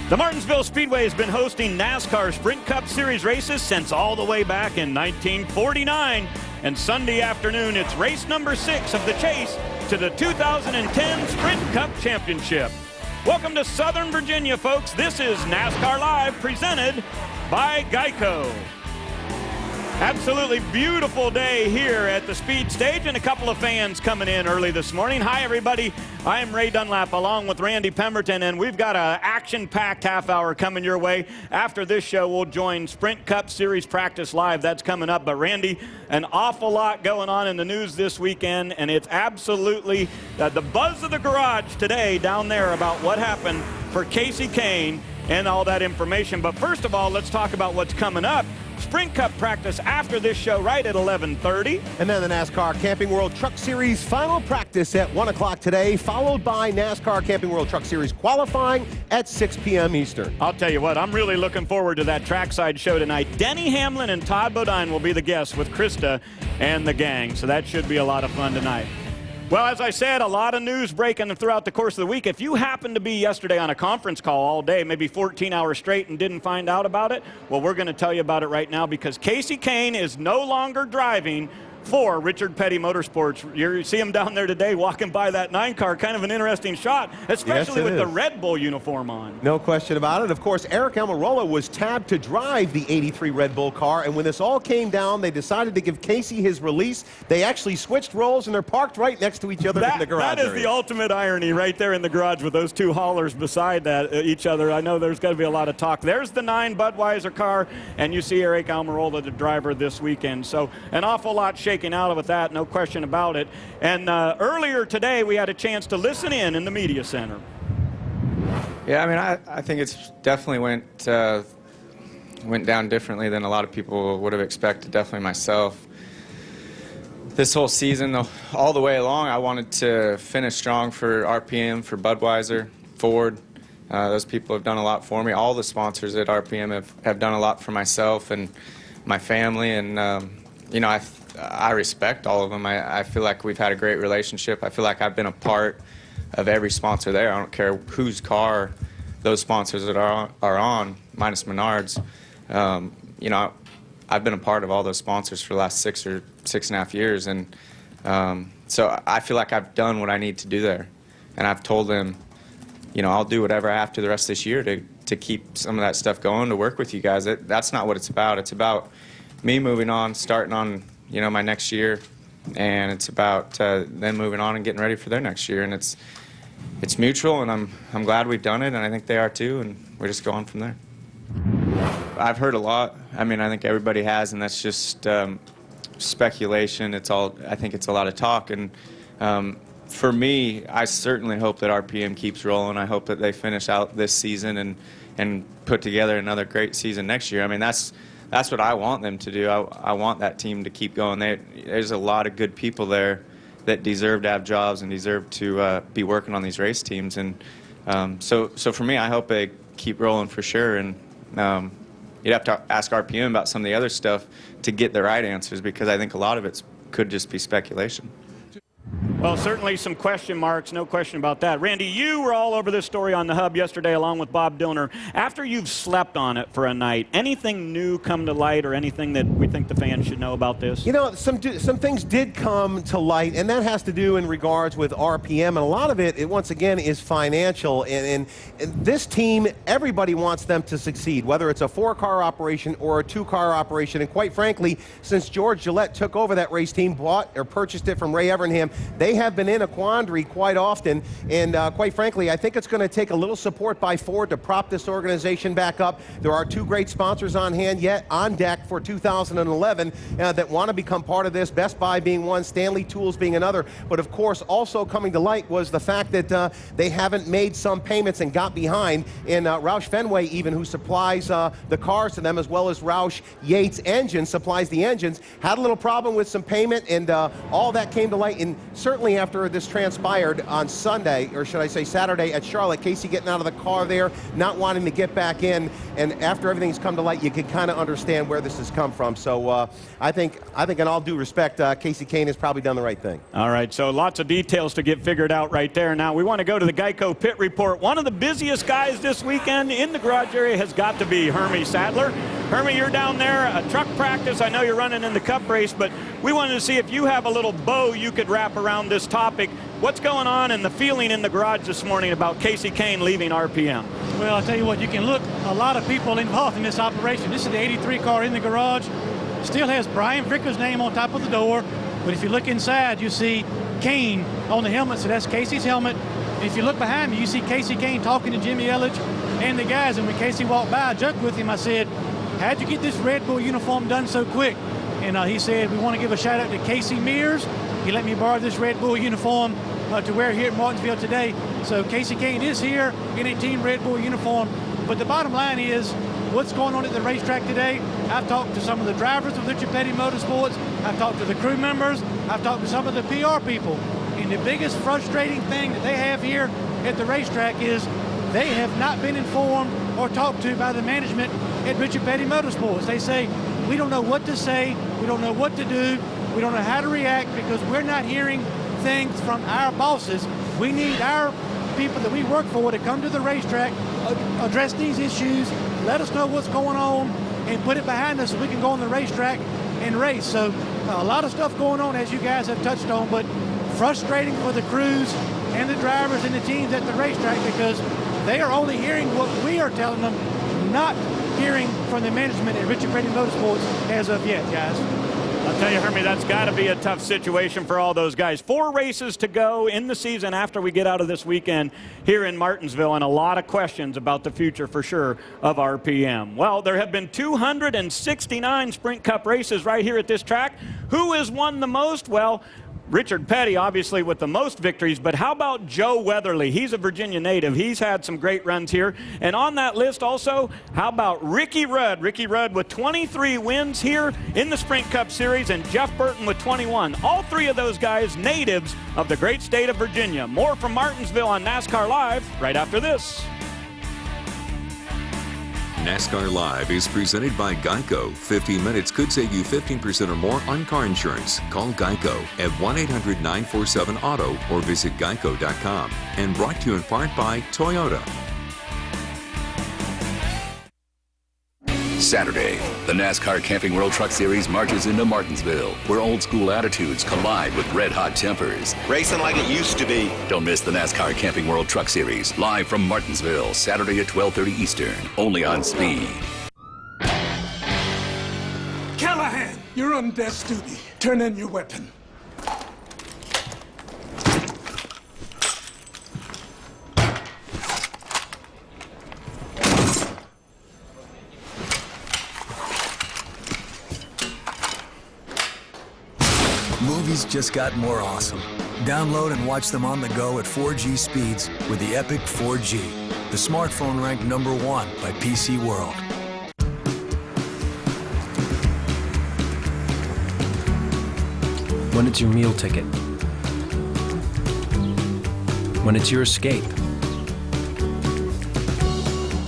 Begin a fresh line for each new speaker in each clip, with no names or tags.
The Martinsville Speedway has been hosting NASCAR Sprint Cup Series races since all the way back in 1949. And Sunday afternoon, it's race number 6 of the chase to the 2010 Sprint Cup Championship. Welcome to Southern Virginia, folks. This is NASCAR Live, presented by Geico. Absolutely beautiful day here at the speed stage, and a couple of fans coming in early this morning. Hi, everybody. I am Ray Dunlap along with Randy Pemberton, and we've got an action-packed half hour coming your way. After this show, we'll join Sprint Cup Series Practice Live. That's coming up. But, Randy, an awful lot going on in the news this weekend, and it's absolutely the buzz of the garage today down there about what happened for Kasey Kahne and all that information. But first of all, let's talk about what's coming up. Sprint Cup practice after this show right at 11:30.
And then the NASCAR Camping World Truck Series final practice at 1 o'clock today, followed by NASCAR Camping World Truck Series qualifying at 6 p.m. Eastern.
I'll tell you what, I'm really looking forward to that trackside show tonight. Denny Hamlin and Todd Bodine will be the guests with Krista and the gang, so that should be a lot of fun tonight. Well, as I said, a lot of news breaking throughout the course of the week. If you happened to be yesterday on a conference call all day, maybe 14 hours straight, and didn't find out about it, well, we're going to tell you about it right now, because Kasey Kahne is no longer driving for Richard Petty Motorsports. You see him down there today walking by that 9 car. Kind of an interesting shot, especially with the Red Bull uniform on.
No question about it. Of course, Eric Almirola was tabbed to drive the 83 Red Bull car, and when this all came down, they decided to give Kasey his release. They actually switched roles, and they're parked right next to each other in the garage
That is the ultimate irony right there in the garage with those two haulers beside each other. I know there's got to be a lot of talk. There's the 9 Budweiser car, and you see Eric Almirola, the driver, this weekend. So an awful lot shaking out with that, no question about it. And earlier today, we had a chance to listen in the media center.
Yeah, I mean, I think it's definitely went down differently than a lot of people would have expected, definitely myself. This whole season, all the way along, I wanted to finish strong for RPM, for Budweiser, Ford. Those people have done a lot for me. All the sponsors at RPM have done a lot for myself and my family, and you know, I respect all of them. I feel like we've had a great relationship. I feel like I've been a part of every sponsor there. I don't care whose car those sponsors that are on, minus Menards. You know, I've been a part of all those sponsors for the last 6 or 6.5 years, and so I feel like I've done what I need to do there. And I've told them, you know, I'll do whatever I have to the rest of this year to keep some of that stuff going, to work with you guys. That's not what it's about. It's about me moving on, starting on, you know, my next year, and it's about them moving on and getting ready for their next year. And it's mutual, and I'm glad we've done it, and I think they are too, and we're just going from there. I've heard a lot. I mean, I think everybody has, and that's just speculation. I think it's a lot of talk, and for me, I certainly hope that RPM keeps rolling. I hope that they finish out this season and put together another great season next year. I mean, that's what I want them to do. I want that team to keep going. There's a lot of good people there that deserve to have jobs and deserve to be working on these race teams. And so for me, I hope they keep rolling for sure. And you'd have to ask RPM about some of the other stuff to get the right answers, because I think a lot of it could just be speculation.
Well, certainly some question marks, no question about that. Randy, you were all over this story on the Hub yesterday along with Bob Dillner. After you've slept on it for a night, anything new come to light, or anything that we think the fans should know about this?
You know, some things did come to light, and that has to do in regards with RPM, and a lot of it once again, is financial. And this team, everybody wants them to succeed, whether it's a 4-car operation or a 2-car operation. And quite frankly, since George Gillette took over that race team, bought or purchased it from Ray Evernham, they have been in a quandary quite often, and quite frankly, I think it's going to take a little support by Ford to prop this organization back up. There are 2 great sponsors on hand yet on deck for 2011 that want to become part of this, Best Buy being one, Stanley Tools being another. But of course, also coming to light was the fact that they haven't made some payments and got behind, and Roush Fenway, even, who supplies the cars to them, as well as Roush Yates Engine supplies the engines, had a little problem with some payment, and all that came to light. And certainly certainly after this transpired on Sunday, or should I say Saturday at Charlotte, Casey getting out of the car there, not wanting to get back in, and after everything's come to light, you can kind of understand where this has come from. So I think in all due respect, Casey Kane has probably done the right thing.
All right, so lots of details to get figured out right there. Now we want to go to the Geico Pit Report. One of the busiest guys this weekend in the garage area has got to be Hermie Sadler. Hermie, you're down there, a truck practice. I know you're running in the Cup race, but we wanted to see if you have a little bow you could wrap around this topic. What's going on and the feeling in the garage this morning about Casey Kane leaving RPM?
Well, I'll tell you what, you can look, a lot of people involved in this operation. This is the 83 car in the garage. Still has Brian Vicker's name on top of the door, but if you look inside, you see Kane on the helmet, so that's Casey's helmet. And if you look behind me, you see Casey Kane talking to Jimmy Elledge and the guys, and when Casey walked by, I joked with him, I said, how'd you get this Red Bull uniform done so quick? And he said, we want to give a shout out to Casey Mears. He let me borrow this Red Bull uniform to wear here at Martinsville today. So Casey Kane is here in a Team Red Bull uniform. But the bottom line is, what's going on at the racetrack today? I've talked to some of the drivers of Richard Petty Motorsports. I've talked to the crew members. I've talked to some of the PR people. And the biggest frustrating thing that they have here at the racetrack is they have not been informed or talked to by the management at Richard Petty Motorsports. They say, we don't know what to say, we don't know what to do, we don't know how to react because we're not hearing things from our bosses. We need our people that we work for to come to the racetrack, address these issues, let us know what's going on, and put it behind us so we can go on the racetrack and race. So a lot of stuff going on, as you guys have touched on, but frustrating for the crews and the drivers and the teams at the racetrack because they are only hearing what we are telling them, not hearing from the management at Richard Petty Motorsports as of yet, guys.
I'll tell you, Hermie, that's got to be a tough situation for all those guys. 4 races to go in the season after we get out of this weekend here in Martinsville, and a lot of questions about the future for sure of RPM. Well, there have been 269 Sprint Cup races right here at this track. Who has won the most? Well, Richard Petty, obviously, with the most victories, but how about Joe Weatherly? He's a Virginia native. He's had some great runs here. And on that list also, how about Ricky Rudd? Ricky Rudd with 23 wins here in the Sprint Cup Series, and Jeff Burton with 21. All 3 of those guys natives of the great state of Virginia. More from Martinsville on NASCAR Live right after this.
NASCAR Live is presented by Geico. 15 minutes could save you 15% or more on car insurance. Call Geico at 1-800-947-AUTO or visit geico.com. And brought to you in part by Toyota.
Saturday, the NASCAR Camping World Truck Series marches into Martinsville, where old school attitudes collide with red hot tempers.
Racing like it used to be.
Don't miss the NASCAR Camping World Truck Series, live from Martinsville, Saturday at 12:30 Eastern, only on Speed.
Callahan, you're on desk duty. Turn in your weapon.
Movies just got more awesome. Download and watch them on the go at 4G speeds with the Epic 4G, the smartphone ranked #1 by PC World.
When it's your meal ticket. When it's your escape.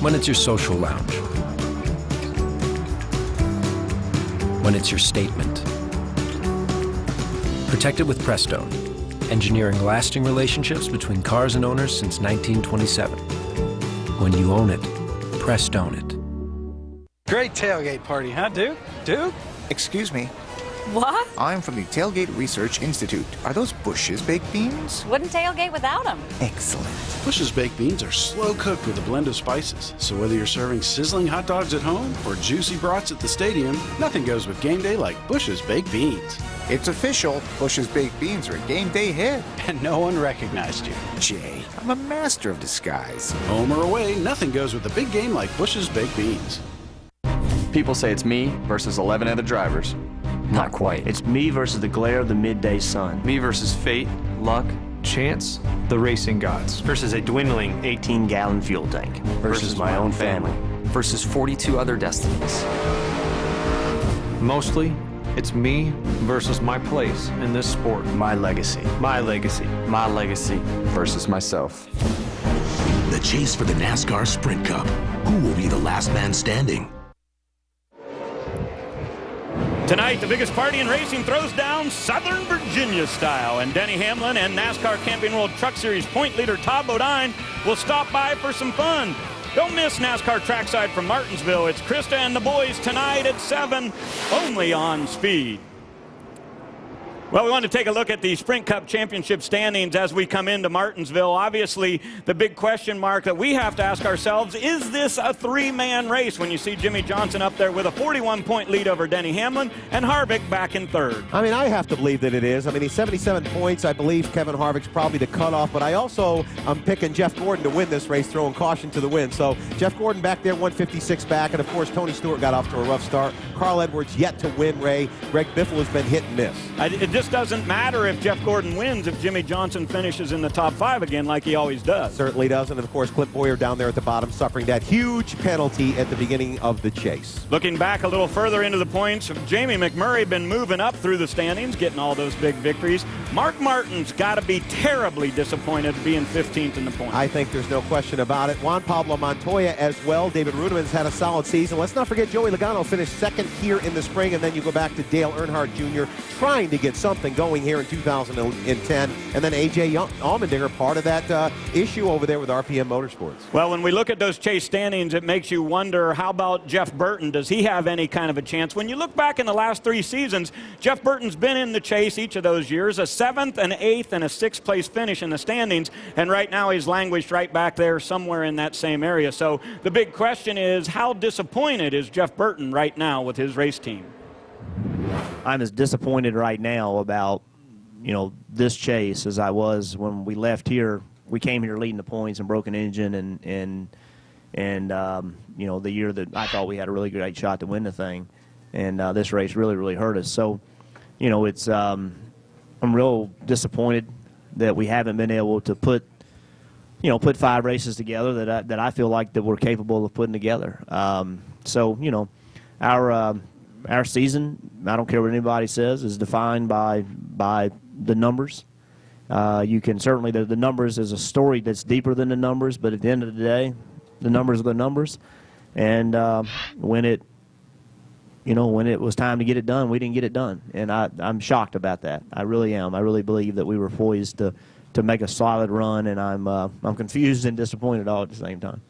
When it's your social lounge. When it's your statement. Protect it with Prestone, engineering lasting relationships between cars and owners since 1927. When you own it, Prestone it.
Great tailgate party, huh, Duke? Duke?
Excuse me.
What?
I'm from the Tailgate Research Institute. Are those Bush's baked beans?
Wouldn't tailgate without them.
Excellent.
Bush's baked beans are slow cooked with a blend of spices. So whether you're serving sizzling hot dogs at home or juicy brats at the stadium, nothing goes with game day like Bush's baked beans.
It's official. Bush's baked beans are a game day hit.
And no one recognized you.
Jay, I'm a master of disguise.
Home or away, nothing goes with a big game like Bush's baked beans.
People say it's me versus 11 other drivers.
Not quite. It's me versus the glare of the midday sun.
Me versus fate, luck, chance, the racing gods.
Versus a dwindling 18-gallon fuel tank. Versus my own family.
Versus 42 other destinies.
Mostly,
It's me versus my place in this sport.
My legacy. My legacy. My legacy.
Versus myself.
The chase for the NASCAR Sprint Cup. Who will be the last man standing?
Tonight, the biggest party in racing throws down Southern Virginia style, and Denny Hamlin and NASCAR Camping World Truck Series point leader Todd Bodine will stop by for some fun. Don't miss NASCAR Trackside from Martinsville. It's Krista and the boys tonight at 7, only on Speed. Well, we want to take a look at the Sprint Cup Championship standings as we come into Martinsville. Obviously, the big question mark that we have to ask ourselves, is this a three-man race when you see Jimmy Johnson up there with a 41-point lead over Denny Hamlin and Harvick back in third?
I mean, I have to believe that it is. I mean, he's 77 points. I believe Kevin Harvick's probably the cutoff, but I'm picking Jeff Gordon to win this race, throwing caution to the wind. So Jeff Gordon back there, 156 back, and of course, Tony Stewart got off to a rough start. Carl Edwards yet to win, Ray. Greg Biffle has been hit and miss.
It just doesn't matter if Jeff Gordon wins if Jimmy Johnson finishes in the top 5 again like he always does.
Certainly does, and of course Clint Boyer down there at the bottom suffering that huge penalty at the beginning of the chase.
Looking back a little further into the points, Jamie McMurray been moving up through the standings, getting all those big victories. Mark Martin's got to be terribly disappointed being 15th in the points.
I think there's no question about it. Juan Pablo Montoya as well. David Rudeman's had a solid season. Let's not forget Joey Logano finished second here in the spring, and then you go back to Dale Earnhardt Jr. trying to get something going here in 2010, and then A.J. Allmendinger, part of that issue over there with RPM Motorsports.
Well, when we look at those chase standings, it makes you wonder, how about Jeff Burton? Does he have any kind of a chance? When you look back in the last 3 seasons, Jeff Burton's been in the chase each of those years, a 7th, an 8th, and a 6th place finish in the standings, and right now he's languished right back there somewhere in that same area. So the big question is, how disappointed is Jeff Burton right now with his race team?
I'm as disappointed right now about this chase as I was when we left here. We came here leading the points and broken engine, and the year that I thought we had a really great shot to win the thing, and this race really hurt us. So, it's I'm real disappointed that we haven't been able to put 5 races together that I feel like that we're capable of putting together. So our season, I don't care what anybody says, is defined by the numbers. You can certainly, the numbers is a story that's deeper than the numbers, but at the end of the day, the numbers are the numbers. And when it was time to get it done, we didn't get it done. And I'm shocked about that. I really am. I really believe that we were poised to make a solid run, and I'm confused and disappointed all at the same time.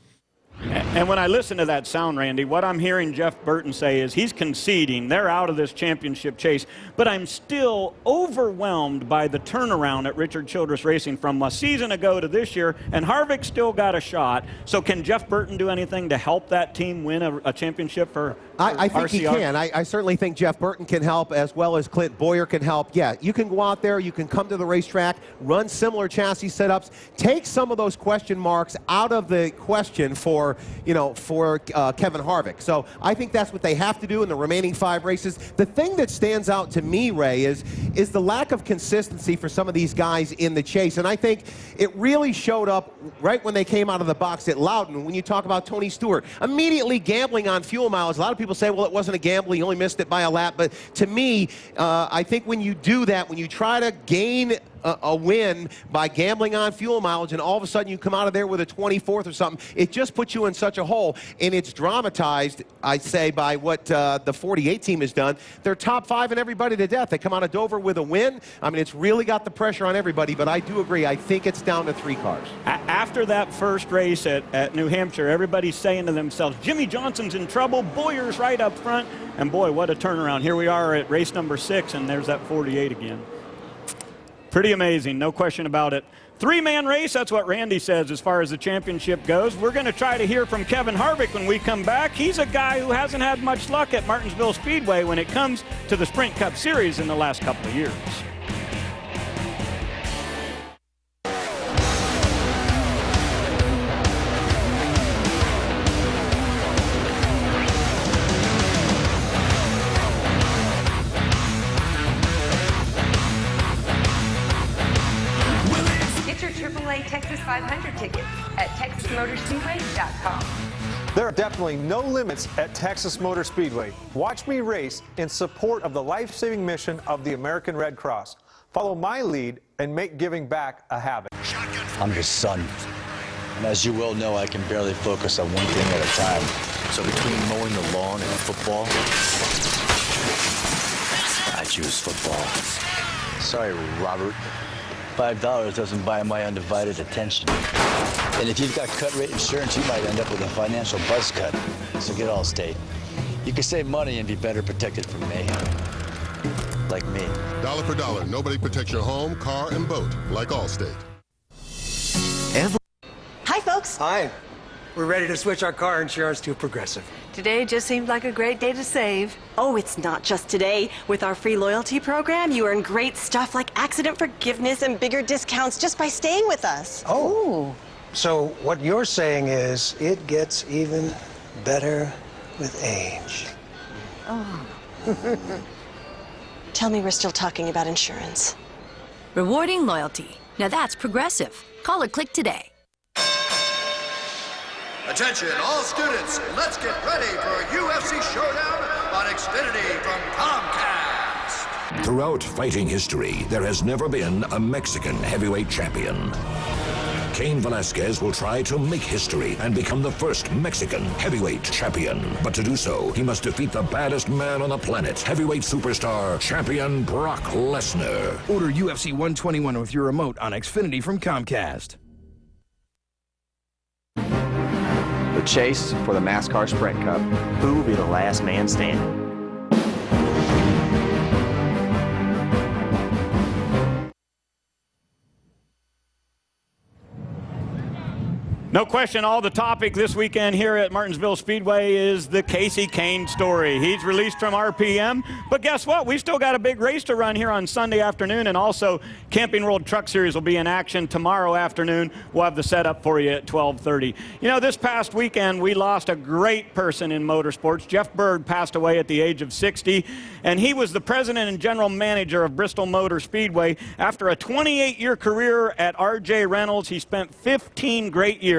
And when I listen to that sound, Randy, what I'm hearing Jeff Burton say is he's conceding. They're out of this championship chase, but I'm still overwhelmed by the turnaround at Richard Childress Racing from a season ago to this year, and Harvick still got a shot. So can Jeff Burton do anything to help that team win a championship for
I think
RCR?
he can. I certainly think Jeff Burton can help, as well as Clint Boyer can help. Yeah, you can go out there, you can come to the racetrack, run similar chassis setups, take some of those question marks out of the question for Kevin Harvick. So I think that's what they have to do in the remaining 5 races. The thing that stands out to me, Ray, is the lack of consistency for some of these guys in the chase. And I think it really showed up right when they came out of the box at Loudon. When you talk about Tony Stewart, immediately gambling on fuel mileage. A lot of people say, well, it wasn't a gamble, he only missed it by a lap. But to me, I think when you do that, when you try to gain a win by gambling on fuel mileage, and all of a sudden you come out of there with a 24th or something, it just puts you in such a hole. And it's dramatized, I'd say, by what the 48 team has done. They're top 5 in everybody to death. They come out of Dover with a win. I mean, it's really got the pressure on everybody, but I do agree. I think it's down to 3 cars.
After that first race at New Hampshire, everybody's saying to themselves, Jimmy Johnson's in trouble, Boyer's right up front, and boy, what a turnaround. Here we are at race number 6, and there's that 48 again. Pretty amazing, no question about it. 3-man race, that's what Randy says as far as the championship goes. We're going to try to hear from Kevin Harvick when we come back. He's a guy who hasn't had much luck at Martinsville Speedway when it comes to the Sprint Cup Series in the last couple of years.
Texas 500 tickets at Texas TexasMotorSpeedway.com.
There are definitely no limits at Texas Motor Speedway. Watch me race in support of the life-saving mission of the American Red Cross. Follow my lead and make giving back a habit.
I'm your son. And as you well know, I can barely focus on one thing at a time. So between mowing the lawn and football, I choose football. Sorry, Robert. $5 doesn't buy my undivided attention. And if you've got cut rate insurance, you might end up with a financial buzz cut. So get Allstate. You can save money and be better protected from mayhem. Like me.
Dollar for dollar, nobody protects your home, car, and boat like Allstate.
Hi, folks.
Hi. We're ready to switch our car insurance to Progressive.
Today just seemed like a great day to save.
Oh, it's not just today. With our free loyalty program, you earn great stuff like accident forgiveness and bigger discounts just by staying with us.
Oh. So what you're saying is it gets even better with age.
Oh. Tell me we're still talking about insurance.
Rewarding loyalty. Now that's Progressive. Call or click today.
Attention, all students, let's get ready for a UFC showdown on Xfinity from Comcast.
Throughout fighting history, there has never been a Mexican heavyweight champion. Cain Velasquez will try to make history and become the first Mexican heavyweight champion. But to do so, he must defeat the baddest man on the planet, heavyweight superstar, champion Brock Lesnar.
Order UFC 121 with your remote on Xfinity from Comcast.
The chase for the NASCAR Sprint Cup.
Who will be the last man standing?
No question, all the topic this weekend here at Martinsville Speedway is the Casey Kane story. He's released from RPM, but guess what? We've still got a big race to run here on Sunday afternoon, and also Camping World Truck Series will be in action tomorrow afternoon. We'll have the setup for you at 12:30. You know, this past weekend we lost a great person in motorsports. Jeff Bird passed away at the age of 60, and he was the president and general manager of Bristol Motor Speedway. After a 28-year career at RJ Reynolds, he spent 15 great years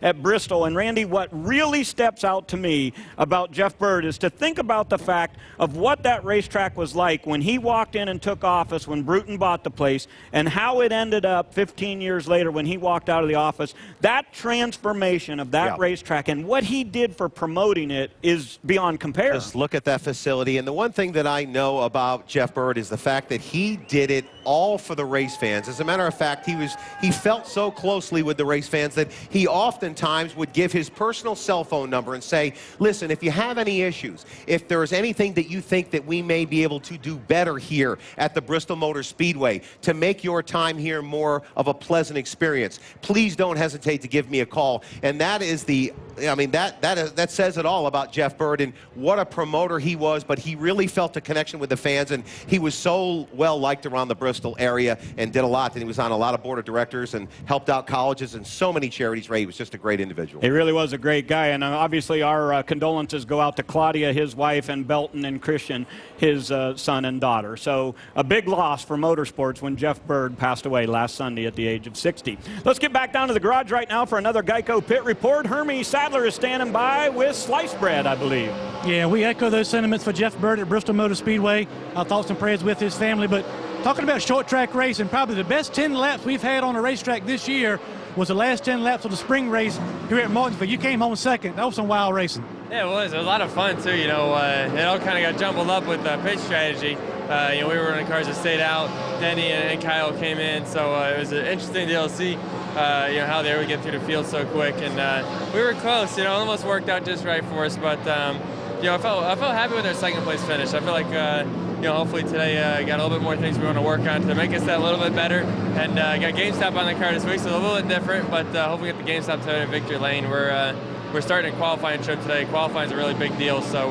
at Bristol. And Randy, what really steps out to me about Jeff Bird is to think about the fact of what that racetrack was like when he walked in and took office, when Bruton bought the place, and how it ended up 15 years later when he walked out of the office. That transformation of that racetrack and what he did for promoting it is beyond compare.
Just look at that facility. And the one thing that I know about Jeff Bird is the fact that he did it all for the race fans. As a matter of fact, he felt so closely with the race fans that he oftentimes would give his personal cell phone number and say, listen, if you have any issues, if there's anything that you think that we may be able to do better here at the Bristol Motor Speedway to make your time here more of a pleasant experience, please don't hesitate to give me a call. And that is that says it all about Jeff Bird and what a promoter he was, but he really felt a connection with the fans, and he was so well liked around the Bristol area and did a lot. And he was on a lot of board of directors and helped out colleges and so many charities. Ray, he was just a great individual.
He really was a great guy, and obviously our condolences go out to Claudia, his wife, and Belton and Christian, his son and daughter. So a big loss for motorsports when Jeff Bird passed away last Sunday at the age of 60. Let's get back down to the garage right now for another Geico Pit Report. Hermie Sadler is standing by with sliced bread, I believe.
Yeah, we echo those sentiments for Jeff Bird at Bristol Motor Speedway. Our thoughts and prayers with his family. But talking about short track racing, probably the best 10 laps we've had on a racetrack this year was the last 10 laps of the spring race here at Martinsville. You came home second. That was some wild racing.
Yeah, it was. It was a lot of fun, too. You know, it all kind of got jumbled up with pitch strategy. We were running cars that stayed out. Denny and Kyle came in, so it was an interesting deal to see, how they would get through the field so quick. And we were close. It almost worked out just right for us. But, I felt happy with our second place finish. I feel like, hopefully today got a little bit more things we want to work on to make us that little bit better. And got GameStop on the car this week, so a little bit different. But hopefully we get the GameStop today in victory lane. We're starting a qualifying trip today. Qualifying is a really big deal, so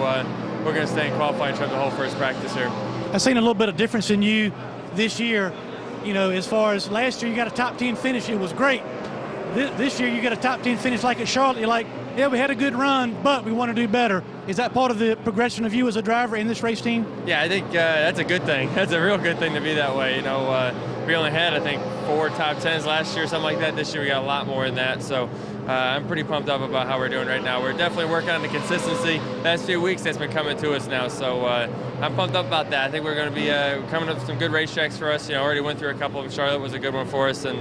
we're going to stay in qualifying trip the whole first practice here.
I've seen a little bit of difference in you this year. As far as last year, you got a top 10 finish. It was great. This year, you got a top 10 finish like at Charlotte. You're like, yeah, we had a good run, but we want to do better. Is that part of the progression of you as a driver in this race team?
Yeah, I think that's a good thing. That's a real good thing to be that way. We only had, I think, 4 top 10s last year, something like that. This year, we got a lot more than that. So,
I'm pretty pumped up about how we're doing right now. We're definitely working on the consistency. Last few weeks that's been coming to us now, so I'm pumped up about that. I think we're going to be coming up with some good racetracks for us. Already went through a couple of them. Charlotte was a good one for us, and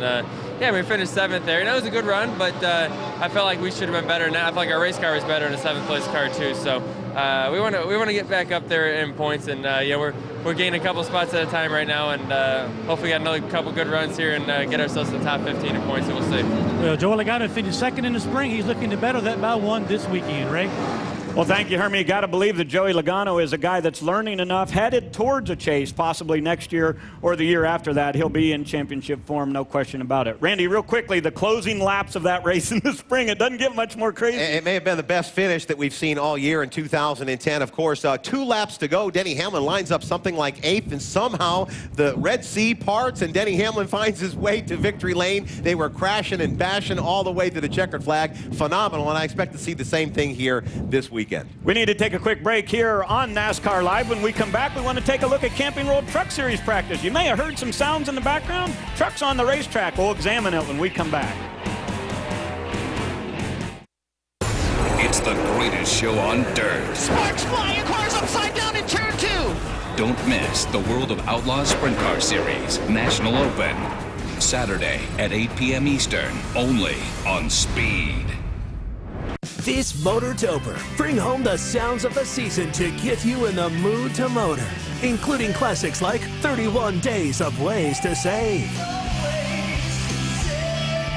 yeah, we finished 7th there. It was a good run, but I felt like we should have been better. Now I felt like our race car was better in the 7th place car too. So we want to get back up there in points, and yeah, we're gaining a couple spots at a time right now, and hopefully get another couple good runs here and get ourselves to the top 15 in points, and we'll see.
Well, Joey Logano finished 2nd in the spring. He's looking to better that by 1 this weekend, Ray.
Well, thank you, Hermie. Got to believe that Joey Logano is a guy that's learning enough, headed towards a chase, possibly next year or the year after that. He'll be in championship form, no question about it. Randy, real quickly, the closing laps of that race in the spring, it doesn't get much more crazy.
It may have been the best finish that we've seen all year in 2010. Of course, 2 laps to go. Denny Hamlin lines up something like 8th, and somehow the Red Sea parts, and Denny Hamlin finds his way to victory lane. They were crashing and bashing all the way to the checkered flag. Phenomenal, and I expect to see the same thing here this weekend.
We need to take a quick break here on NASCAR Live. When we come back, we want to take a look at Camping World Truck Series practice. You may have heard some sounds in the background. Trucks on the racetrack. We'll examine it when we come back.
It's the greatest show on dirt.
Sparks flying, cars upside down in turn 2.
Don't miss the World of Outlaws Sprint Car Series National Open. Saturday at 8 p.m. Eastern, only on Speed.
This Motortober, bring home the sounds of the season to get you in the mood to motor, including classics like 31 Days of Ways to Save,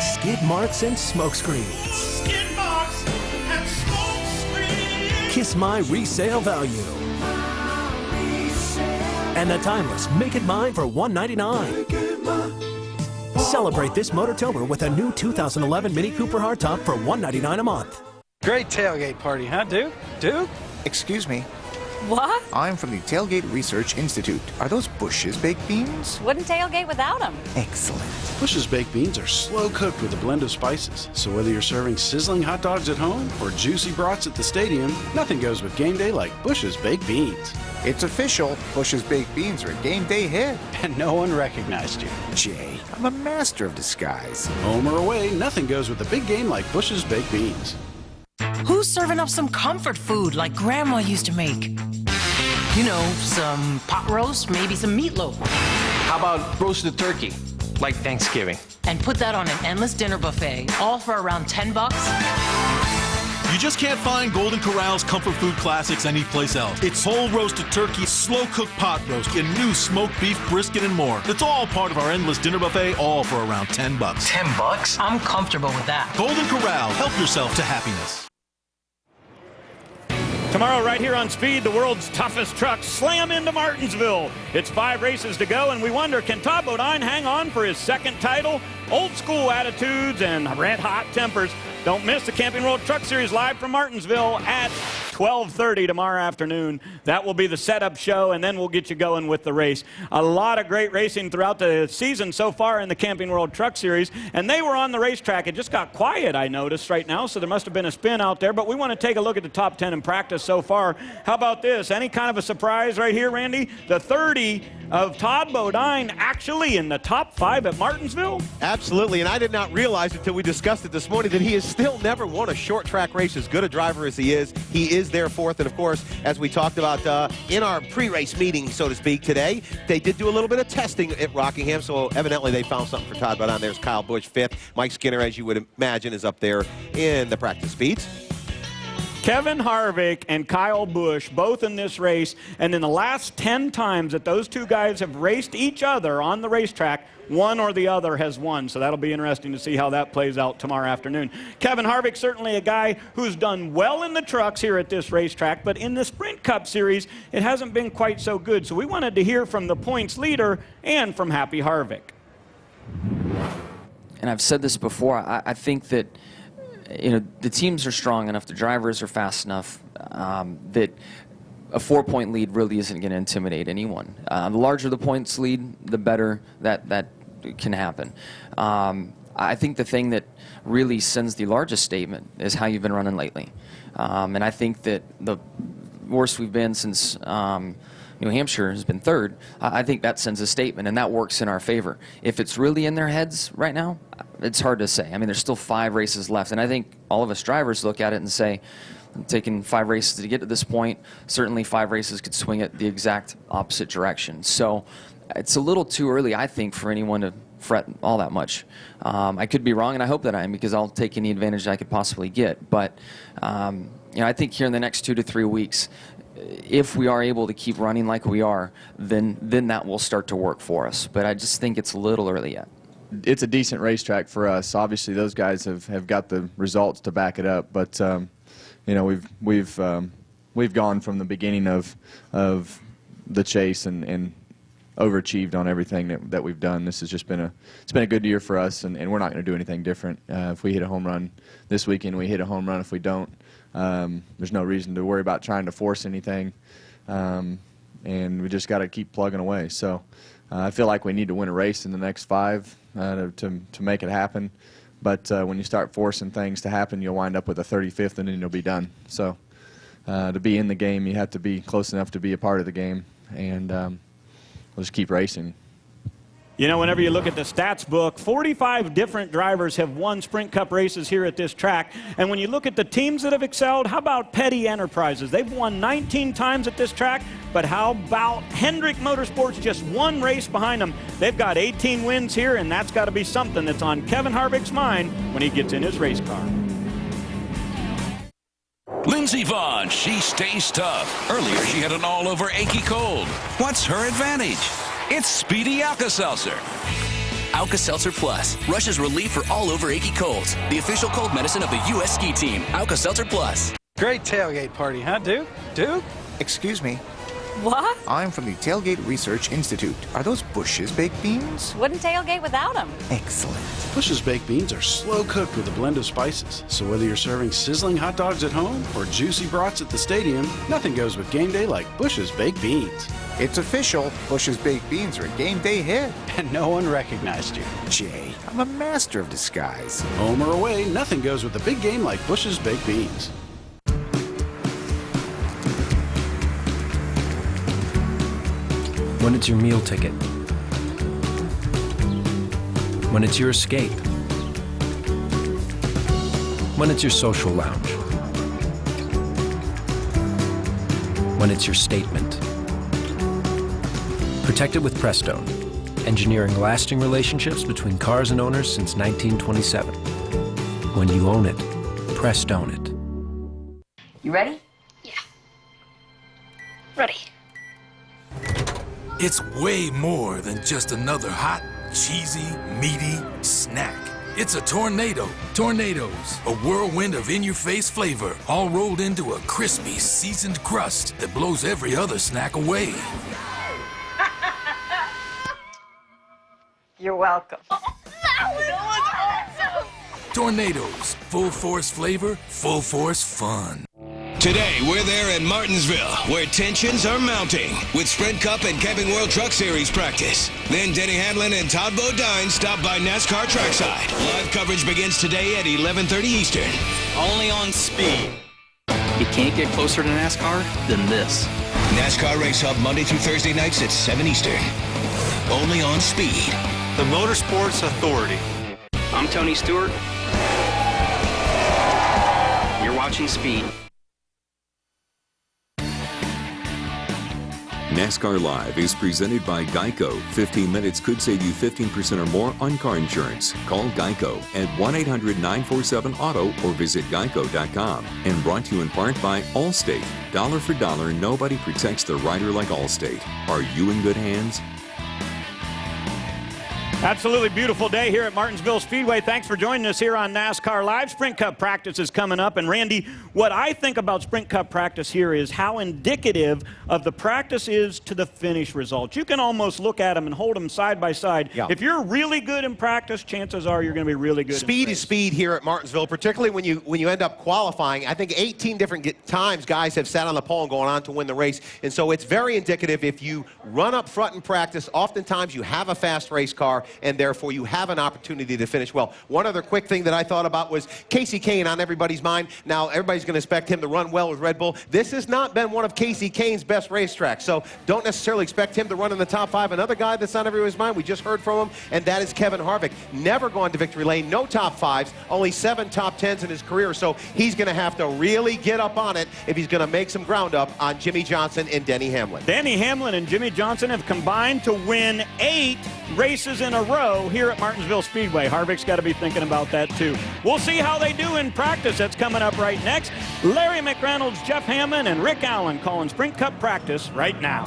Skid Marks and Smokescreens, Kiss My Resale Value, and the timeless Make It Mine for $199. Celebrate this Motortober with a new 2011 Mini Cooper hardtop for $199 a month.
Great tailgate party, huh, Duke? Duke?
Excuse me.
What?
I'm from the Tailgate Research Institute. Are those Bush's baked beans?
Wouldn't tailgate without them.
Excellent.
Bush's baked beans are slow cooked with a blend of spices. So whether you're serving sizzling hot dogs at home or juicy brats at the stadium, nothing goes with game day like Bush's baked beans.
It's official. Bush's baked beans are a game day hit.
And no one recognized you.
Jay, I'm a master of disguise.
Home or away, nothing goes with a big game like Bush's baked beans.
Who's serving up some comfort food like Grandma used to make? You know, some pot roast, maybe some meatloaf.
How about roasted turkey, like Thanksgiving?
And put that on an endless dinner buffet, all for around $10?
You just can't find Golden Corral's comfort food classics anyplace else. It's whole roasted turkey, slow-cooked pot roast, and new smoked beef brisket and more. It's all part of our endless dinner buffet, all for around $10.
$10? I'm comfortable with that.
Golden Corral, help yourself to happiness.
Tomorrow, right here on Speed, the world's toughest trucks slam into Martinsville. It's 5 races to go, and we wonder, can Todd Bodine hang on for his 2nd title? Old school attitudes and red-hot tempers. Don't miss the Camping World Truck Series live from Martinsville at 12:30 tomorrow afternoon. That will be the setup show, and then we'll get you going with the race. A lot of great racing throughout the season so far in the Camping World Truck Series, and they were on the racetrack. It just got quiet, I noticed, right now, so there must have been a spin out there, but we want to take a look at the top 10 in practice so far. How about this? Any kind of a surprise right here, Randy? The 30 of Todd Bodine actually in the top 5 at Martinsville?
Absolutely, and I did not realize until we discussed it this morning that he has still never won a short track race. As good a driver as he is their 4th. And of course, as we talked about in our pre-race meeting, so to speak, today, they did do a little bit of testing at Rockingham, so evidently they found something for Todd Bodine. There's Kyle Busch 5th. Mike Skinner, as you would imagine, is up there in the practice speeds.
Kevin Harvick and Kyle Busch both in this race, and in the last 10 times that those two guys have raced each other on the racetrack, one or the other has won. So that'll be interesting to see how that plays out tomorrow afternoon. Kevin Harvick, certainly a guy who's done well in the trucks here at this racetrack, but in the Sprint Cup Series, it hasn't been quite so good. So we wanted to hear from the points leader and from Happy Harvick.
And I've said this before, I think that the teams are strong enough, the drivers are fast enough that a 4-point lead really isn't going to intimidate anyone. The larger the points lead, the better that can happen. I think the thing that really sends the largest statement is how you've been running lately. And I think that the worst we've been since New Hampshire has been third, I think that sends a statement, and that works in our favor. If it's really in their heads right now, it's hard to say. I mean, there's still 5 races left, and I think all of us drivers look at it and say, I'm taking 5 races to get to this point. Certainly 5 races could swing it the exact opposite direction. So it's a little too early, I think, for anyone to fret all that much. I could be wrong, and I hope that I am, because I'll take any advantage I could possibly get. But I think here in the next 2 to 3 weeks, if we are able to keep running like we are, then that will start to work for us. But I just think it's a little early yet.
It's a decent racetrack for us. Obviously, those guys have got the results to back it up. But we've gone from the beginning of the chase and overachieved on everything that we've done. This has just been a good year for us, and we're not going to do anything different. If we hit a home run this weekend, we hit a home run. If we don't, there's no reason to worry about trying to force anything, and we just got to keep plugging away. So I feel like we need to win a race in the next 5 to make it happen. But when you start forcing things to happen, you'll wind up with a 35th, and then you'll be done. So to be in the game, you have to be close enough to be a part of the game, and we'll just keep racing.
You know, whenever you look at the stats book, 45 different drivers have won Sprint Cup races here at this track. And when you look at the teams that have excelled, how about Petty Enterprises? They've won 19 times at this track, but how about Hendrick Motorsports, just 1 race behind them? They've got 18 wins here, and that's got to be something that's on Kevin Harvick's mind when he gets in his race car.
Lindsey Vonn, she stays tough. Earlier, she had an all-over achy cold. What's her advantage? It's Speedy Alka-Seltzer.
Alka-Seltzer Plus. Rushes relief for all-over achy colds. The official cold medicine of the U.S. Ski Team. Alka-Seltzer Plus.
Great tailgate party, huh, Duke? Duke?
Excuse me.
What?
I'm from the Tailgate Research Institute. Are those Bush's baked beans?
Wouldn't tailgate without them.
Excellent.
Bush's baked beans are slow cooked with a blend of spices. So whether you're serving sizzling hot dogs at home or juicy brats at the stadium, nothing goes with game day like Bush's baked beans.
It's official. Bush's baked beans are a game day hit.
And no one recognized you.
Jay, I'm a master of disguise.
Home or away, nothing goes with a big game like Bush's baked beans.
When it's your meal ticket. When it's your escape. When it's your social lounge. When it's your statement. Protect it with Prestone, engineering lasting relationships between cars and owners since 1927. When you own it, Prestone it.
You ready?
Yeah. Ready.
It's way more than just another hot, cheesy, meaty snack. It's a tornado. Tornadoes, a whirlwind of in-your-face flavor, all rolled into a crispy, seasoned crust that blows every other snack away.
You're welcome.
That was awesome!
Tornadoes, full force flavor, full force fun.
Today, we're there in Martinsville, where tensions are mounting with Sprint Cup and Camping World Truck Series practice. Then Denny Hamlin and Todd Bodine stop by NASCAR trackside. Live coverage begins today at 11:30 Eastern.
Only on Speed. You can't get closer to NASCAR than this.
NASCAR Race Hub Monday through Thursday nights at 7 Eastern. Only on Speed.
The Motorsports Authority. I'm Tony Stewart. You're watching Speed.
NASCAR Live is presented by Geico. 15 minutes could save you 15% or more on car insurance. Call Geico at 1-800-947-AUTO or visit geico.com. And brought to you in part by Allstate. Dollar for dollar, nobody protects the rider like Allstate. Are you in good hands?
Absolutely beautiful day here at Martinsville Speedway. Thanks for joining us here on NASCAR Live. Sprint Cup practice is coming up. And Randy, what I think about Sprint Cup practice here is how indicative of the practice is to the finish results. You can almost look at them and hold them side by side.
Yeah.
If you're really good in practice, chances are you're going to be really good.
Speed is speed here at Martinsville, particularly when you end up qualifying. I think 18 different times guys have sat on the pole and gone on to win the race. And so it's very indicative if you run up front in practice. Oftentimes you have a fast race car. and therefore you have an opportunity to finish well. One other quick thing that I thought about was Casey Kane on everybody's mind. Now, everybody's going to expect him to run well with Red Bull. This has not been one of Casey Kane's best racetracks, so don't necessarily expect him to run in the top 5. Another guy that's on everybody's mind, we just heard from him, and that is Kevin Harvick. Never gone to victory lane, no top 5s, only 7 top 10s in his career, so he's going to have to really get up on it if he's going to make some ground up on Jimmy Johnson and Denny Hamlin.
Denny Hamlin and Jimmy Johnson have combined to win 8 races in a row here at Martinsville Speedway. Harvick's got to be thinking about that too. We'll see how they do in practice. That's coming up right next. Larry McReynolds, Jeff Hammond, and Rick Allen calling Sprint Cup practice right now.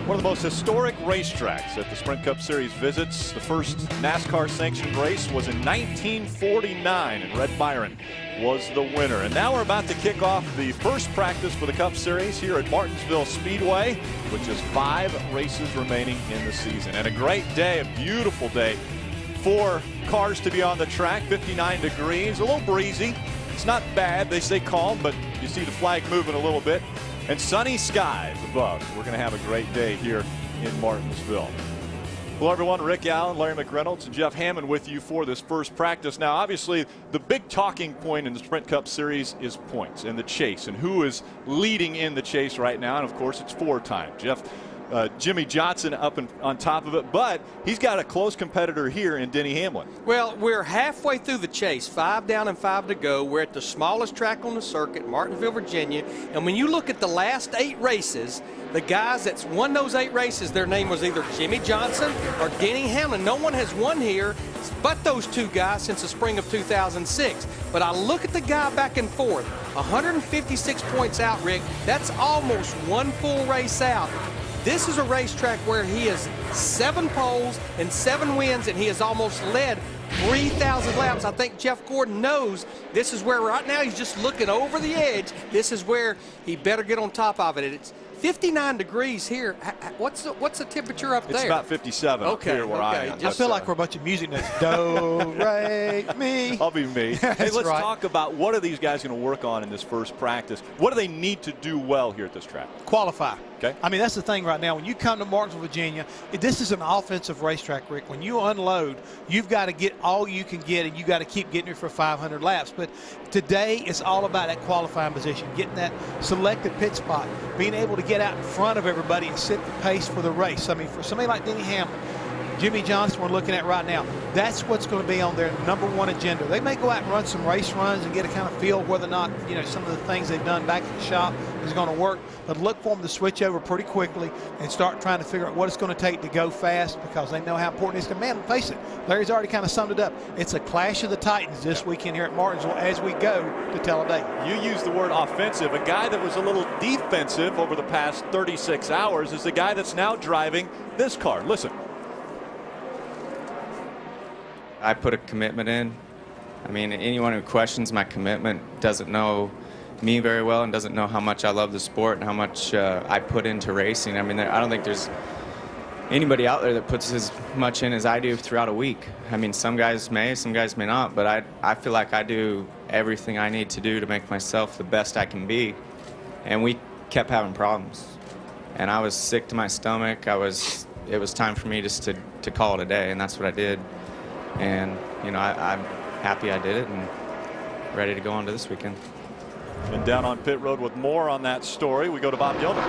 One of the most historic racetracks that the Sprint Cup Series visits. The first NASCAR sanctioned race was in 1949, and Red Byron was the winner. And now we're about to kick off the first practice for the Cup Series here at Martinsville Speedway, with just 5 races remaining in the season. And a great day, a beautiful day for cars to be on the track. 59 degrees, a little breezy. It's not bad. They say calm, but you see the flag moving a little bit. And sunny skies above. We're going to have a great day here in Martinsville. Hello, everyone. Rick Allen, Larry McReynolds, and Jeff Hammond with you for this first practice. Now, obviously, the big talking point in the Sprint Cup Series is points and the chase, and who is leading in the chase right now. And, of course, it's 4-time. Jimmy Johnson up on top of it, but he's got a close competitor here in Denny Hamlin.
Well, we're halfway through the chase, 5 down and 5 to go. We're at the smallest track on the circuit, Martinsville, Virginia. And when you look at the last 8 races, the guys that's won those 8 races, their name was either Jimmy Johnson or Denny Hamlin. No one has won here but those 2 guys since the spring of 2006. But I look at the guy back and forth, 156 points out, Rick. That's almost 1 full race out. This is a racetrack where he has 7 poles and 7 wins, and he has almost led 3,000 laps. I think Jeff Gordon knows this is where right now he's just looking over the edge. This is where he better get on top of it. It's 59 degrees here. What's the temperature up there?
It's about 57 up here where I am.
I feel like we're a bunch of music nuts. Do, re, mi.
I'll be me. Hey, let's talk about what are these guys going to work on in this first practice. What do they need to do well here at this track?
Qualify.
Okay.
I mean, that's the thing right now. When you come to Martinsville, Virginia, this is an offensive racetrack, Rick. When you unload, you've got to get all you can get, and you got to keep getting it for 500 laps. But today, it's all about that qualifying position, getting that selected pit spot, being able to get out in front of everybody and set the pace for the race. I mean, for somebody like Denny Hamlin, Jimmy Johnson we're looking at right now, that's what's going to be on their #1 agenda. They may go out and run some race runs and get a kind of feel whether or not, some of the things they've done back at the shop is going to work, but look for them to switch over pretty quickly and start trying to figure out what it's going to take to go fast, because they know how important it is. Man, face it, Larry's already kind of summed it up. It's a clash of the Titans this weekend here at Martinsville as we go to Talladega.
You used the word offensive. A guy that was a little defensive over the past 36 hours is the guy that's now driving this car. Listen.
I put a commitment in. I mean, anyone who questions my commitment doesn't know me very well and doesn't know how much I love the sport and how much I put into racing. I mean, I don't think there's anybody out there that puts as much in as I do throughout a week. I mean, some guys may not, but I feel like I do everything I need to do to make myself the best I can be. And we kept having problems. And I was sick to my stomach. It was time for me just to call it a day, and that's what I did. And, I'm happy I did it and ready to go on to this weekend.
And down on pit road with more on that story, we go to Bob Gilman.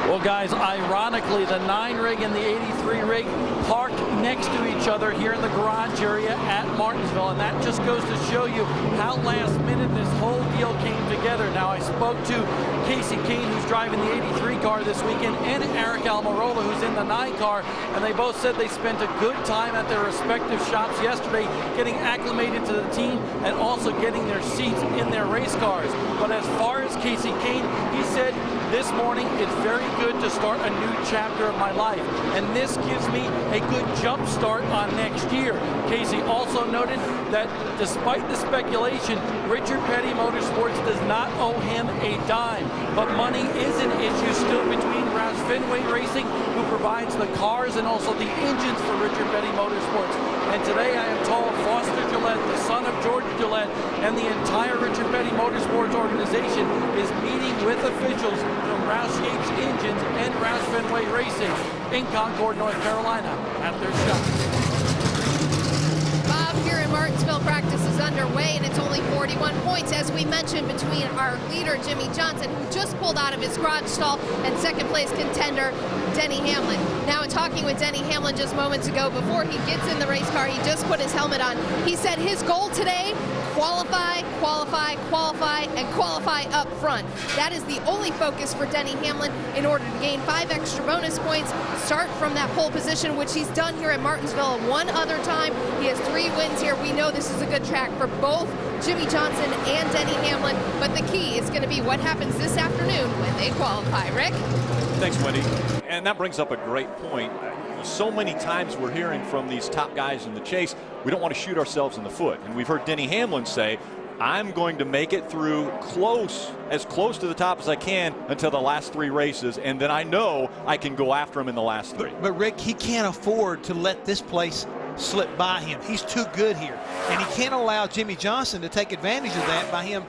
Well, guys, ironically, the 9 rig and the 83 rig parked next to each other here in the garage area at Martinsville, and that just goes to show you how last minute this whole deal came together. Now, I spoke to Casey Kane, who's driving the 83 car this weekend, and Eric Almirola, who's in the 9 car, and they both said they spent a good time at their respective shops yesterday getting acclimated to the team and also getting their seats in their race cars. But as far as Casey Kane, he said this morning it's very good to start a new chapter of my life, and this gives me a good jump start on next year. Casey also noted that despite the speculation, Richard Petty Motorsports does not owe him a dime, but money is an issue still between Roush Fenway Racing, who provides the cars and also the engines for Richard Petty Motorsports. And today I am told Foster Gillette, the son of George Gillette, and the entire Richard Petty Motorsports organization is meeting with officials from Roush Yates Engines and Roush Fenway Racing in Concord, North Carolina at their shop.
Bob, here in Martinsville, practice is underway, and it's only 41 points, as we mentioned, between our leader, Jimmy Johnson, who just pulled out of his garage stall, and second-place contender, Denny Hamlin. Now, in talking with Denny Hamlin just moments ago, before he gets in the race car, he just put his helmet on. He said his goal today, qualify, qualify, qualify, and qualify up front. That is the only focus for Denny Hamlin in order to gain 5 extra bonus points, start from that pole position, which he's done here at Martinsville one other time. He has 3 wins here. We know this is a good track for both Jimmy Johnson and Denny Hamlin, but the key is going to be what happens this afternoon when they qualify. Rick?
Thanks, Wendy. And that brings up a great point. So many times we're hearing from these top guys in the chase, we don't want to shoot ourselves in the foot. And we've heard Denny Hamlin say, I'm going to make it through as close to the top as I can until the last 3 races, and then I know I can go after him in the last 3.
But Rick, he can't afford to let this place slip by him. He's too good here. And he can't allow Jimmy Johnson to take advantage of that by him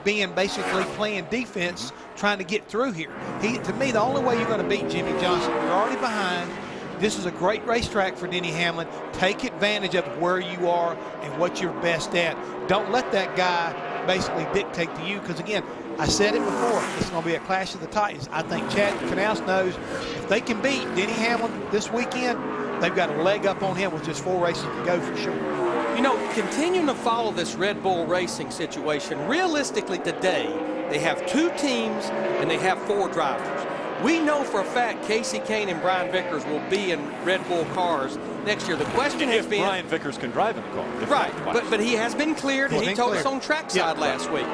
being basically playing defense, trying to get through here. To me, the only way you're going to beat Jimmy Johnson, you're already behind. This is a great racetrack for Denny Hamlin. Take advantage of where you are and what you're best at. Don't let that guy basically dictate to you, because again, I said it before, it's going to be a clash of the Titans. I think Chad Knaus knows if they can beat Denny Hamlin this weekend, they've got a leg up on him with just 4 races to go for sure.
You know, continuing to follow this Red Bull Racing situation, realistically today, they have 2 teams and they have 4 drivers. We know for a fact Casey Kane and Brian Vickers will be in Red Bull cars next year. The question has been...
Brian Vickers can drive in the car.
Right, but he has been cleared, and he told us on trackside last week.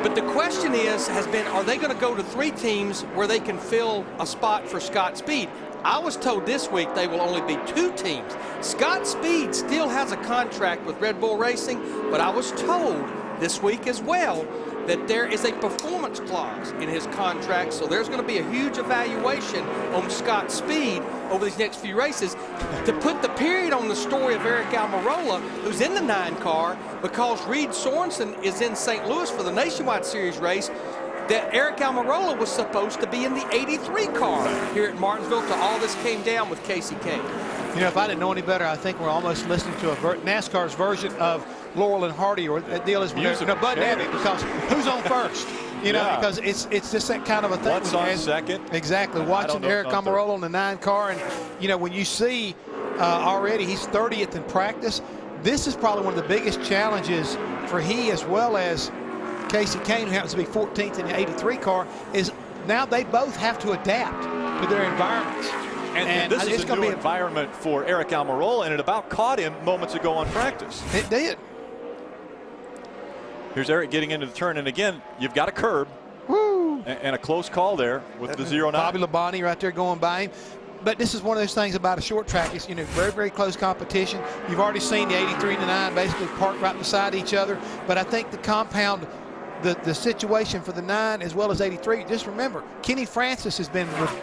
But the question has been, are they going to go to 3 teams where they can fill a spot for Scott Speed? I was told this week they will only be 2 teams. Scott Speed still has a contract with Red Bull Racing, but I was told this week as well that there is a performance clause in his contract, so there's going to be a huge evaluation on Scott Speed over these next few races to put the period on the story of Eric Almirola, who's in the 9 car, because Reed Sorensen is in St. Louis for the Nationwide Series race, that Eric Almirola was supposed to be in the 83 car here at Martinsville till all this came down with Casey Kane.
You know, if I didn't know any better, I think we're almost listening to a NASCAR's version of Laurel and Hardy, or that deal is Bud Abbott, because who's on first? You know, because it's just that kind of a thing.
What's on second?
Exactly. Watching Eric Almirola in the 9 car, and you know, when you see already he's 30th in practice, this is probably one of the biggest challenges for he as well as Casey Kane, who happens to be 14th in the 83 car, is now they both have to adapt to their environments.
And this is a new environment for Eric Almirola, and it about caught him moments ago on practice.
It did.
Here's Eric getting into the turn, and again, you've got a curb.
Woo.
And a close call there with the 0-9.
Bobby Labonte right there going by him. But this is one of those things about a short track. It's, you know, very, very close competition. You've already seen the 83 and the 9 basically parked right beside each other. But I think the compound, the situation for the 9 as well as 83, just remember, Kenny Francis has been with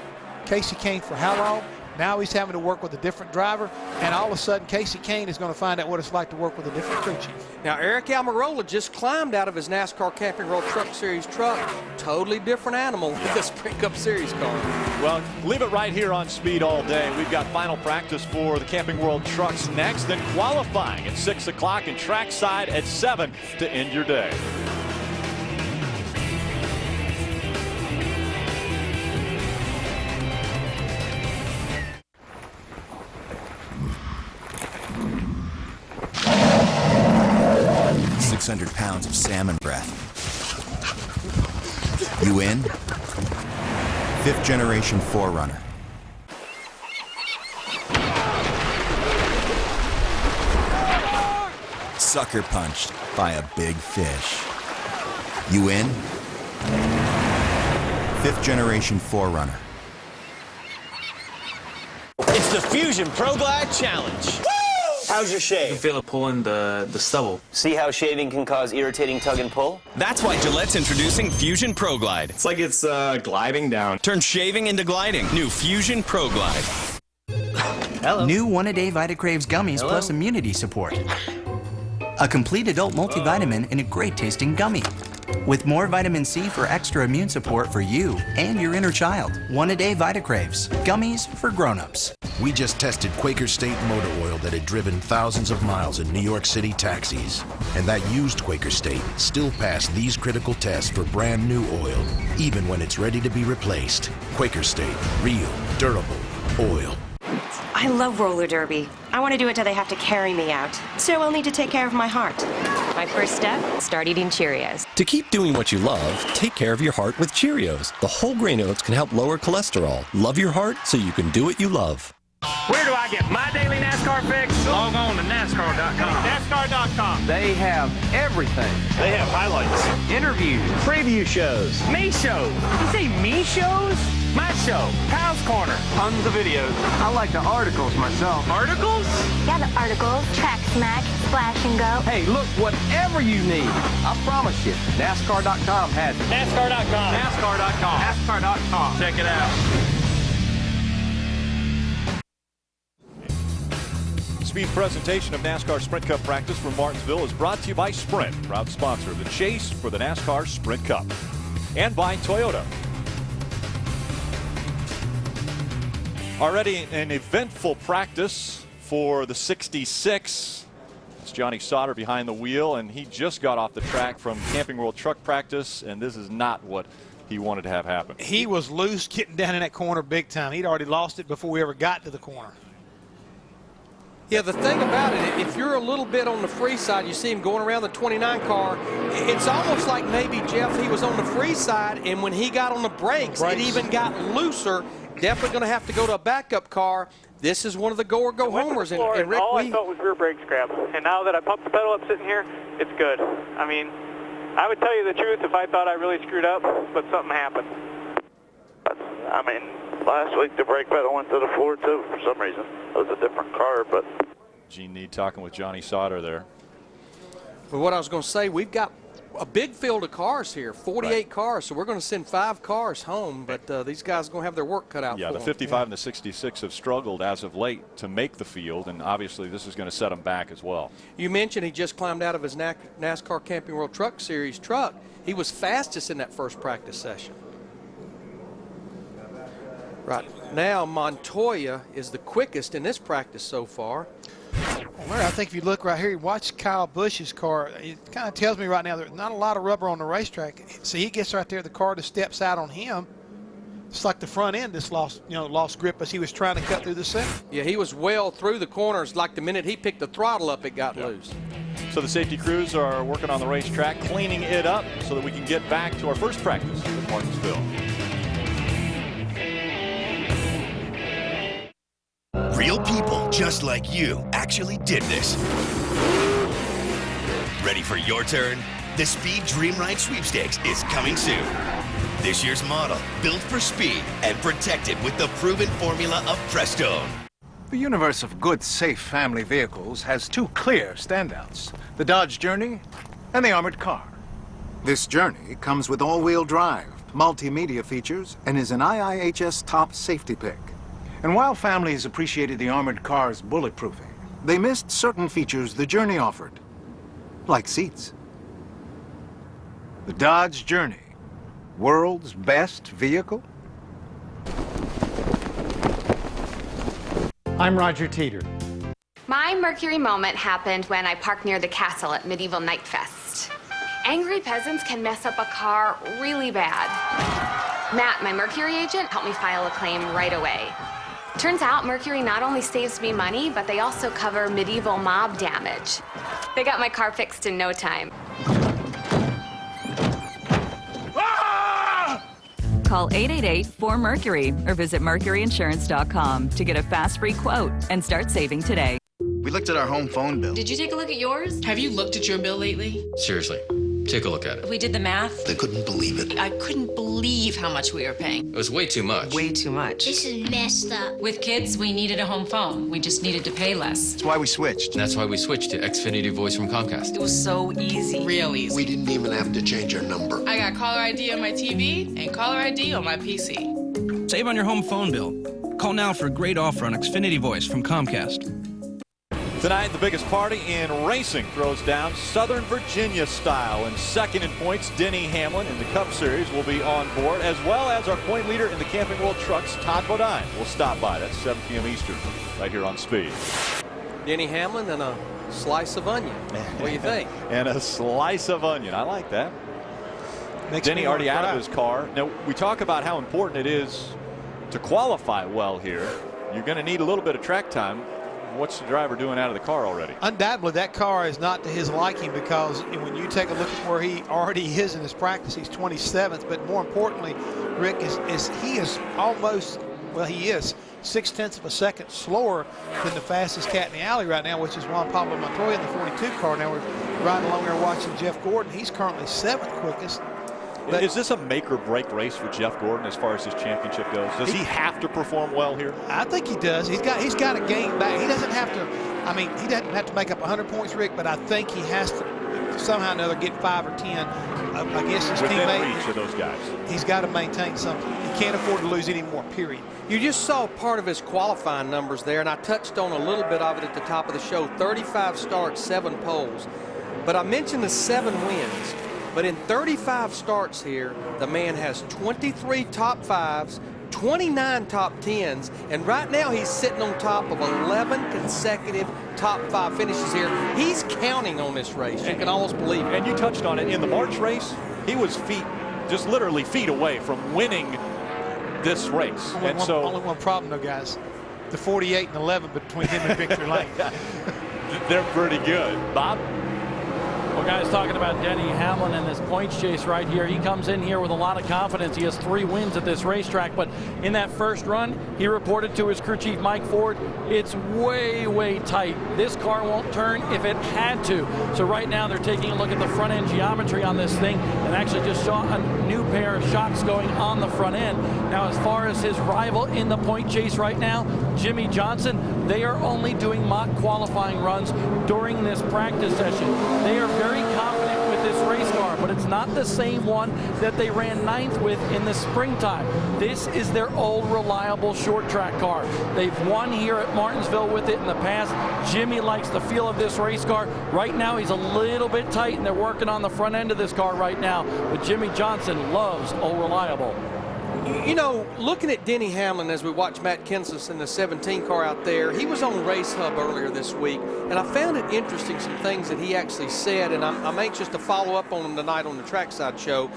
Casey Kane for how long? Now he's having to work with a different driver, and all of a sudden Casey Kane is going to find out what it's like to work with a different crew chief.
Now Eric Almirola just climbed out of his NASCAR Camping World Truck Series truck. Totally different animal with the Sprint Cup Series car.
Well, leave it right here on Speed All Day. We've got final practice for the Camping World Trucks next, then qualifying at 6 o'clock and trackside at 7 to end your day.
£600 of salmon breath. You in? 5th generation 4Runner. Sucker punched by a big fish. You in? 5th generation 4Runner.
It's the Fusion Pro Glide Challenge. How's your shave?
I can feel it pulling the stubble.
See how shaving can cause irritating tug and pull?
That's why Gillette's introducing Fusion Pro Glide.
It's like it's gliding down.
Turn shaving into gliding. New Fusion Pro Glide.
Hello.
New one-a-day Vitacraves gummies
Hello.
plus immunity support. A complete adult multivitamin in a great-tasting gummy. With more vitamin C for extra immune support for you and your inner child. One-a-day Vitacraves. Gummies for grown-ups.
We just tested Quaker State motor oil that had driven thousands of miles in New York City taxis. And that used Quaker State still passed these critical tests for brand new oil, even when it's ready to be replaced. Quaker State. Real, durable oil.
I love roller derby. I want to do it till they have to carry me out. So I'll need to take care of my heart. My first step, start eating Cheerios.
To keep doing what you love, take care of your heart with Cheerios. The whole grain oats can help lower cholesterol. Love your heart so you can do what you love.
Where do I get my daily NASCAR fix? Log on to NASCAR.com. NASCAR.com.
They have everything.
They have highlights,
Interviews, preview shows,
me shows. You say me shows? My show, Pal's Corner.
tons of videos. I like the articles myself.
Articles?
Yeah, the articles, track smack, splash and go.
Hey, look, whatever you need, I promise you, NASCAR.com has it.
NASCAR.com. NASCAR.com. NASCAR.com. Check it out.
Speed presentation of NASCAR Sprint Cup practice from Martinsville is brought to you by Sprint, proud sponsor of the chase for the NASCAR Sprint Cup, and by Toyota. Already an eventful practice for the 66. It's Johnny Sauter behind the wheel, and he just got off the track from Camping World Truck practice, and this is not what he wanted to have happen.
He was loose getting down in that corner big time. He'd already lost it before we ever got to the corner.
Yeah, the thing about it, if you're a little bit on the free side, you see him going around the 29 car, it's almost like maybe, Jeff, he was on the free side, and when he got on the brakes, it even got looser. Definitely going to have to go to a backup car. This is one of the go-or-go-homers. And Rick,
all I felt was rear brake scrap. And now that I pumped the pedal up sitting here, it's good. I mean, I would tell you the truth if I thought I really screwed up, but something happened.
I mean, last week the brake pedal went to the floor too for some reason. It was a different car, but.
Gene Need talking with Johnny Sauter there.
But what I was going to say, we've got a big field of cars here, 48 cars, so we're going to send 5 cars home, but these guys are going to have their work cut out for them.
The 55 and the 66 have struggled as of late to make the field, and obviously this is going to set them back as well.
You mentioned he just climbed out of his NASCAR Camping World Truck Series truck. He was fastest in that first practice session. Right now, Montoya is the quickest in this practice so far.
Well, I think if you look right here, you watch Kyle Busch's car, it kind of tells me right now there's not a lot of rubber on the racetrack. See, he gets right there, the car just steps out on him. It's like the front end just lost grip as he was trying to cut through the center.
Yeah, he was well through the corners. Like the minute he picked the throttle up, it got loose.
So the safety crews are working on the racetrack, cleaning it up so that we can get back to our first practice at Martinsville.
Real people just like you actually did this. Ready for your turn? The Speed Dream Ride Sweepstakes is coming soon. This year's model, built for speed and protected with the proven formula of Prestone.
The universe of good, safe family vehicles has 2 clear standouts, the Dodge Journey and the armored car. This Journey comes with all-wheel drive, multimedia features, and is an IIHS top safety pick. And while families appreciated the armored car's bulletproofing, they missed certain features the Journey offered, like seats. The Dodge Journey, world's best vehicle?
I'm Roger Teeter.
My Mercury moment happened when I parked near the castle at Medieval Night Fest. Angry peasants can mess up a car really bad. Matt, my Mercury agent, helped me file a claim right away. Turns out Mercury not only saves me money, but they also cover medieval mob damage. They got my car fixed in no time.
Call 888-4MERCURY or visit mercuryinsurance.com to get a fast free quote and start saving today.
We looked at our home phone bill.
Did you take a look at yours? Have you looked at your bill lately?
Seriously, take a look at it.
We did the math.
They couldn't believe it.
I couldn't believe how much we were paying.
It was way too much.
Way too much.
This is messed up.
With kids, we needed a home phone. We just needed to pay less.
That's why we switched.
That's why we switched to Xfinity Voice from Comcast.
It was so easy. Real easy.
We didn't even have to change our number.
I got caller ID on my TV and caller ID on my PC.
Save on your home phone bill.
Call now for a great offer on Xfinity Voice from Comcast.
Tonight, the biggest party in racing throws down Southern Virginia style. And second in points, Denny Hamlin in the Cup Series will be on board, as well as our point leader in the Camping World Trucks, Todd Bodine, will stop by. That's 7 p.m. Eastern, right here on Speed.
Denny Hamlin and a slice of onion. What do you think?
And a slice of onion. I like that. Denny already out of his car. Now, we talk about how important it is to qualify well here. You're going to need a little bit of track time. What's the driver doing out of the car already?
Undoubtedly, that car is not to his liking, because when you take a look at where he already is in his practice, he's 27th. But more importantly, Rick, he is almost, well, he is 0.6 of a second slower than the fastest cat in the alley right now, which is Juan Pablo Montoya in the 42 car. Now we're riding along there watching Jeff Gordon. He's currently 7th quickest.
But is this a make or break race for Jeff Gordon as far as his championship goes? Does he have to perform well here?
I think he does. He's got to gain back. He doesn't have to. I mean, he doesn't have to make up 100 points, Rick, but I think he has to somehow or another get 5 or 10 against his
within
teammate.
reach of those guys.
He's got to maintain something. He can't afford to lose any more, period.
You just saw part of his qualifying numbers there, and I touched on a little bit of it at the top of the show. 35 starts, 7 poles. But I mentioned the 7 wins. But in 35 starts here, the man has 23 top 5s, 29 top 10s, and right now he's sitting on top of 11 consecutive top 5 finishes here. He's counting on this race. You can almost believe it.
And you touched on it. In the March race, he was just literally feet away from winning this race.
Only one problem, though, guys. The 48 and 11 between him and Victor Lane.
They're pretty good. Bob?
Well, guys, talking about Denny Hamlin and this points chase right here. He comes in here with a lot of confidence. He has 3 wins at this racetrack, but in that first run, he reported to his crew chief, Mike Ford, it's way, way tight. This car won't turn if it had to. So right now, they're taking a look at the front end geometry on this thing and actually just saw a new pair of shocks going on the front end. Now, as far as his rival in the point chase right now, Jimmy Johnson, they are only doing mock qualifying runs during this practice session. They are very confident with this race car, but it's not the same one that they ran 9th with in the springtime. This is their old reliable short track car. They've won here at Martinsville with it in the past. Jimmy likes the feel of this race car. Right now he's a little bit tight, and they're working on the front end of this car right now, but Jimmy Johnson loves old reliable.
You know, looking at Denny Hamlin as we watch Matt Kenseth in the 17 car out there, he was on Race Hub earlier this week, and I found it interesting, some things that he actually said, and I'm anxious to follow up on him tonight on the Trackside Show.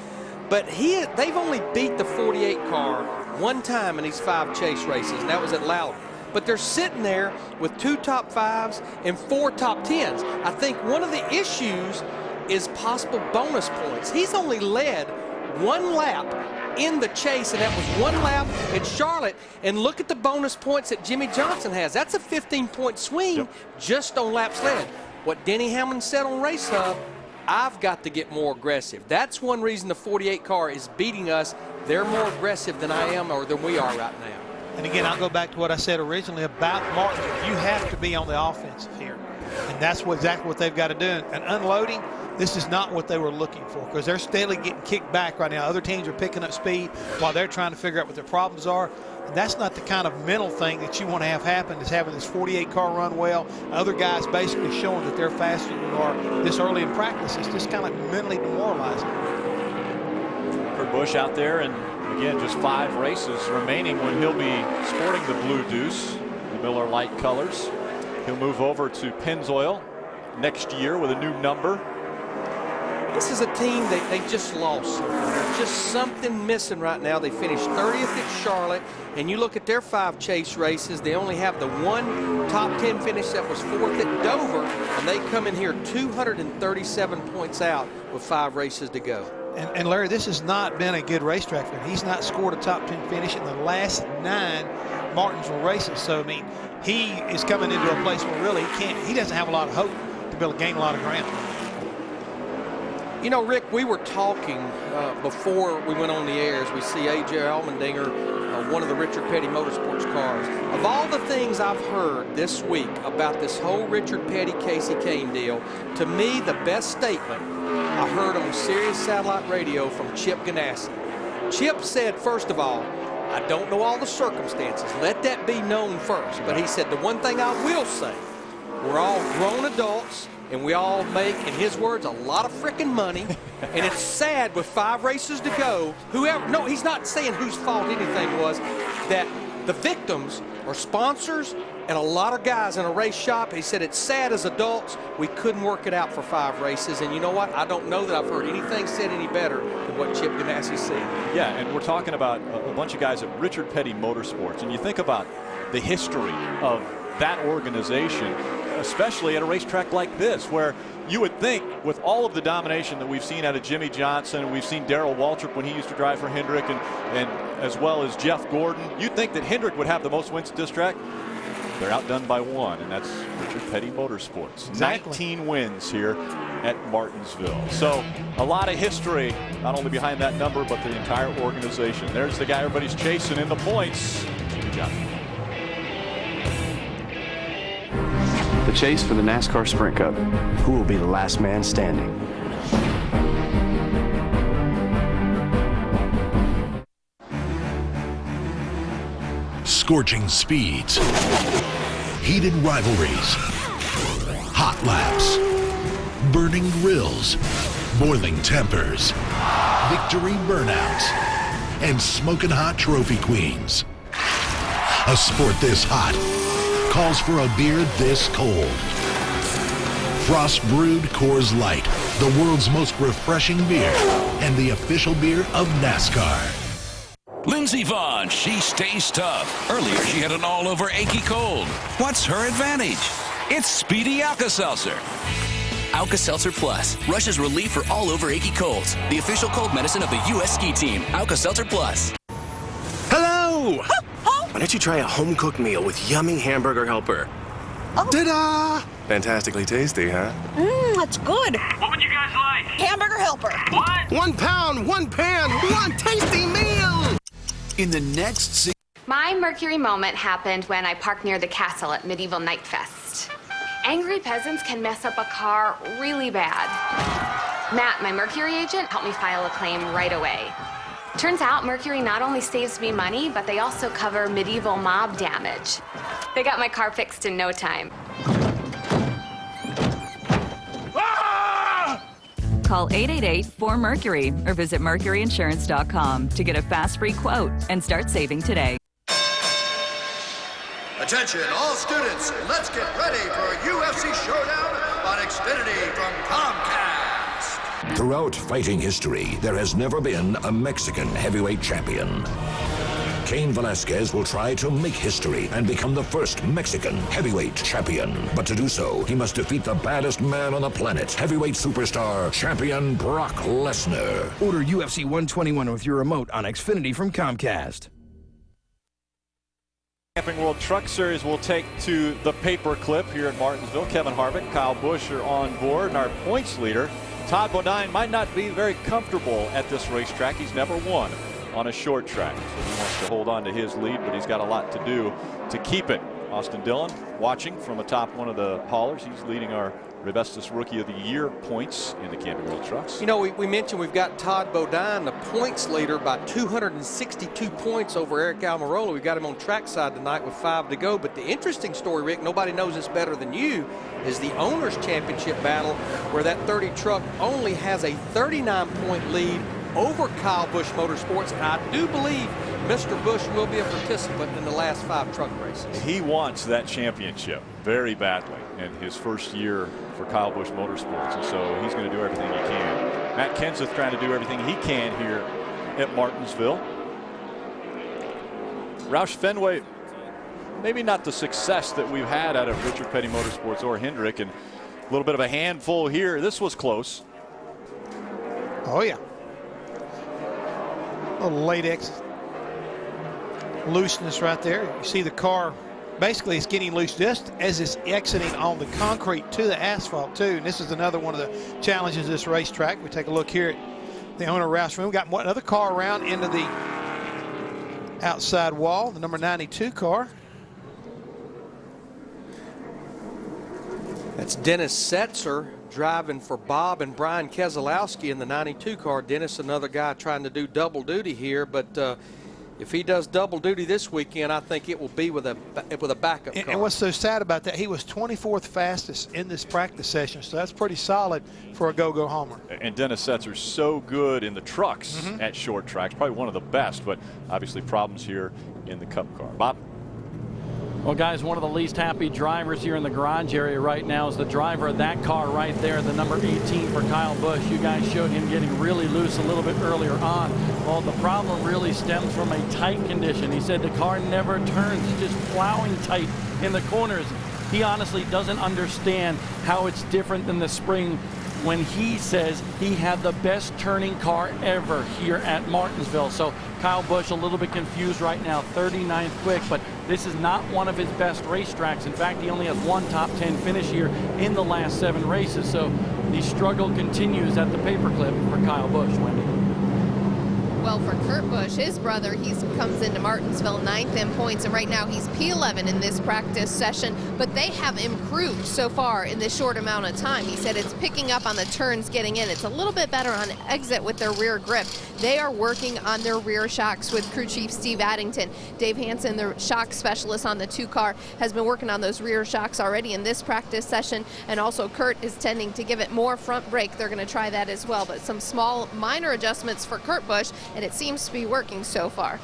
But they've only beat the 48 car 1 time in these 5 chase races, and that was at Loudon. But they're sitting there with 2 top 5s and 4 top 10s. I think one of the issues is possible bonus points. He's only led 1 lap in the chase, and that was 1 lap at Charlotte. And look at the bonus points that Jimmy Johnson has. That's a 15-point swing just on laps led. What Denny Hamlin said on Race Hub, I've got to get more aggressive. That's one reason the 48 car is beating us. They're more aggressive than I am or than we are right now.
And again, I'll go back to what I said originally about Martin. You have to be on the offensive here. And that's exactly what they've got to do. And unloading, this is not what they were looking for, because they're steadily getting kicked back right now. Other teams are picking up speed while they're trying to figure out what their problems are. And that's not the kind of mental thing that you want to have happen, is having this 48 car run well. Other guys basically showing that they're faster than you are this early in practice. It's just kind of mentally demoralizing.
For Busch out there, and again, just 5 races remaining when he'll be sporting the Blue Deuce, the Miller Lite colors. He'll move over to Pennzoil next year with a new number.
This is a team that they just lost something. There's just something missing right now. They finished 30th at Charlotte, and you look at their 5 chase races, they only have the 1 top 10 finish that was 4th at Dover, and they come in here 237 points out with 5 races to go.
And Larry, this has not been a good racetrack for him. He's not scored a top 10 finish in the last 9 Martinsville races. So, I mean, he is coming into a place where really he doesn't have a lot of hope to be able to gain a lot of ground.
You know, Rick, we were talking before we went on the air, as we see A.J. Allmendinger, one of the Richard Petty Motorsports cars. Of all the things I've heard this week about this whole Richard Petty Casey Kane deal, to me, the best statement I heard on Sirius Satellite Radio from Chip Ganassi. Chip said, first of all, I don't know all the circumstances. Let that be known first. But he said the one thing I will say, we're all grown adults, and we all make, in his words, a lot of freaking money. And it's sad with 5 races to go. No, he's not saying whose fault anything was, that the victims are sponsors and a lot of guys in a race shop. He said it's sad as adults we couldn't work it out for 5 races. And you know what? I don't know that I've heard anything said any better than what Chip Ganassi said.
Yeah, and we're talking about a bunch of guys at Richard Petty Motorsports. And you think about the history of that organization, especially at a racetrack like this, where you would think with all of the domination that we've seen out of Jimmy Johnson, and we've seen Darrell Waltrip when he used to drive for Hendrick, and as well as Jeff Gordon, you'd think that Hendrick would have the most wins at this track. They're outdone by 1, and that's Richard Petty Motorsports.
Exactly.
19 wins here at Martinsville. So a lot of history, not only behind that number, but the entire organization. There's the guy everybody's chasing in the points, Jimmy Johnson.
The chase for the NASCAR Sprint Cup. Who will be the last man standing?
Scorching speeds, heated rivalries, hot laps, burning grills, boiling tempers, victory burnouts, and smoking hot trophy queens. A sport this hot calls for a beer this cold. Frost Brewed Coors Light, the world's most refreshing beer and the official beer of NASCAR.
Lindsey Vaughn, she stays tough. Earlier, she had an all-over achy cold. What's her advantage? It's Speedy Alka-Seltzer.
Alka-Seltzer Plus. Rushes relief for all-over achy colds. The official cold medicine of the U.S. Ski Team. Alka-Seltzer Plus.
Hello! Why don't you try a home-cooked meal with yummy hamburger helper?
Oh.
Ta-da! Fantastically tasty, huh?
That's good.
What would you guys like?
Hamburger helper.
What?
1 pound, 1 pan, 1 tasty meal!
In the next
My Mercury moment happened when I parked near the castle at Medieval Night Fest. Angry peasants can mess up a car really bad. Matt, my Mercury agent, helped me file a claim right away. Turns out Mercury not only saves me money, but they also cover medieval mob damage. They got my car fixed in no time.
Call 888-4Mercury or visit mercuryinsurance.com to get a fast free quote and start saving today.
Attention, all students, let's get ready for a UFC showdown on Xfinity from Comcast.
Throughout fighting history, there has never been a Mexican heavyweight champion. Cain Velasquez will try to make history and become the first Mexican heavyweight champion. But to do so, he must defeat the baddest man on the planet, heavyweight superstar, champion Brock Lesnar.
Order UFC 121 with your remote on Xfinity from Comcast.
Camping World Truck Series will take to the paperclip here in Martinsville. Kevin Harvick, Kyle Busch are on board, and our points leader, Todd Bodine, might not be very comfortable at this racetrack. He's never won on a short track, so he wants to hold on to his lead, but he's got a lot to do to keep it. Austin Dillon watching from atop one of the haulers. He's leading our Rebestos Rookie of the Year points in the Camping World Trucks.
You know, we mentioned we've got Todd Bodine, the points leader, by 262 points over Eric Almirola. We got him on trackside tonight with 5 to go. But the interesting story, Rick, nobody knows this better than you, is the Owners' Championship battle, where that 30 truck only has a 39-point lead over Kyle Busch Motorsports, and I do believe Mr. Busch will be a participant in the last 5 truck races.
He wants that championship very badly in his first year for Kyle Busch Motorsports, and so he's going to do everything he can. Matt Kenseth trying to do everything he can here at Martinsville. Roush Fenway, maybe not the success that we've had out of Richard Petty Motorsports or Hendrick, and a little bit of a handful here. This was close.
Oh, yeah. A little late looseness right there. You see the car, basically it's getting loose just as it's exiting on the concrete to the asphalt too. And this is another one of the challenges of this racetrack. We take a look here at the owner Roush room. We got another car around into the outside wall, the number 92 car.
That's Dennis Setzer driving for Bob and Brian Keselowski in the 92 car. Dennis, another guy trying to do double duty here, but If he does double duty this weekend, I think it will be with a backup car.
And what's so sad about that, he was 24th fastest in this practice session, so that's pretty solid for a go-go homer.
And Dennis Setzer's so good in the trucks at short tracks, probably one of the best, but obviously problems here in the Cup car. Bob?
Well, guys, one of the least happy drivers here in the garage area right now is the driver of that car right there, the number 18 for Kyle Busch. You guys showed him getting really loose a little bit earlier on. Well, the problem really stems from a tight condition. He said the car never turns. It's just plowing tight in the corners. He honestly doesn't understand how it's different than the spring when he says he had the best turning car ever here at Martinsville. So Kyle Busch a little bit confused right now, 39th quick, but this is not one of his best racetracks. In fact, he only has one top 10 finish here in the last 7 races. So the struggle continues at the paperclip for Kyle Busch, Wendy.
Well, for Kurt Busch, his brother, he comes into Martinsville 9th in points, and right now he's P11 in this practice session, but they have improved so far in this short amount of time. He said it's picking up on the turns getting in. It's a little bit better on exit with their rear grip. They are working on their rear shocks with crew chief Steve Addington. Dave Hansen, the shock specialist on the 2 car, has been working on those rear shocks already in this practice session, and also Kurt is tending to give it more front brake. They're going to try that as well, but some small minor adjustments for Kurt Busch, and it seems to be working so far.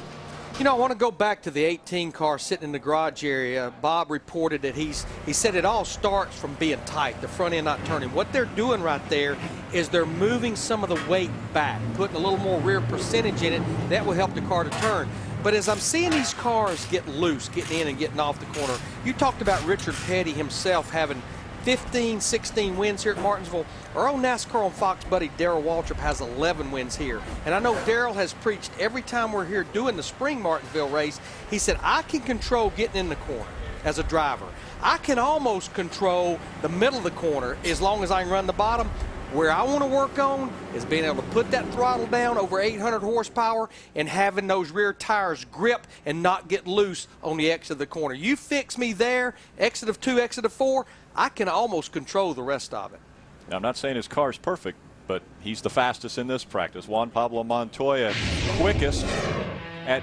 You know, I want to go back to the 18 car sitting in the garage area. Bob reported that he said it all starts from being tight, the front end not turning. What they're doing right there is they're moving some of the weight back, putting a little more rear percentage in it. That will help the car to turn. But as I'm seeing these cars get loose, getting in and getting off the corner, you talked about Richard Petty himself having 15, 16 wins here at Martinsville. Our own NASCAR on Fox buddy Darrell Waltrip has 11 wins here. And I know Darrell has preached every time we're here doing the spring Martinsville race, he said, I can control getting in the corner as a driver. I can almost control the middle of the corner as long as I can run the bottom. Where I want to work on is being able to put that throttle down over 800 horsepower and having those rear tires grip and not get loose on the exit of the corner. You fix me there, exit of 2, exit of 4, I can almost control the rest of it.
Now, I'm not saying his car's perfect, but he's the fastest in this practice. Juan Pablo Montoya, quickest at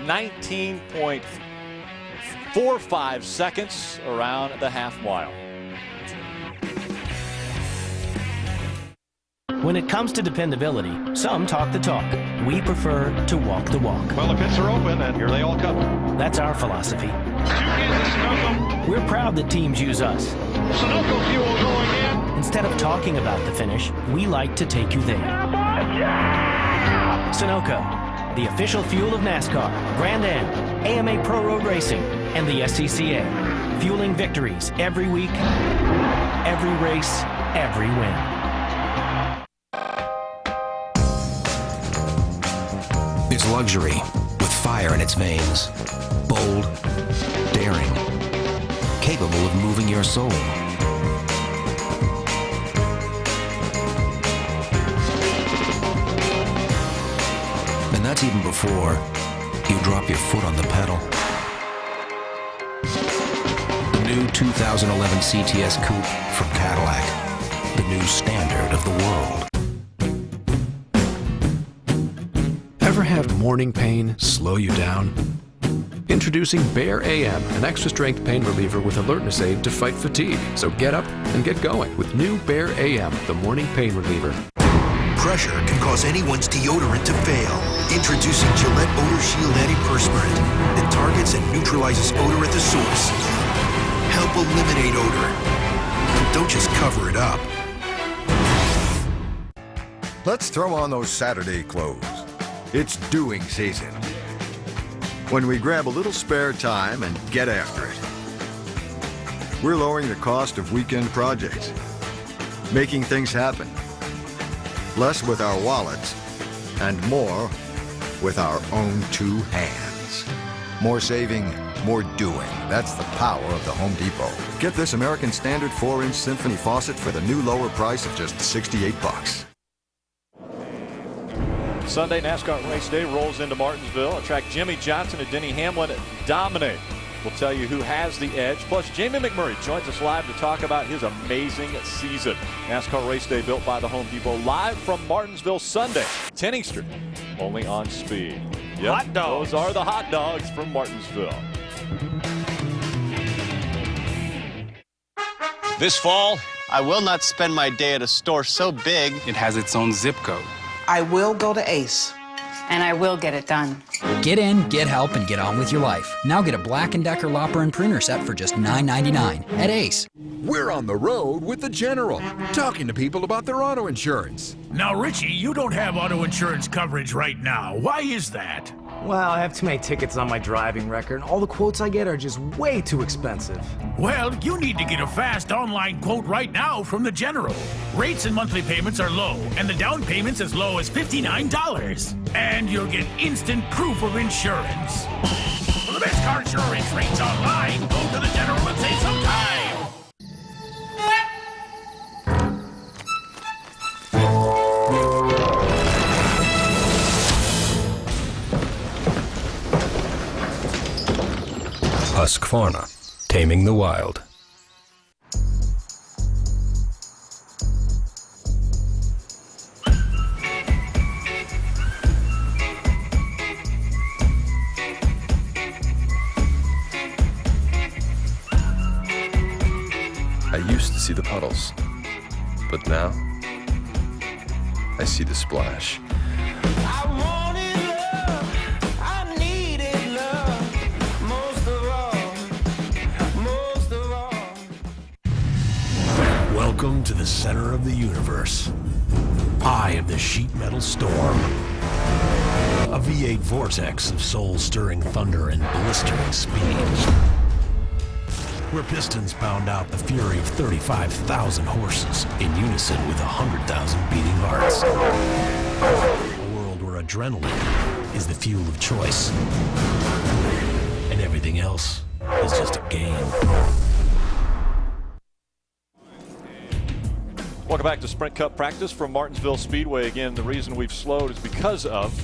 19.45 seconds around the half mile.
When it comes to dependability, some talk the talk. We prefer to walk the walk.
Well, the pits are open, and here they all come.
That's our philosophy.
2 cans of Sunoco.
We're proud that teams use us.
Sunoco fuel going in.
Instead of talking about the finish, we like to take you there. Sunoco, the official fuel of NASCAR, Grand Am, AMA Pro Road Racing, and the SCCA. Fueling victories every week, every race, every win.
It's luxury with fire in its veins. Bold, daring, capable of moving your soul. And that's even before you drop your foot on the pedal. The new 2011 CTS Coupe from Cadillac. The new standard of the world. Ever have morning pain slow you down? Introducing Bear AM, an extra-strength pain reliever with alertness aid to fight fatigue. So get up and get going with new Bear AM, the morning pain reliever.
Pressure can cause anyone's deodorant to fail. Introducing Gillette Odor Shield Antiperspirant that targets and neutralizes odor at the source. Help eliminate odor. Don't just cover it up.
Let's throw on those Saturday clothes. It's doing season. When we grab a little spare time and get after it. We're lowering the cost of weekend projects, making things happen. Less with our wallets and more with our own 2 hands. More saving, more doing. That's the power of the Home Depot. Get this American Standard 4-inch Symphony faucet for the new lower price of just $68.
Sunday NASCAR race day rolls into Martinsville. A track Jimmy Johnson and Denny Hamlin dominate. We'll tell you who has the edge. Plus, Jamie McMurray joins us live to talk about his amazing season. NASCAR race day built by the Home Depot, live from Martinsville Sunday. 10 Eastern, only on Speed. Yep,
Hot dogs.
Those are the hot dogs from Martinsville.
This fall, I will not spend my day at a store so big it has its own zip code.
I will go to Ace.
And I will get it done.
Get in, get help, and get on with your life. Now get a Black & Decker lopper and printer set for just $9.99 at Ace.
We're on the road with the General, talking to people about their auto insurance.
Now, Richie, you don't have auto insurance coverage right now. Why is that?
Well, I have too many tickets on my driving record. All the quotes I get are just way too expensive.
Well, you need to get a fast online quote right now from the General. Rates and monthly payments are low, and the down payment's as low as $59. And you'll get instant proof of insurance. For the best car insurance rates online, go to the General and save some time.
Husqvarna, taming the wild.
I used to see the puddles, but now I see the splash.
Welcome to the center of the universe. Eye of the sheet metal storm. A V8 vortex of soul-stirring thunder and blistering speed. Where pistons pound out the fury of 35,000 horses in unison with 100,000 beating hearts. A world where adrenaline is the fuel of choice. And everything else is just a game.
Welcome back to Sprint Cup practice from Martinsville Speedway. Again, the reason we've slowed is because of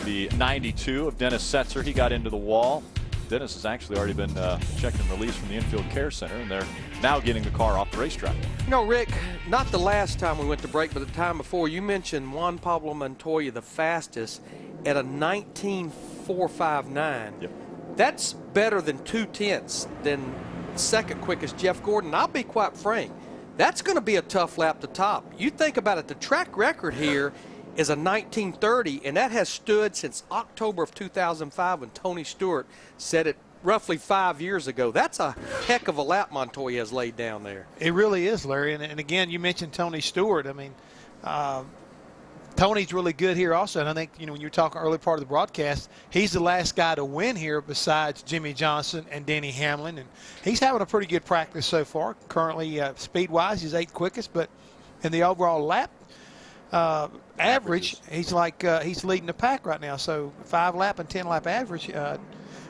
the 92 of Dennis Setzer. He got into the wall. Dennis has actually already been checked and released from the infield care center, and they're now getting the car off the racetrack.
You know, Rick, not the last time we went to break, but the time before, you mentioned Juan Pablo Montoya, the fastest, at a 19.459.
Yep.
That's better than 2/10 than second quickest Jeff Gordon. I'll be quite frank. That's going to be a tough lap to top. You think about it, the track record here is a 19:30, and that has stood since October of 2005 when Tony Stewart set it roughly 5 years ago. That's a heck of a lap Montoya has laid down there.
It really is, Larry. And again, you mentioned Tony Stewart. I mean, Tony's really good here also. And I think, when you're talking early part of the broadcast, he's the last guy to win here besides Jimmy Johnson and Denny Hamlin. And he's having a pretty good practice so far. Currently, speed-wise, he's 8th quickest. But in the overall lap average, he's leading the pack right now. So 5-lap and 10-lap average.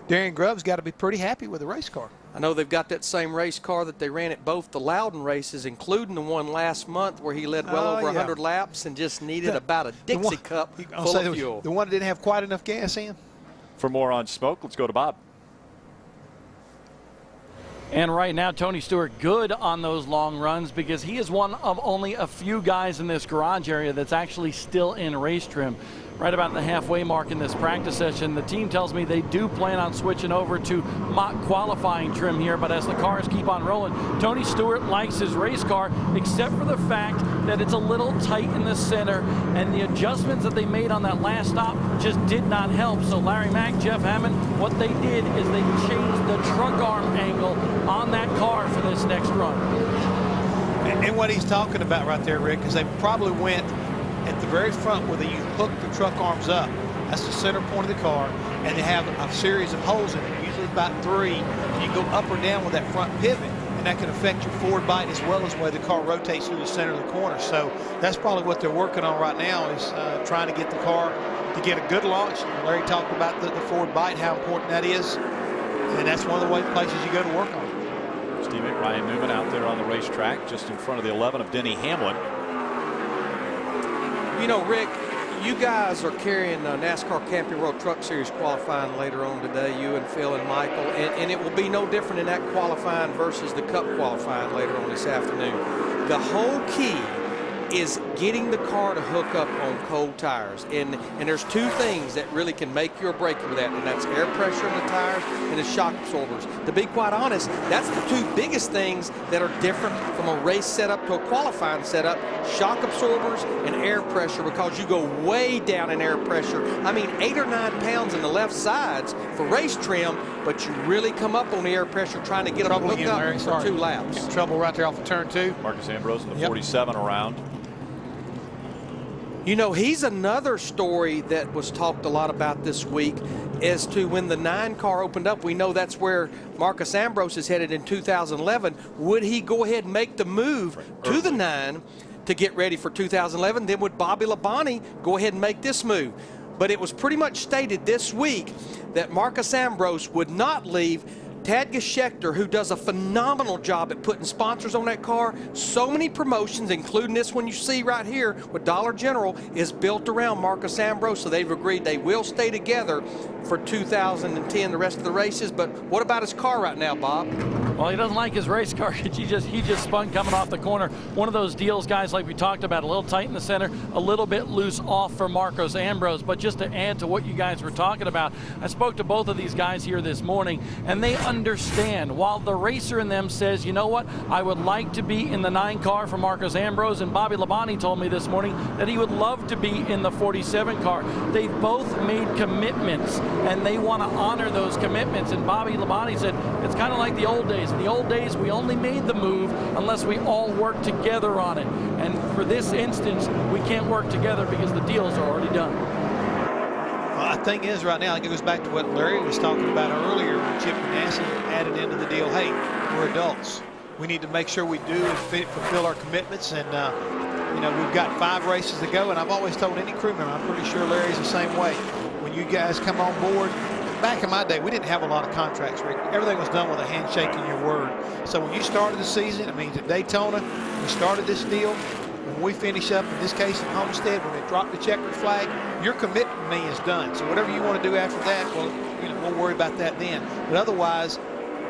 Darian Grubb's got to be pretty happy with the race car.
I know they've got that same race car that they ran at both the Loudon races, including the one last month where he led well over 100 laps and just needed about a Dixie cup full of fuel.
The one that didn't have quite enough gas in.
For more on smoke, let's go to Bob.
And right now, Tony Stewart good on those long runs because he is one of only a few guys in this garage area that's actually still in race trim. Right about the halfway mark in this practice session. The team tells me they do plan on switching over to mock qualifying trim here, but as the cars keep on rolling, Tony Stewart likes his race car, except for the fact that it's a little tight in the center, and the adjustments that they made on that last stop just did not help. So Larry Mack, Jeff Hammond, what they did is they changed the truck arm angle on that car for this next run.
And what he's talking about right there, Rick, is they probably went at the very front where you hook the truck arms up. That's the center point of the car, and they have a series of holes in it, usually about 3. And you go up or down with that front pivot, and that can affect your forward bite as well as the way the car rotates through the center of the corner. So that's probably what they're working on right now is trying to get the car to get a good launch. Larry talked about the forward bite, how important that is, and that's one of the places you go to work on.
Teammate Ryan Newman out there on the racetrack just in front of the 11 of Denny Hamlin.
You know, Rick, you guys are carrying NASCAR Camping World Truck Series qualifying later on today, you and Phil and Michael, and it will be no different in that qualifying versus the Cup qualifying later on this afternoon. The whole key is getting the car to hook up on cold tires. And there's two things that really can make you or break you with that, and that's air pressure in the tires and the shock absorbers. To be quite honest, that's the two biggest things that are different from a race setup to a qualifying setup: shock absorbers and air pressure, because you go way down in air pressure. I mean, 8 or 9 pounds in the left sides for race trim, but you really come up on the air pressure trying to get them hooked up for 2 laps.
Getting trouble right there off of turn 2.
Marcus Ambrose in the 47 around.
You know, he's another story that was talked a lot about this week as to when the 9 car opened up. We know that's where Marcus Ambrose is headed in 2011. Would he go ahead and make the move to the 9 to get ready for 2011? Then would Bobby Labonte go ahead and make this move? But it was pretty much stated this week that Marcus Ambrose would not leave. Tad Geschechter, who does a phenomenal job at putting sponsors on that car, so many promotions, including this one you see right here with Dollar General, is built around Marcus Ambrose, so they've agreed they will stay together for 2010, the rest of the races. But what about his car right now, Bob?
Well, he doesn't like his race car. He just spun coming off the corner. One of those deals, guys, like we talked about, a little tight in the center, a little bit loose off for Marcos Ambrose. But just to add to what you guys were talking about, I spoke to both of these guys here this morning, and they understand. While the racer in them says, you know what, I would like to be in the 9 car for Marcos Ambrose, and Bobby Labonte told me this morning that he would love to be in the 47 car. They've both made commitments, and they want to honor those commitments. And Bobby Labonte said, it's kind of like the old days. In the old days, we only made the move unless we all worked together on it. And for this instance, we can't work together because the deals are already done.
Well, the thing is, right now, it goes back to what Larry was talking about earlier when Chip Ganassi added into the deal. Hey, we're adults. We need to make sure we do and fulfill our commitments. And, you know, we've got 5 races to go. And I've always told any crew member, I'm pretty sure Larry's the same way. When you guys come on board, back in my day, we didn't have a lot of contracts, Rick. Everything was done with a handshake and your word. So when you started the season, it means at Daytona, we started this deal. When we finish up, in this case at Homestead, when they drop the checkered flag, your commitment to me is done. So whatever you want to do after that, well, you know, we'll worry about that then. But otherwise,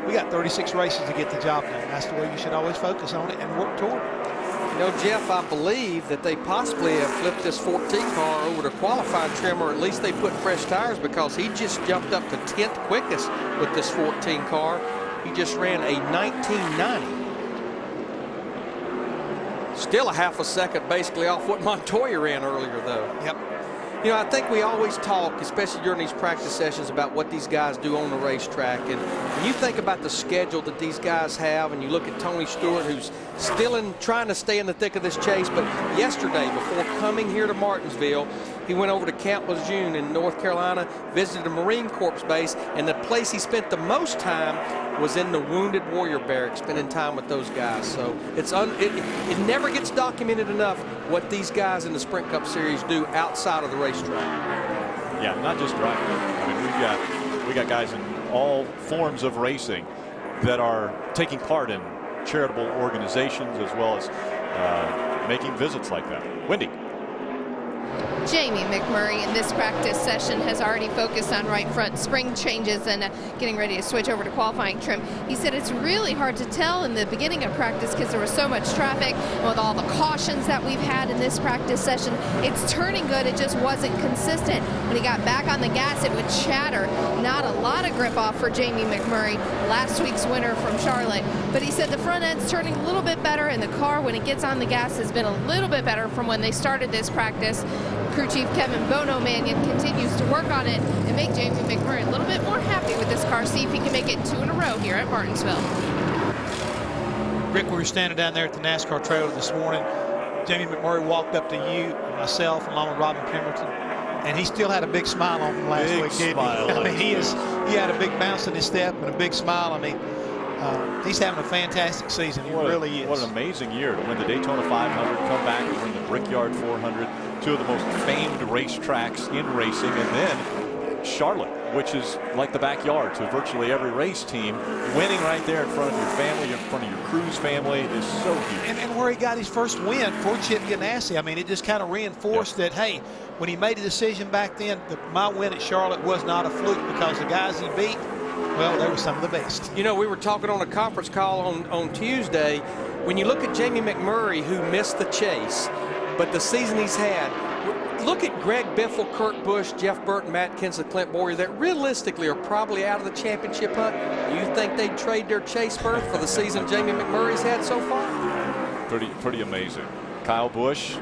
we got 36 races to get the job done. That's the way you should always focus on it and work toward it.
You know, Jeff, I believe that they possibly have flipped this 14 car over to qualifying trim, or at least they put fresh tires, because he just jumped up to 10th quickest with this 14 car. He just ran a 1990. Still a half a second basically off what Montoya ran earlier, though.
Yep.
You know, I think we always talk, especially during these practice sessions, about what these guys do on the racetrack. And when you think about the schedule that these guys have, and you look at Tony Stewart, who's still trying to stay in the thick of this chase, but yesterday, before coming here to Martinsville, he went over to Camp Lejeune in North Carolina, visited a Marine Corps base, and the place he spent the most time was in the Wounded Warrior Barracks, spending time with those guys. So it never gets documented enough what these guys in the Sprint Cup Series do outside of the racetrack.
Yeah, not just driving. I mean, we got guys in all forms of racing that are taking part in charitable organizations, as well as making visits like that. Wendy.
Jamie McMurray in this practice session has already focused on right front spring changes and getting ready to switch over to qualifying trim. He said it's really hard to tell in the beginning of practice because there was so much traffic, and with all the cautions that we've had in this practice session, it's turning good, it just wasn't consistent. When he got back on the gas, it would chatter. Not a lot of grip off for Jamie McMurray, last week's winner from Charlotte. But he said the front end's turning a little bit better, and the car, when it gets on the gas, has been a little bit better from when they started this practice. Crew Chief Kevin Bono Mannion continues to work on it and make Jamie McMurray a little bit more happy with this car. See if he can make it 2 in a row here at Martinsville.
Rick, we were standing down there at the NASCAR trailer this morning. Jamie McMurray walked up to you and myself along with Robin Pemberton, and he still had a big smile on him last week, didn't he? I mean, he had a big bounce in his step and a big smile. I mean, he's having a fantastic season. He really is.
What an amazing year to win the Daytona 500, come back and win the Brickyard 400, 2 of the most famed racetracks in racing, and then Charlotte, which is like the backyard to virtually every race team. Winning right there in front of your family, in front of your crew's family, is so huge.
And where he got his first win for Chip Ganassi, I mean, it just kind of reinforced that, hey, when he made a decision back then, my win at Charlotte was not a fluke, because the guys he beat, well, they were some of the best.
You know, we were talking on a conference call on Tuesday. When you look at Jamie McMurray, who missed the chase, but the season he's had, look at Greg Biffle, Kurt Busch, Jeff Burton, Matt Kenseth, Clint Boyer that realistically are probably out of the championship hunt. Do you think they'd trade their chase berth for the season Jamie McMurray's had so far?
Pretty amazing. Kyle Busch.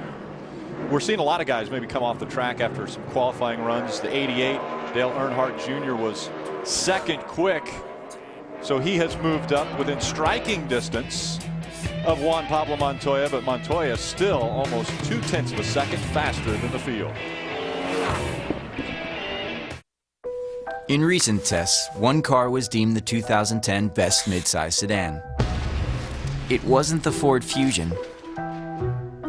We're seeing a lot of guys maybe come off the track after some qualifying runs. The 88, Dale Earnhardt Jr. was second quick, so he has moved up within striking distance of Juan Pablo Montoya, but Montoya still almost 0.2 of a second faster than the field.
In recent tests, one car was deemed the 2010 best midsize sedan. It wasn't the Ford Fusion.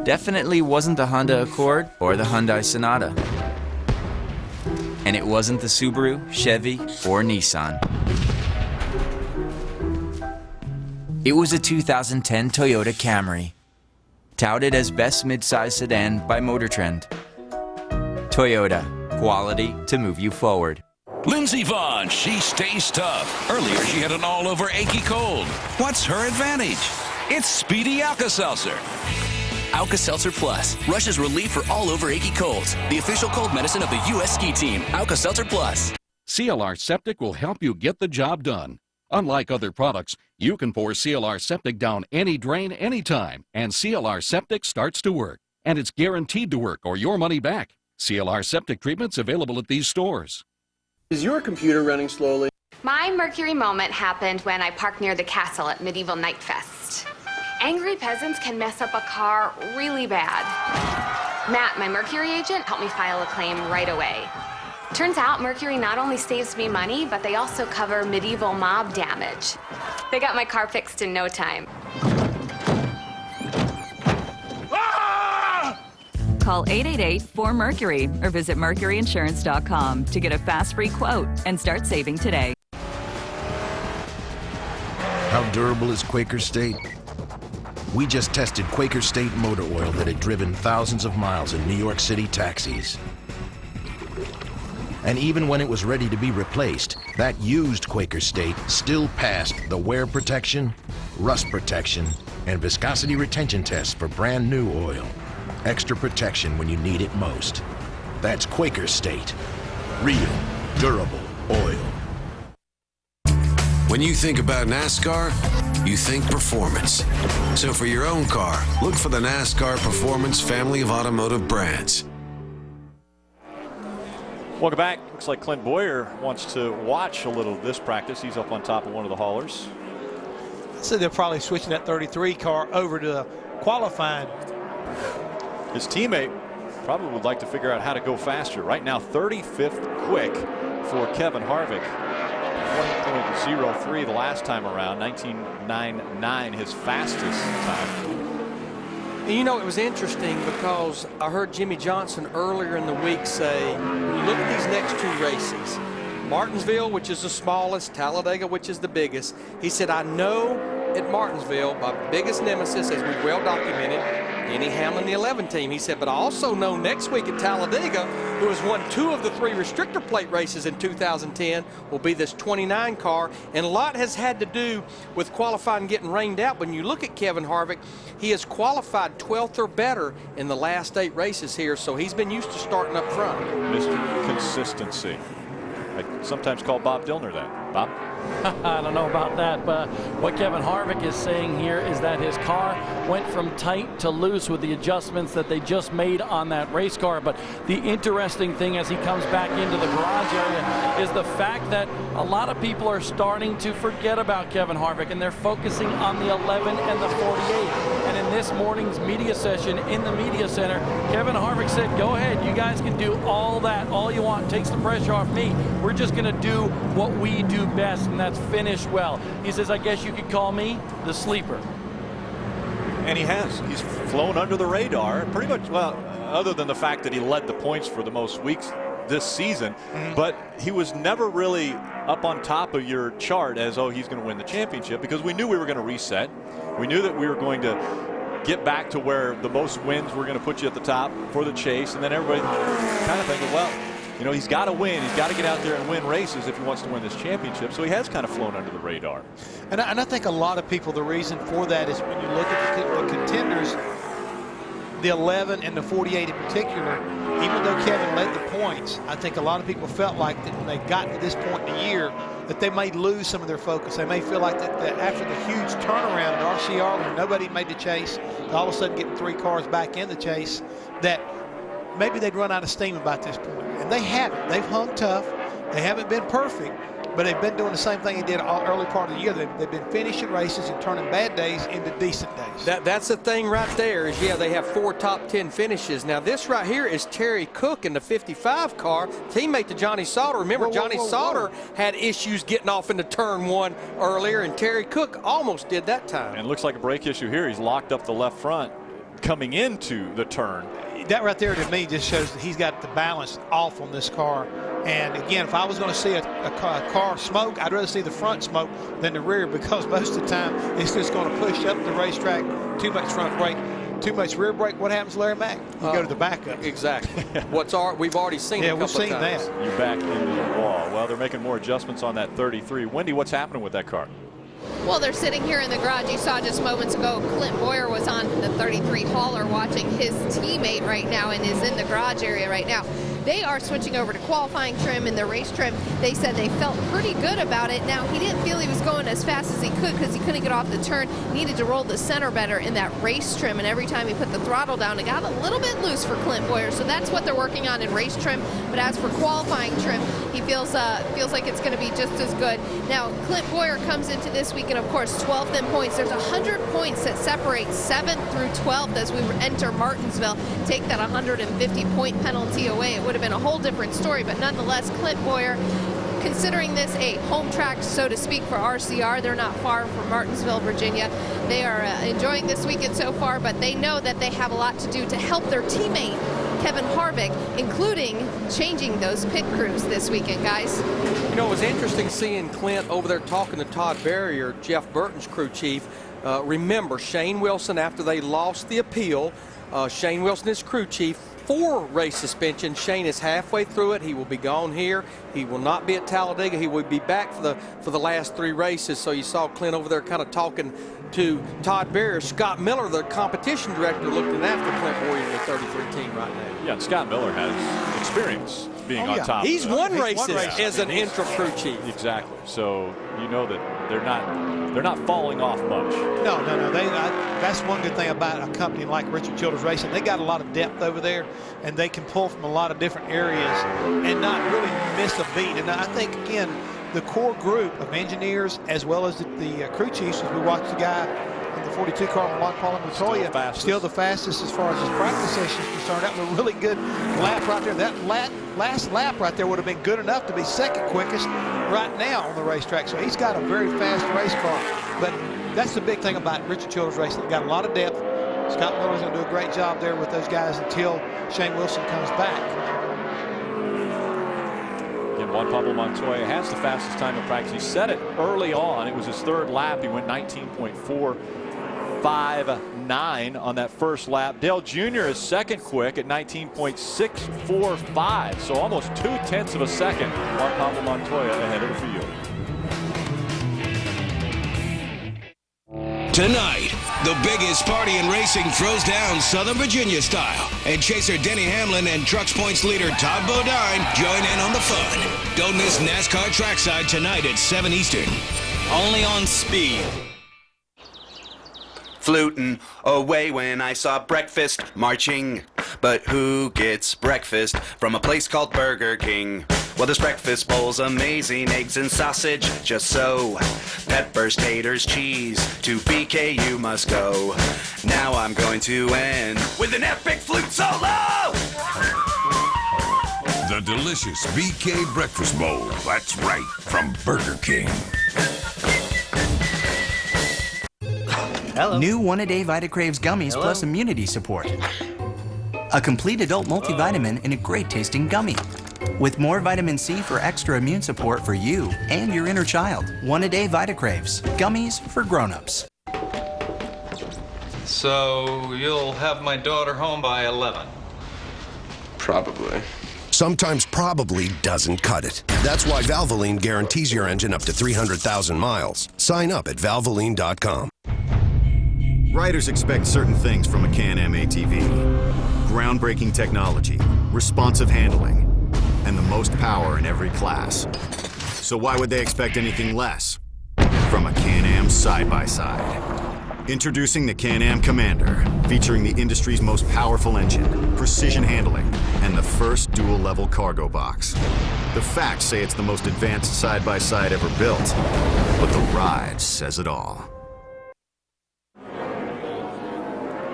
Definitely wasn't the Honda Accord or the Hyundai Sonata. And it wasn't the Subaru, Chevy, or Nissan. It was a 2010 Toyota Camry, touted as best midsize sedan by Motor Trend. Toyota, quality to move you forward.
Lindsey Vonn, she stays tough. Earlier, she had an all-over achy cold. What's her advantage? It's Speedy Alka-Seltzer.
Alka-Seltzer Plus, Russia's relief for all-over achy colds. The official cold medicine of the U.S. ski team. Alka-Seltzer Plus.
CLR Septic will help you get the job done. Unlike other products, you can pour CLR Septic down any drain anytime, and CLR Septic starts to work. And it's guaranteed to work or your money back. CLR Septic treatment's available at these stores.
Is your computer running slowly?
My Mercury moment happened when I parked near the castle at Medieval Night Fest. Angry peasants can mess up a car really bad. Matt, my Mercury agent, helped me file a claim right away. Turns out Mercury not only saves me money, but they also cover medieval mob damage. They got my car fixed in no time.
Call 888-4MERCURY or visit mercuryinsurance.com to get a fast free quote and start saving today.
How durable is Quaker State? We just tested Quaker State motor oil that had driven thousands of miles in New York City taxis. And even when it was ready to be replaced, that used Quaker State still passed the wear protection, rust protection, and viscosity retention tests for brand new oil. Extra protection when you need it most. That's Quaker State. Real, durable oil.
When you think about NASCAR, you think performance. So for your own car, look for the NASCAR Performance family of automotive brands.
Welcome back. Looks like Clint Boyer wants to watch a little of this practice. He's up on top of one of the haulers.
So they're probably switching that 33 car over to qualifying.
His teammate probably would like to figure out how to go faster. Right now, 35th quick for Kevin Harvick. 1.03 the last time around, 19.99 his fastest time.
And you know, it was interesting because I heard Jimmy Johnson earlier in the week say, when you look at these next two races, Martinsville, which is the smallest, Talladega, which is the biggest, he said, I know at Martinsville, my biggest nemesis, as we well documented, Denny Hamlin, the 11 team. He said, but I also know next week at Talladega, who has won 2 of the 3 restrictor plate races in 2010, will be this 29 car. And a lot has had to do with qualifying and getting rained out. When you look at Kevin Harvick, he has qualified 12th or better in the last 8 races here, so he's been used to starting up front.
Mr. Consistency. I sometimes call Bob Dillner that. Bob?
I don't know about that, but what Kevin Harvick is saying here is that his car went from tight to loose with the adjustments that they just made on that race car. But the interesting thing as he comes back into the garage area is the fact that a lot of people are starting to forget about Kevin Harvick, and they're focusing on the 11 and the 48. And in this morning's media session in the media center, Kevin Harvick said, go ahead, you guys can do all that, all you want. Takes the pressure off me. We're just going to do what we do best, and that's finish well. He says, I guess you could call me the sleeper.
And he has. He's flown under the radar pretty much, well, other than the fact that he led the points for the most weeks this season. But he was never really up on top of your chart as, oh, he's going to win the championship, because we knew we were going to reset. We knew that we were going to get back to where the most wins were going to put you at the top for the chase. And then everybody kind of thinking, well, you know, he's got to win. He's got to get out there and win races if he wants to win this championship. So he has kind of flown under the radar.
And I think a lot of people, the reason for that is when you look at the contenders, the 11 and the 48 in particular, even though Kevin led the points, I think a lot of people felt like that when they got to this point in the year that they may lose some of their focus. They may feel like that after the huge turnaround at RCR when nobody made the chase, all of a sudden getting 3 cars back in the chase, that maybe they'd run out of steam about this point. And they haven't. They've hung tough. They haven't been perfect, but they've been doing the same thing they did all early part of the year. They've been finishing races and turning bad days into decent days.
That's the thing right there is, yeah, they have 4 top 10 finishes. Now, this right here is Terry Cook in the 55 car, teammate to Johnny Sauter. Remember, Johnny Sauter had issues getting off into turn 1 earlier, and Terry Cook almost did that time.
And it looks like a brake issue here. He's locked up the left front coming into the turn.
That right there to me just shows that he's got the balance off on this car. And again, if I was going to see a car smoke, I'd rather see the front smoke than the rear, because most of the time it's just going to push up the racetrack. Too much front brake, too much rear brake. What happens, Larry Mack? You go to the backup.
Exactly. We've already seen it a couple of times.
Yeah, we've seen that.
You back into the wall. Well, they're making more adjustments on that 33. Wendy, what's happening with that car?
Well, they're sitting here in the garage. You saw just moments ago, Clint Boyer was on the 33 hauler watching his teammate right now and is in the garage area right now. They are switching over to qualifying trim and the race trim. They said they felt pretty good about it. Now, he didn't feel he was going as fast as he could because he couldn't get off the turn. He needed to roll the center better in that race trim, and every time he put the throttle down, it got a little bit loose for Clint Boyer. So that's what they're working on in race trim. But as for qualifying trim, he feels like it's going to be just as good. Now, Clint Boyer comes into this week, and of course, 12th in points. There's 100 points that separate 7th through 12th as we enter Martinsville. Take that 150-point penalty away. It would have been a whole different story, but nonetheless, Clint Boyer, considering this a home track, so to speak, for RCR, they're not far from Martinsville, Virginia. They are enjoying this weekend so far, but they know that they have a lot to do to help their teammate, Kevin Harvick, including changing those pit crews this weekend, guys.
You know, it was interesting seeing Clint over there talking to Todd Berrier, Jeff Burton's crew chief. Remember, Shane Wilson, after they lost the appeal, Shane Wilson is crew chief, 4 race suspension. Shane is halfway through it. He will be gone here. He will not be at Talladega. He will be back for the last 3 races. So you saw Clint over there kind of talking to Todd Berrier. Scott Miller, the competition director, looking after Clint Boyer in the 33 team right now.
Yeah, and Scott Miller has experience being on top.
He's won races as an interim crew chief.
Exactly. So you know that they're not falling off much.
No. That's one good thing about a company like Richard Childress Racing. They got a lot of depth over there, and they can pull from a lot of different areas and not really miss a beat. And I think, again, the core group of engineers as well as the crew chiefs, as we watched the guy in the 42 car, Paul Montoya, still the fastest as far as his practice session is concerned. That was a really good lap right there. That last lap right there would have been good enough to be second quickest right now on the racetrack. So he's got a very fast race car. But that's the big thing about Richard Childress Racing. They've got a lot of depth. Scott Miller's going to do a great job there with those guys until Shane Wilson comes back.
Again, Juan Pablo Montoya has the fastest time in practice. He said it early on. It was his 3rd lap. He went 19.459 on that first lap. Dale Jr. is second quick at 19.645. So almost 0.2 of a second. Juan Pablo Montoya ahead of the field.
Tonight, the biggest party in racing throws down Southern Virginia style. And chaser Denny Hamlin and Trucks Points leader Todd Bodine join in on the fun. Don't miss NASCAR Trackside tonight at 7 Eastern.
Only on Speed. Fluting away when I saw breakfast marching. But who gets breakfast from a place called Burger King? Well, this breakfast bowl's amazing. Eggs and sausage, just so. Peppers, taters, cheese. To BK you must go. Now I'm going to end with an epic flute solo!
The delicious BK Breakfast Bowl. That's right, from Burger King.
Hello. New One-A-Day VitaCraves Gummies plus immunity support. A complete adult multivitamin in a great-tasting gummy. With more vitamin C for extra immune support for you and your inner child. One-A-Day VitaCraves. Gummies for grown-ups.
So you'll have my daughter home by 11?
Probably. Sometimes probably doesn't cut it. That's why Valvoline guarantees your engine up to 300,000 miles. Sign up at Valvoline.com.
Riders expect certain things from a Can-Am ATV. Groundbreaking technology, responsive handling, and the most power in every class. So why would they expect anything less from a Can-Am side-by-side? Introducing the Can-Am Commander, featuring the industry's most powerful engine, precision handling, and the first dual-level cargo box. The facts say it's the most advanced side-by-side ever built, but the ride says it all.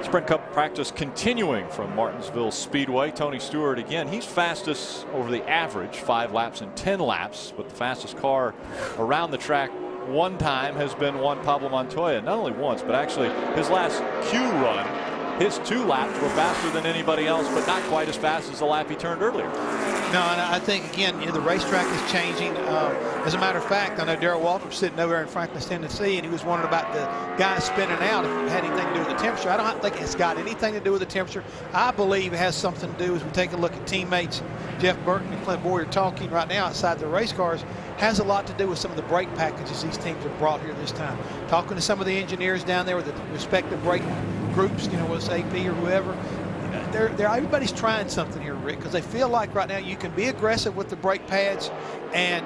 Sprint Cup practice continuing from Martinsville Speedway. Tony Stewart again, he's fastest over the average, 5 laps and 10 laps, but the fastest car around the track one time has been Juan Pablo Montoya. Not only once, but actually his last Q run, his 2 laps were faster than anybody else, but not quite as fast as the lap he turned earlier.
No, and I think, again, the racetrack is changing. As a matter of fact, I know Darrell Waltrip was sitting over in Franklin, Tennessee, and he was wondering about the guys spinning out if it had anything to do with the temperature. I don't think it's got anything to do with the temperature. I believe it has something to do as we take a look at teammates. Jeff Burton and Clint Boyer talking right now outside the race cars has a lot to do with some of the brake packages these teams have brought here this time. Talking to some of the engineers down there with the respective brake groups, whether it's AP or whoever, everybody's trying something here, Rick, because they feel like right now you can be aggressive with the brake pads and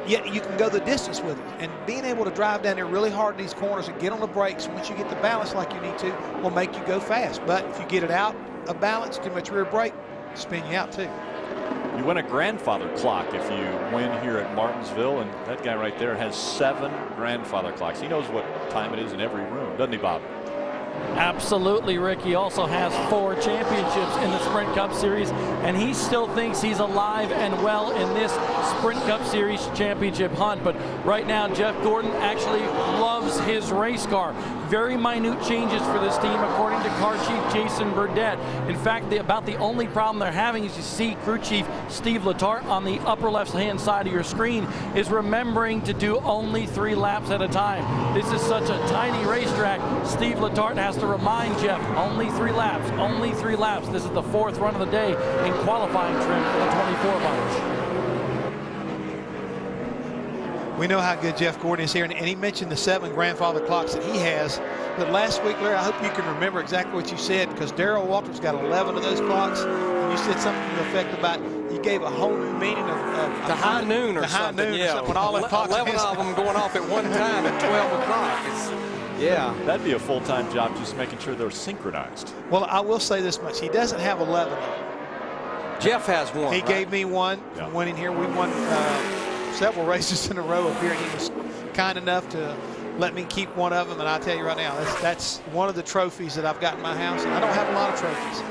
yet you can go the distance with it. And being able to drive down there really hard in these corners and get on the brakes once you get the balance like you need to will make you go fast. But if you get it out of balance, too much rear brake, spin you out too.
You win a grandfather clock if you win here at Martinsville, and that guy right there has 7 grandfather clocks. He knows what time it is in every room, doesn't he, Bob?
Absolutely, Rick. He also has 4 championships in the Sprint Cup Series, and he still thinks he's alive and well in this Sprint Cup Series championship hunt. But right now, Jeff Gordon actually loves his race car. Very minute changes for this team, according to car chief Jason Burdett. In fact, about the only problem they're having is you see crew chief Steve Letarte on the upper left-hand side of your screen is remembering to do only 3 laps at a time. This is such a tiny racetrack. Steve Letarte has to remind Jeff, only 3 laps, only 3 laps. This is the 4th run of the day in qualifying trim for the 24 bunch.
We know how good Jeff Gordon is here, and he mentioned the 7 grandfather clocks that he has. But last week, Larry, I hope you can remember exactly what you said, because Darrell Waltrip's got 11 of those clocks, and you said something to the effect about you gave a whole new meaning of
the high noon or something. Yeah,
when all the clocks
11 of them going off at one time at 12 o'clock. Yeah,
that'd be a full-time job, just making sure they're synchronized.
Well, I will say this much: he doesn't have 11 of them.
Jeff has 1.
He gave me 1. Yeah. Winning here, we won several races in a row up here, and he was kind enough to let me keep 1 of them. And I'll tell you right now, that's one of the trophies that I've got in my house. And I don't have a lot of trophies,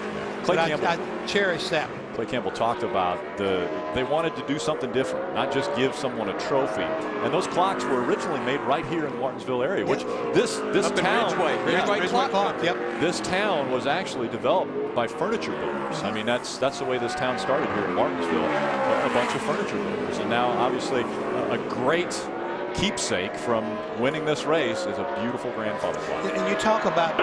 but I cherish that one.
Clay Campbell talked about they wanted to do something different, not just give someone a trophy. And those clocks were originally made right here in the Martinsville area, which this town,
Ridgeway clock.
Yep. This town was actually developed by furniture builders. I mean, that's the way this town started here in Martinsville, a bunch of furniture builders. And now, obviously, a great keepsake from winning this race is a beautiful grandfather clock.
And you talk about.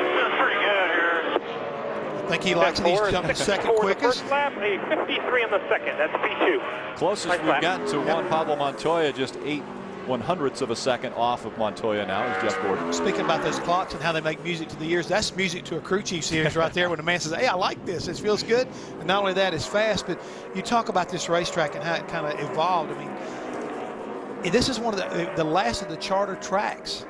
I think he likes it. He's jumping second quickest.
First lap, a 53 in the second. That's P2.
Closest we've got to Juan Pablo Montoya, just 8/100ths of a second off of Montoya now is Jeff Gordon.
Speaking about those clocks and how they make music to the ears, that's music to a crew chief series right there when a man says, hey, I like this. It feels good. And not only that, it's fast, but you talk about this racetrack and how it kind of evolved. I mean, this is one of the last of the charter tracks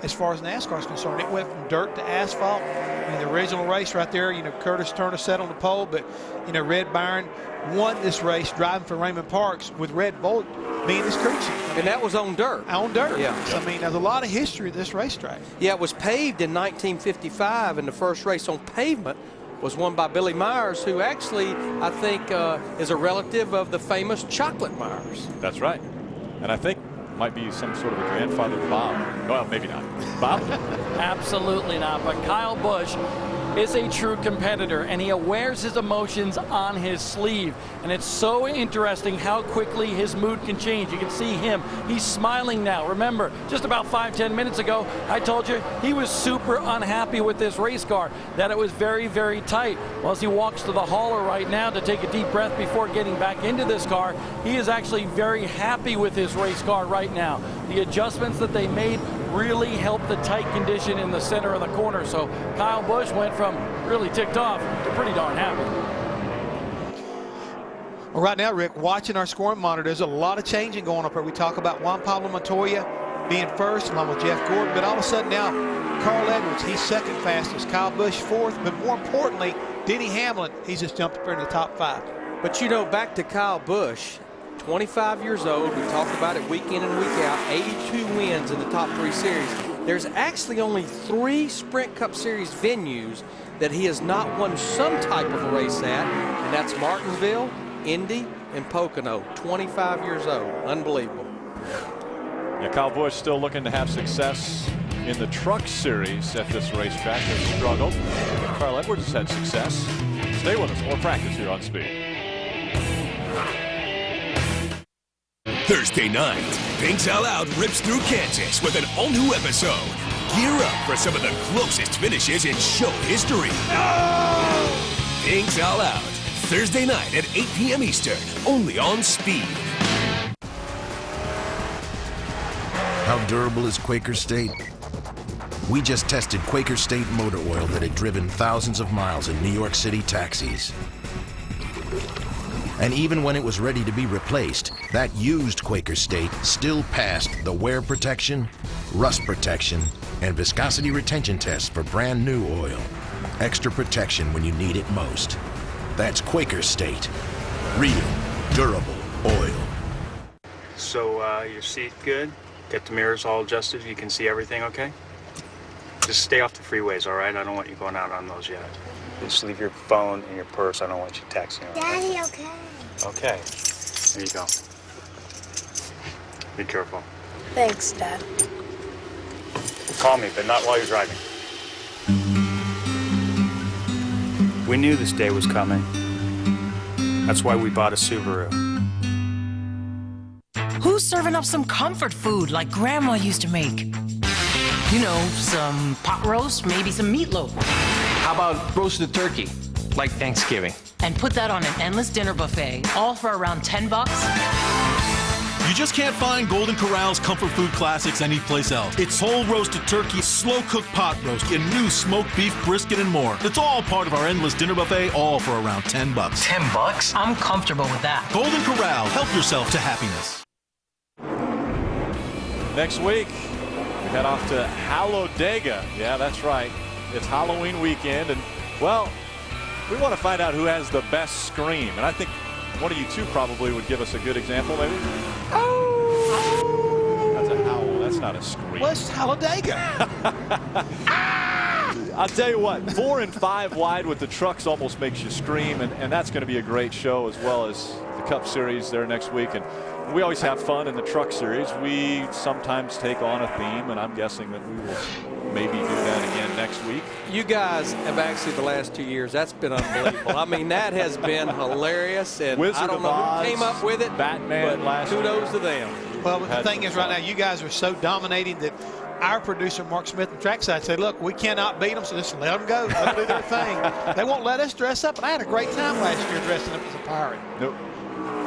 as far as NASCAR is concerned. It went from dirt to asphalt. I mean, the original race right there, Curtis Turner sat on the pole, but, Red Byron won this race driving for Raymond Parks with Red Bull being his crew chief.
And that was on dirt.
On dirt.
Yeah.
So, I mean, there's a lot of history of this racetrack.
Yeah, it was paved in 1955, and the first race on pavement was won by Billy Myers, who actually, I think, is a relative of the famous Chocolate Myers.
That's right. And I think might be some sort of a grandfather Bob. Well, maybe not. Bob?
Absolutely not. But Kyle Busch is a true competitor, and he wears his emotions on his sleeve. And it's so interesting how quickly his mood can change. You can see him. He's smiling now. Remember, just about 5-10 minutes ago, I told you he was super unhappy with this race car, that it was very, very tight. Well, as he walks to the hauler right now to take a deep breath before getting back into this car, he is actually very happy with his race car right now. The adjustments that they made really helped the tight condition in the center of the corner. So Kyle Busch went from really ticked off to pretty darn happy.
Well, right now, Rick, watching our scoring monitor, there's a lot of changing going up here. We talk about Juan Pablo Montoya being first along with Jeff Gordon, but all of a sudden now Carl Edwards, he's second fastest, Kyle Busch fourth, but more importantly, Denny Hamlin, he's just jumped up there in the top 5.
But you know, back to Kyle Busch, 25 years old, we talked about it week in and week out, 82 wins in the top 3 series. There's actually only 3 Sprint Cup Series venues that he has not won some type of a race at, and that's Martinsville, Indy, and Pocono. 25 years old. Unbelievable.
Yeah, Kyle Busch still looking to have success in the Truck Series at this racetrack. Has struggled. Carl Edwards has had success. Stay with us. More practice here on Speed.
Thursday night, Thanks All Out rips through Kansas with an all-new episode. Gear up for some of the closest finishes in show history. Thanks All Out, Thursday night at 8 p.m. Eastern, only on Speed.
How durable is Quaker State? We just tested Quaker State motor oil that had driven thousands of miles in New York City taxis. And even when it was ready to be replaced, that used Quaker State still passed the wear protection, rust protection, and viscosity retention tests for brand new oil. Extra protection when you need it most. That's Quaker State. Real, durable oil.
So your seat good? Get the mirrors all adjusted, you can see everything okay? Just stay off the freeways, all right? I don't want you going out on those yet. Just leave your phone in your purse. I don't want you texting.
Daddy, okay?
Okay. Here you go. Be careful.
Thanks, Dad.
Call me, but not while you're driving. We knew this day was coming. That's why we bought a Subaru.
Who's serving up some comfort food like Grandma used to make? You know, some pot roast, maybe some meatloaf.
How about roasted turkey, like Thanksgiving?
And put that on an endless dinner buffet, all for around $10?
You just can't find Golden Corral's comfort food classics anyplace else. It's whole roasted turkey, slow-cooked pot roast, and new smoked beef brisket and more. It's all part of our endless dinner buffet, all for around $10.
$10? I'm comfortable with that.
Golden Corral, help yourself to happiness.
Next week, we head off to Talladega. Yeah, that's right. It's Halloween weekend, and, well, we want to find out who has the best scream. And I think one of you two probably would give us a good example, maybe. Oh! That's a howl. That's not a scream.
Well, it's Talladega.
I'll tell you what, 4 and 5 wide with the trucks almost makes you scream, and that's going to be a great show, as well as the Cup Series there next week. And we always have fun in the Truck Series. We sometimes take on a theme, and I'm guessing that we will maybe do that again next week.
You guys have actually, the last 2 years, that's been unbelievable. I mean, that has been hilarious, and
Wizard
I don't
of
know
Oz,
who came up with it,
Batman
but
last
kudos
year.
to them.
Well, the thing is, right now, you guys are so dominating that our producer, Mark Smith, and Trackside said, look, we cannot beat them, so just let them go. Let them do their thing. They won't let us dress up, and I had a great time last year dressing up as a pirate.
Nope.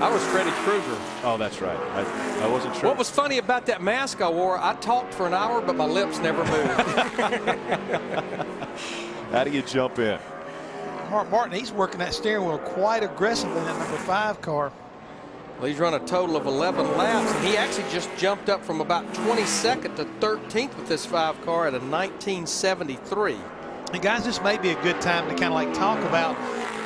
I was Freddy Krueger.
Oh, that's right. I wasn't sure.
What was funny about that mask I wore, I talked for an hour, but my lips never moved.
How do you jump in?
Mark Martin, he's working that steering wheel quite aggressively in that number 5 car.
Well, he's run a total of 11 laps, and he actually just jumped up from about 22nd to 13th with this 5 car at a 1973.
And guys, this may be a good time to kind of like talk about,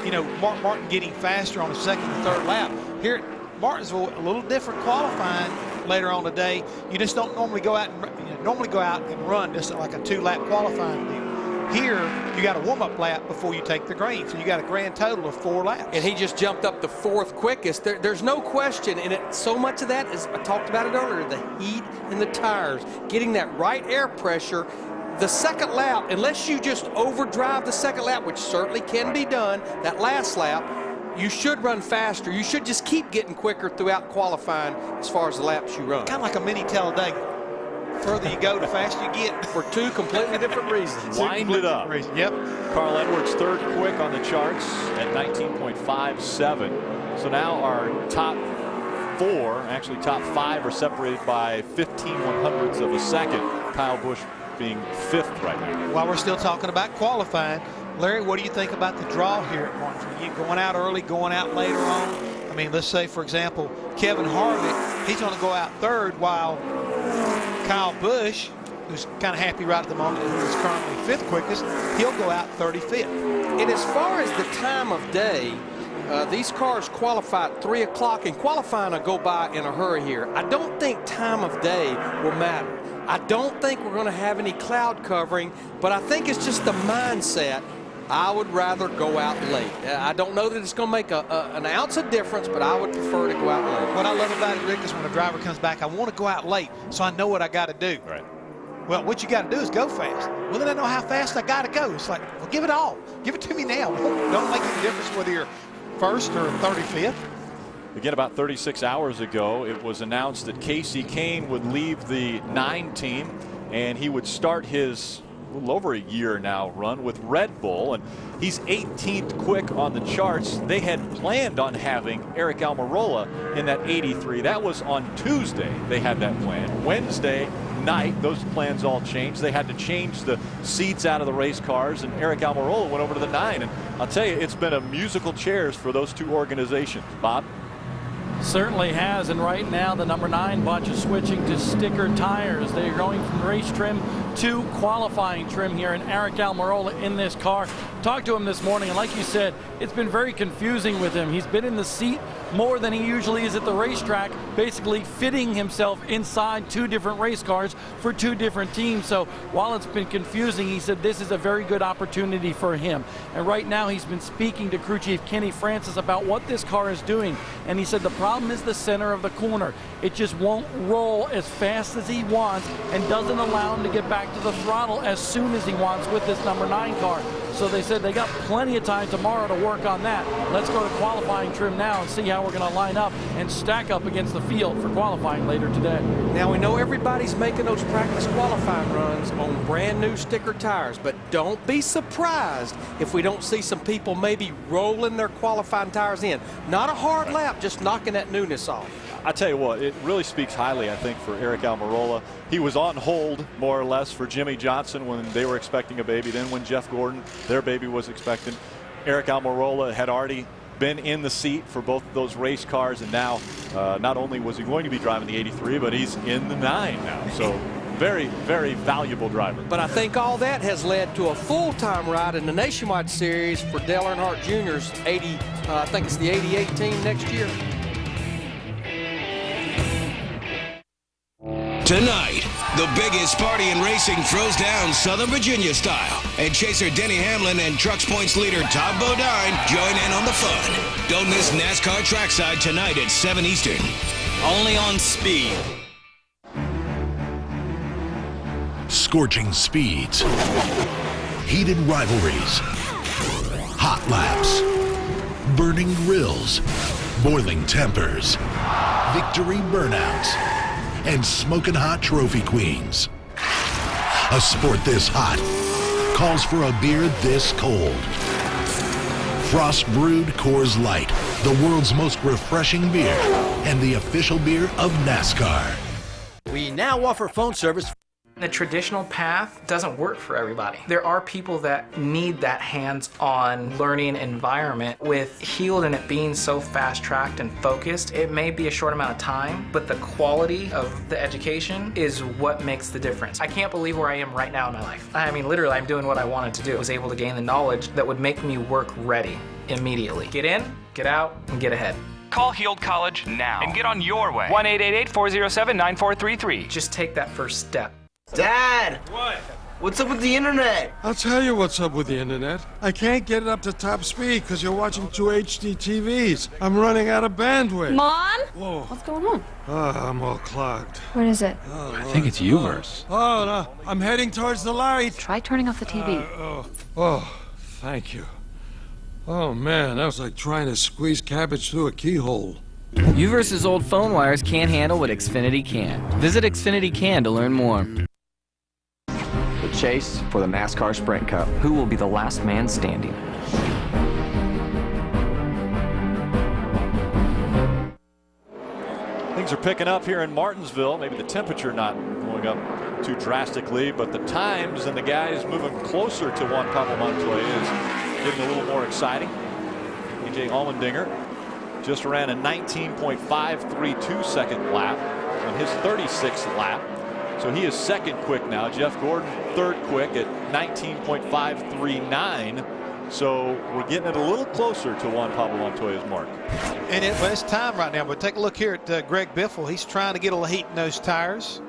you know, Mark Martin getting faster on the 2nd and 3rd lap. Here at Martinsville, a little different qualifying later on today. You just don't normally go out and run just like a 2-lap qualifying deal. Here, you got a warm-up lap before you take the green, so you got a grand total of 4 laps.
And he just jumped up the 4th quickest. There's no question, and so much of that is, I talked about it earlier, the heat in the tires, getting that right air pressure. The 2nd lap, unless you just overdrive the 2nd lap, which certainly can be done, that last lap, you should run faster. You should just keep getting quicker throughout qualifying as far as the laps you run.
Kind of like a mini Talladega. The further you go, the faster you get.
For 2 completely different reasons.
Wind it up.
Yep.
Carl Edwards, 3rd quick on the charts at 19.57. So now our top 4, actually top 5 are separated by 15/100ths of a second. Kyle Busch being 5th right now.
While we're still talking about qualifying, Larry, what do you think about the draw here at Martinsville? You going out early, going out later on? I mean, let's say, for example, Kevin Harvick, he's going to go out 3rd, while Kyle Busch, who's kind of happy right at the moment, who is currently 5th quickest, he'll go out 35th.
And as far as the time of day, these cars qualify at 3 o'clock, and qualifying will go by in a hurry here. I don't think time of day will matter. I don't think we're going to have any cloud covering, but I think it's just the mindset. I would rather go out late. I don't know that it's going to make an ounce of difference, but I would prefer to go out late.
What I love about it, Rick, is when a driver comes back, I want to go out late so I know what I got to do.
Right.
Well, what you got to do is go fast. Well, then I know how fast I got to go. It's like, well, give it all. Give it to me now. Don't make any difference whether you're 1st or 35th.
Again, about 36 hours ago, it was announced that Casey Kane would leave the 9 team, and he would start his a little over a year now run with Red Bull, and he's 18th quick on the charts. They had planned on having Eric Almirola in that 83. That was on Tuesday. They had that plan. Wednesday night, those plans all changed. They had to change the seats out of the race cars, and Eric Almirola went over to the 9. And I'll tell you, it's been a musical chairs for those two organizations. Bob?
Certainly has, and right now the number 9 bunch is switching to sticker tires. They're going from race trim to qualifying trim here, and Eric Almirola in this car. Talked to him this morning, and like you said, it's been very confusing with him. He's been in the seat more than he usually is at the racetrack, basically fitting himself inside 2 different race cars for 2 different teams. So while it's been confusing, he said this is a very good opportunity for him. And right now he's been speaking to crew chief Kenny Francis about what this car is doing, and he said the problem is the center of the corner. It just won't roll as fast as he wants and doesn't allow him to get back to the throttle as soon as he wants with this number 9 car. So they said they got plenty of time tomorrow to work on that. Let's go to qualifying trim now and see how we're going to line up and stack up against the field for qualifying later today.
Now we know everybody's making those practice qualifying runs on brand new sticker tires, but don't be surprised if we don't see some people maybe rolling their qualifying tires in. Not a hard lap, just knocking that newness off.
I tell you what, it really speaks highly, I think, for Eric Almirola. He was on hold, more or less, for Jimmy Johnson when they were expecting a baby. Then when Jeff Gordon, their baby, was expected, Eric Almirola had already been in the seat for both of those race cars, and now not only was he going to be driving the 83, but he's in the 9 now. So very, very valuable driver.
But I think all that has led to a full-time ride in the Nationwide Series for Dale Earnhardt Jr.'s 80, I think it's the 88 team next year.
Tonight, the biggest party in racing throws down Southern Virginia style. And chaser Denny Hamlin and Trucks Points leader Todd Bodine join in on the fun. Don't miss NASCAR Trackside tonight at 7 Eastern. Only on Speed.
Scorching speeds, heated rivalries, hot laps, burning grills, boiling tempers, victory burnouts, and smoking hot trophy queens. A sport this hot calls for a beer this cold. Frost Brewed Coors Light, the world's most refreshing beer and the official beer of NASCAR.
We now offer phone service.
The traditional path doesn't work for everybody. There are people that need that hands-on learning environment. With Healed and it being so fast-tracked and focused, it may be a short amount of time, but the quality of the education is what makes the difference. I can't believe where I am right now in my life. I mean, literally, I'm doing what I wanted to do. I was able to gain the knowledge that would make me work ready immediately. Get in, get out, and get ahead.
Call Healed College now and get on your way. 1-888-407-9433.
Just take that first step.
Dad!
What?
What's up with the internet?
I'll tell you what's up with the internet. I can't get it up to top speed because you're watching 2 HD TVs. I'm running out of bandwidth.
Mom?
Whoa.
What's going on?
I'm all clogged.
What is it?
I
think it's Uverse.
Oh, no. I'm heading towards the light.
Try turning off the TV.
Thank you. Oh, man, that was like trying to squeeze cabbage through a keyhole.
Uverse's old phone wires can't handle what Xfinity can. Visit Xfinity Can to learn more.
The chase for the NASCAR Sprint Cup. Who will be the last man standing?
Things are picking up here in Martinsville. Maybe the temperature not going up too drastically, but the times and the guys moving closer to Juan Pablo Montoya is getting a little more exciting. AJ Allmendinger just ran a 19.532 second lap on his 36th lap. So he is second quick now. Jeff Gordon third quick at 19.539. So we're getting it a little closer to Juan Pablo Montoya's mark.
And it's time right now. But take a look here at Greg Biffle. He's trying to get a little heat in those tires.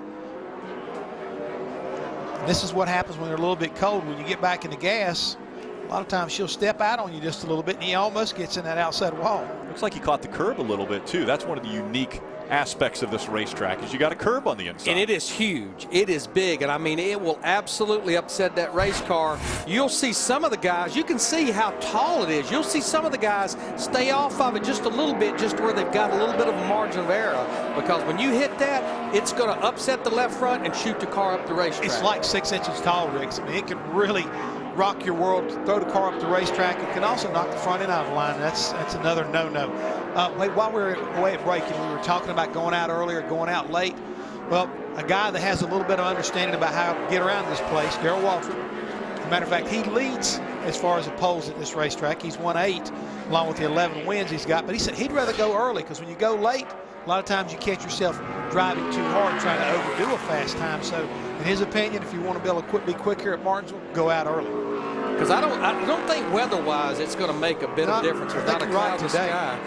And this is what happens when they're a little bit cold. When you get back in the gas, a lot of times she'll step out on you just a little bit, and he almost gets in that outside wall.
Looks like he caught the curb a little bit too. That's one of the unique aspects of this racetrack is you got a curb on the inside.
And it is huge. It is big. And I mean, it will absolutely upset that race car. You'll see some of the guys, you can see how tall it is. You'll see some of the guys stay off of it just a little bit, just where they've got a little bit of a margin of error. Because when you hit that, it's going to upset the left front and shoot the car up the racetrack.
It's like 6 inches tall, Rick. I mean, it can really rock your world, throw the car up the racetrack. It can also knock the front end out of the line. That's another no-no. Wait, while we were away at break and we were talking about going out earlier, going out late, well, a guy that has a little bit of understanding about how to get around this place, Darrell Waltrip. As a matter of fact, he leads as far as the poles at this racetrack. He's won 8 along with the 11 wins he's got. But he said he'd rather go early because when you go late, a lot of times you catch yourself driving too hard trying to overdo a fast time. So in his opinion, if you want to be able to be quick here at Martinsville, go out early.
Because I don't think weather-wise it's going to make a bit of difference without a cloudy sky.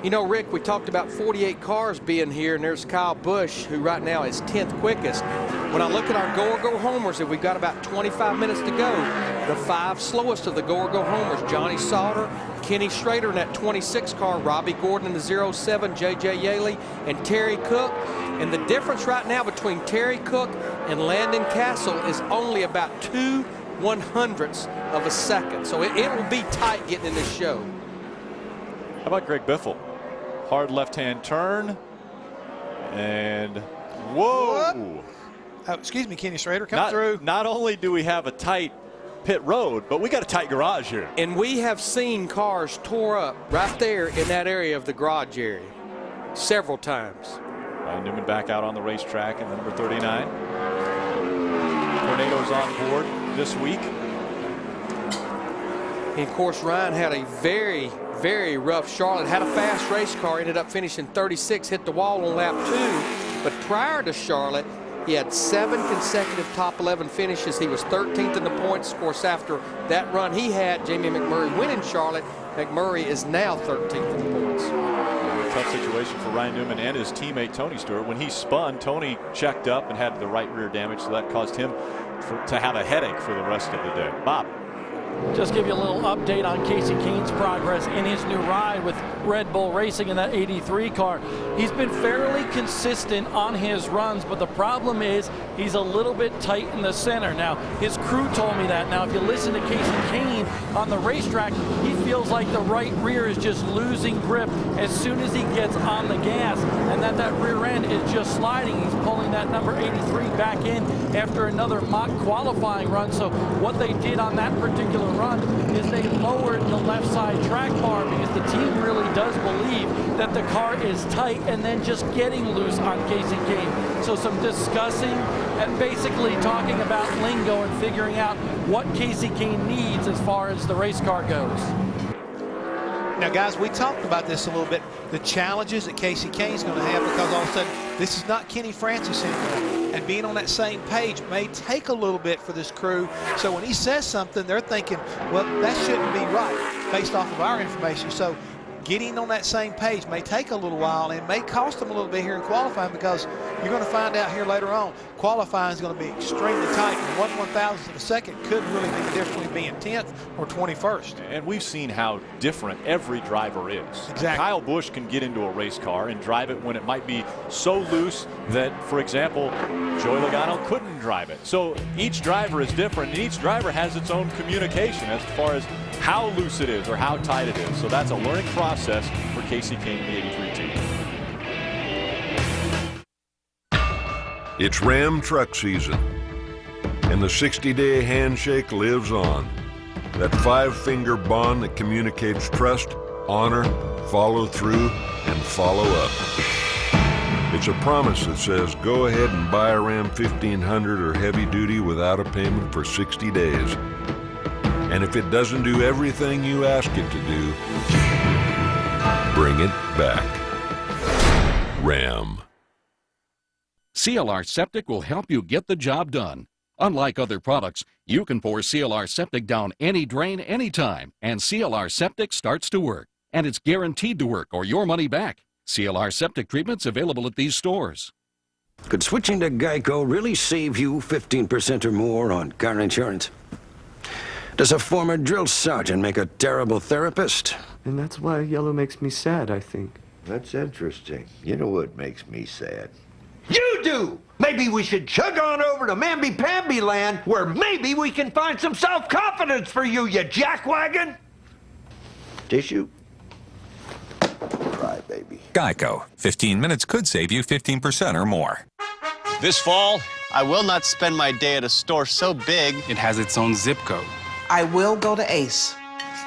You know, Rick, we talked about 48 cars being here, and there's Kyle Busch, who right now is 10th quickest. When I look at our go-or-go homers, if we've got about 25 minutes to go, the 5 slowest of the go-or-go homers, Johnny Sauter, Kenny Schrader in that 26 car, Robbie Gordon in the 07, J.J. Yaley, and Terry Cook. And the difference right now between Terry Cook and Landon Castle is only about 2/100ths of a second. So it will be tight getting in this show.
How about Greg Biffle? Hard left-hand turn. And whoa.
Excuse me, Kenny Schrader, come through.
Not only do we have a tight pit road, but we got a tight garage here.
And we have seen cars tore up right there in that area of the garage area several times.
Ryan Newman back out on the racetrack in number 39. Tornadoes on board this week.
And of course, Ryan had a very, very rough Charlotte. Had a fast race car, ended up finishing 36, hit the wall on lap 2. But prior to Charlotte, he had 7 consecutive top 11 finishes. He was 13th in the points. Of course, after that run he had, Jamie McMurray winning Charlotte. McMurray is now 13th in the points.
Tough situation for Ryan Newman and his teammate Tony Stewart. When he spun, Tony checked up and had the right rear damage, so that caused him to have a headache for the rest of the day. Bob.
Just give you a little update on Casey Kane's progress in his new ride with Red Bull Racing in that 83 car. He's been fairly consistent on his runs, but the problem is he's a little bit tight in the center. Now, his crew told me that. Now, if you listen to Casey Kane on the racetrack, he feels like the right rear is just losing grip as soon as he gets on the gas, and that rear end is just sliding. He's pulling that number 83 back in after another mock qualifying run. So what they did on that particular run is they lowered the left side track bar because the team really does believe that the car is tight and then just getting loose on Casey Kane. So some discussing and basically talking about lingo and figuring out what Casey Kane needs as far as the race car goes.
Now, guys, we talked about this a little bit, the challenges that Casey Kane's going to have, because all of a sudden this is not Kenny Francis anymore. And being on that same page may take a little bit for this crew. So when he says something, they're thinking, well, that shouldn't be right based off of our information. So getting on that same page may take a little while and may cost them a little bit here in qualifying, because you're going to find out here later on, qualifying is going to be extremely tight. And 1/1000th of a second could really be the difference between being 10th or 21st.
And we've seen how different every driver is.
Exactly.
Kyle Busch can get into a race car and drive it when it might be so loose that, for example, Joey Logano couldn't drive it. So each driver is different, and each driver has its own communication as far as how loose it is or how tight it is. So that's a learning process for Casey Kane and the 83 team.
It's Ram truck season, and the 60-day handshake lives on. That 5-finger bond that communicates trust, honor, follow through, and follow up. It's a promise that says go ahead and buy a Ram 1500 or heavy duty without a payment for 60 days. And if it doesn't do everything you ask it to do, bring it back. Ram.
CLR Septic will help you get the job done. Unlike other products, you can pour CLR Septic down any drain anytime, and CLR Septic starts to work. And it's guaranteed to work or your money back. CLR Septic treatment's available at these stores.
Could switching to Geico really save you 15% or more on car insurance? Does a former drill sergeant make a terrible therapist?
And that's why yellow makes me sad, I think.
That's interesting. You know what makes me sad? You do! Maybe we should chug on over to Mamby-Pamby land, where maybe we can find some self-confidence for you, you jackwagon! Tissue? Cry, baby.
Geico. 15 minutes could save you 15% or more.
This fall, I will not spend my day at a store so big it has its own zip code.
I will go to Ace.